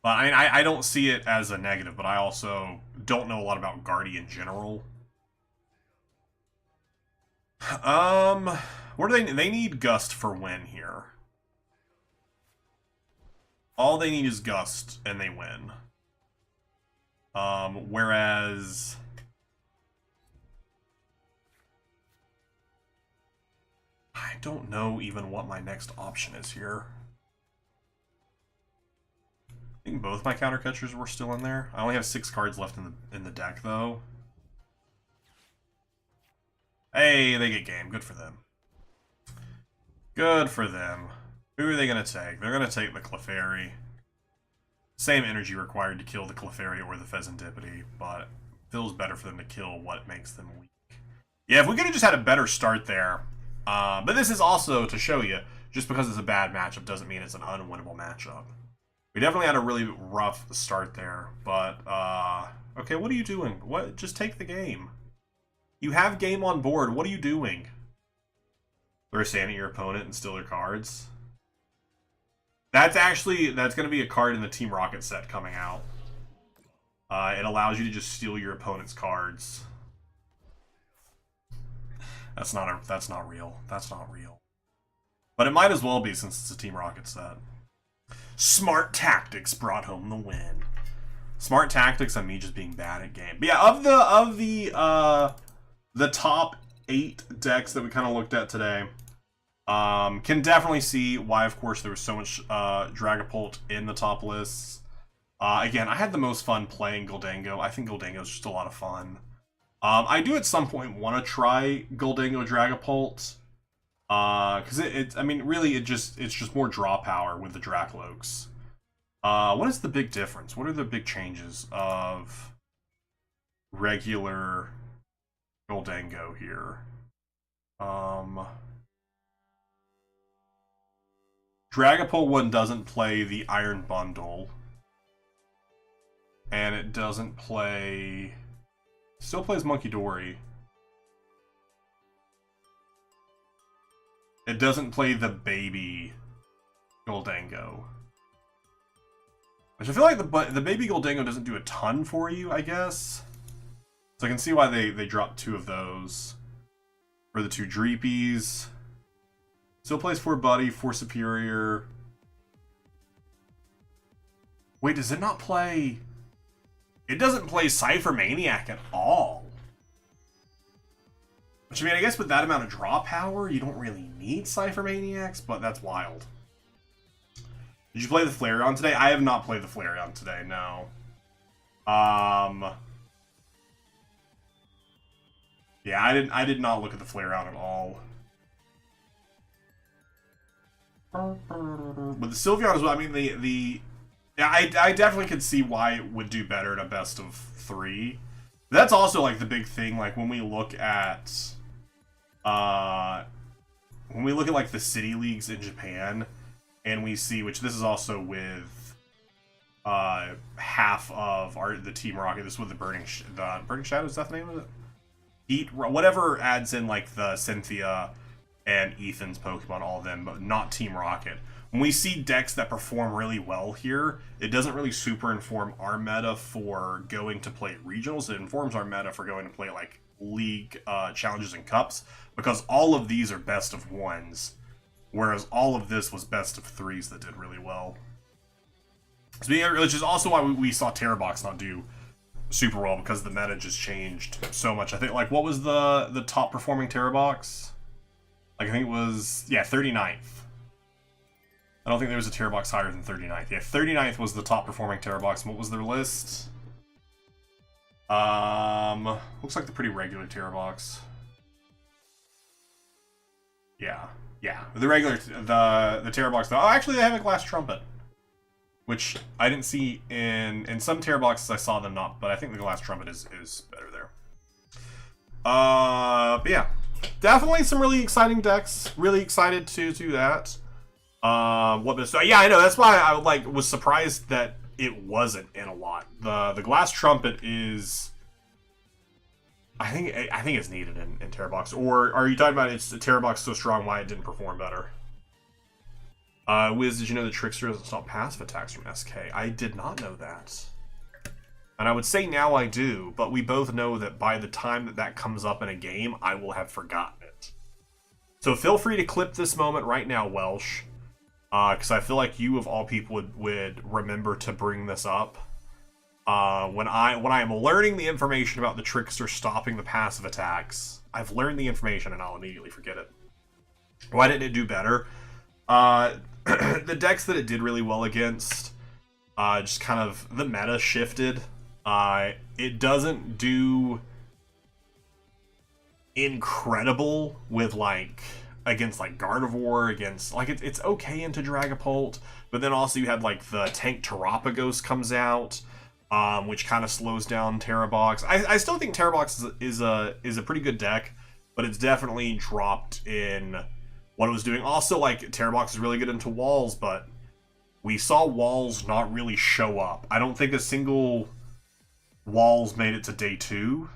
But I mean, I don't see it as a negative, but I also don't know a lot about Guardia in general. What do they need Gust for win here. All they need is Gust and they win. Whereas I don't know even what my next option is here. I think both my counter catchers were still in there. I only have 6 cards left in the deck though. Hey, they get game. Good for them. Good for them. Who are they going to take? They're going to take the Clefairy. Same energy required to kill the Clefairy or the Pheasantipede, but feels better for them to kill what makes them weak. Yeah, if we could have just had a better start there. But this is also to show you, just because it's a bad matchup doesn't mean it's an unwinnable matchup. We definitely had a really rough start there, but, okay, what are you doing? What? Just take the game. You have game on board. What are you doing? Throw sand at your opponent and steal their cards. That's going to be a card in the Team Rocket set coming out. It allows you to just steal your opponent's cards. That's not real. That's not real. But it might as well be since it's a Team Rocket set. Smart Tactics brought home the win. Smart Tactics and me just being bad at game. But yeah, of the top 8 decks that we kind of looked at today, can definitely see why, of course, there was so much Dragapult in the top lists. Again, I had the most fun playing Gholdengo. I think Gholdengo is just a lot of fun. I do at some point want to try Gholdengo Dragapult. Because I mean, really, it's just more draw power with the Dracloaks. What is the big difference? What are the big changes of regular Gholdengo here? Dragapult 1 doesn't play the Iron Bundle. And it doesn't play... Still plays Monkey Dory. It doesn't play the baby Gholdengo. Which I feel like the baby Gholdengo doesn't do a ton for you, I guess. So I can see why they dropped 2 of those. For the 2 Dreepies. Still plays 4 Buddy, 4 Superior. Wait, does it not play... It doesn't play Cypher Maniac at all. Which, I mean, I guess with that amount of draw power, you don't really need Cypher Maniacs, but that's wild. Did you play the Flareon today? I have not played the Flareon today, no. Yeah, I did not look at the Flareon at all. But the Sylveon as well, I mean, yeah, I definitely could see why it would do better in a best of 3. That's also, like, the big thing, like, when we look at, like, the city leagues in Japan, and we see, which this is also with, half of the Team Rocket, this is with the Burning Shadows, is that the name of it? Whatever adds in, like, the Cynthia and Ethan's Pokemon, all of them, but not Team Rocket. When we see decks that perform really well here, it doesn't really super inform our meta for going to play regionals. It informs our meta for going to play, like, league challenges and cups, because all of these are best of 1s, whereas all of this was best of 3s that did really well. So, which is also why we saw Terrabox not do super well, because the meta just changed so much. I think, like, what was the top performing Terrabox? Like, I think it was, yeah, 39th. I don't think there was a Terrabox higher than 39th. Yeah, 39th was the top performing Terrabox. What was their list? Looks like the pretty regular Terrabox. Yeah. The regular, the Terrabox, though. Oh, actually, they have a Glass Trumpet. Which I didn't see in some Terraboxes. I saw them not, but I think the Glass Trumpet is better there. But yeah. Definitely some really exciting decks. Really excited to do that. So yeah, I know, that's why I was surprised that it wasn't in a lot. The Glass Trumpet is, I think it's needed in Terrabox. Or are you talking about it's the Terrabox so strong why it didn't perform better? Wiz, did you know the Trickster doesn't stop passive attacks from SK? I did not know that. And I would say now I do, but we both know that by the time that comes up in a game, I will have forgotten it. So feel free to clip this moment right now, Welsh. Because I feel like you, of all people, would remember to bring this up. When I am learning the information about the Trickster stopping the passive attacks, I've learned the information and I'll immediately forget it. Why didn't it do better? The decks that it did really well against, just kind of the meta shifted. It doesn't do incredible with like against like Gardevoir, against like it's okay into Dragapult, but then also you had like the tank Terapagos comes out, which kind of slows down Terrabox. I still think Terrabox is a pretty good deck, but it's definitely dropped in what it was doing. Also, like Terrabox is really good into walls, but we saw walls not really show up. I don't think a single walls made it to day 2.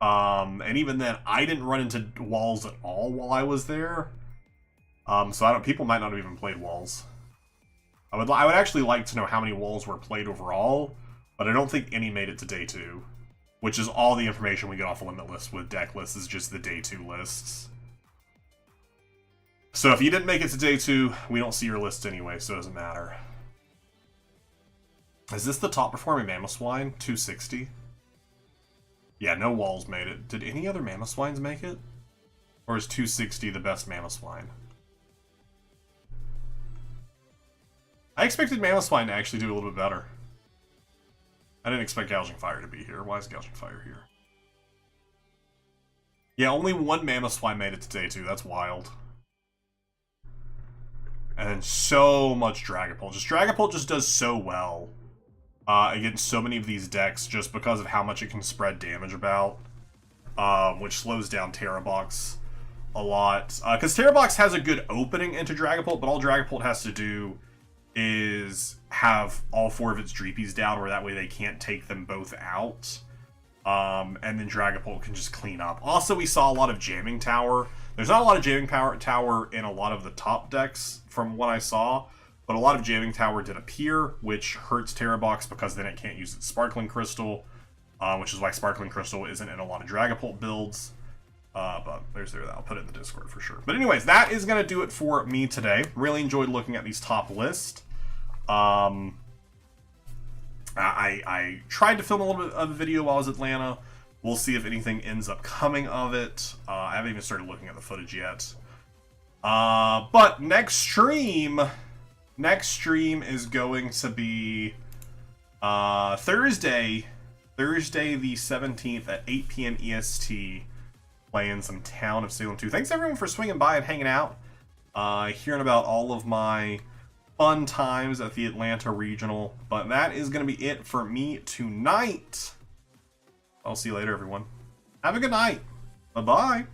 And even then, I didn't run into walls at all while I was there. So people might not have even played walls. I would actually like to know how many walls were played overall, but I don't think any made it to day 2, which is all the information we get off a limit list with deck lists is just the day 2 lists. So if you didn't make it to day 2, we don't see your list anyway, so it doesn't matter. Is this the top performing Mamoswine? 260? Yeah, no walls made it. Did any other Mamoswines make it? Or is 260 the best Mamoswine? I expected Mamoswine to actually do a little bit better. I didn't expect Gouging Fire to be here. Why is Gouging Fire here? Yeah, only one Mamoswine made it to day 2. That's wild. And then so much Dragapult. Dragapult just does so well against so many of these decks just because of how much it can spread damage about, which slows down Terrabox a lot. Because Terrabox has a good opening into Dragapult, but all Dragapult has to do is have all 4 of its Dreepies down, where that way they can't take them both out. And then Dragapult can just clean up. Also, we saw a lot of Jamming Tower. There's not a lot of Jamming Tower in a lot of the top decks from what I saw, but a lot of Jamming Tower did appear, which hurts Terrabox because then it can't use its Sparkling Crystal, which is why Sparkling Crystal isn't in a lot of Dragapult builds. But I'll put it in the Discord for sure. But anyways, that is going to do it for me today. Really enjoyed looking at these top lists. I tried to film a little bit of a video while I was in Atlanta. We'll see if anything ends up coming of it. I haven't even started looking at the footage yet. But next stream is going to be Thursday the 17th at 8 p.m. EST, playing some Town of Salem 2. Thanks everyone for swinging by and hanging out, hearing about all of my fun times at the Atlanta Regional. But that is going to be it for me tonight. I'll see you later, everyone. Have a good night. Bye-bye.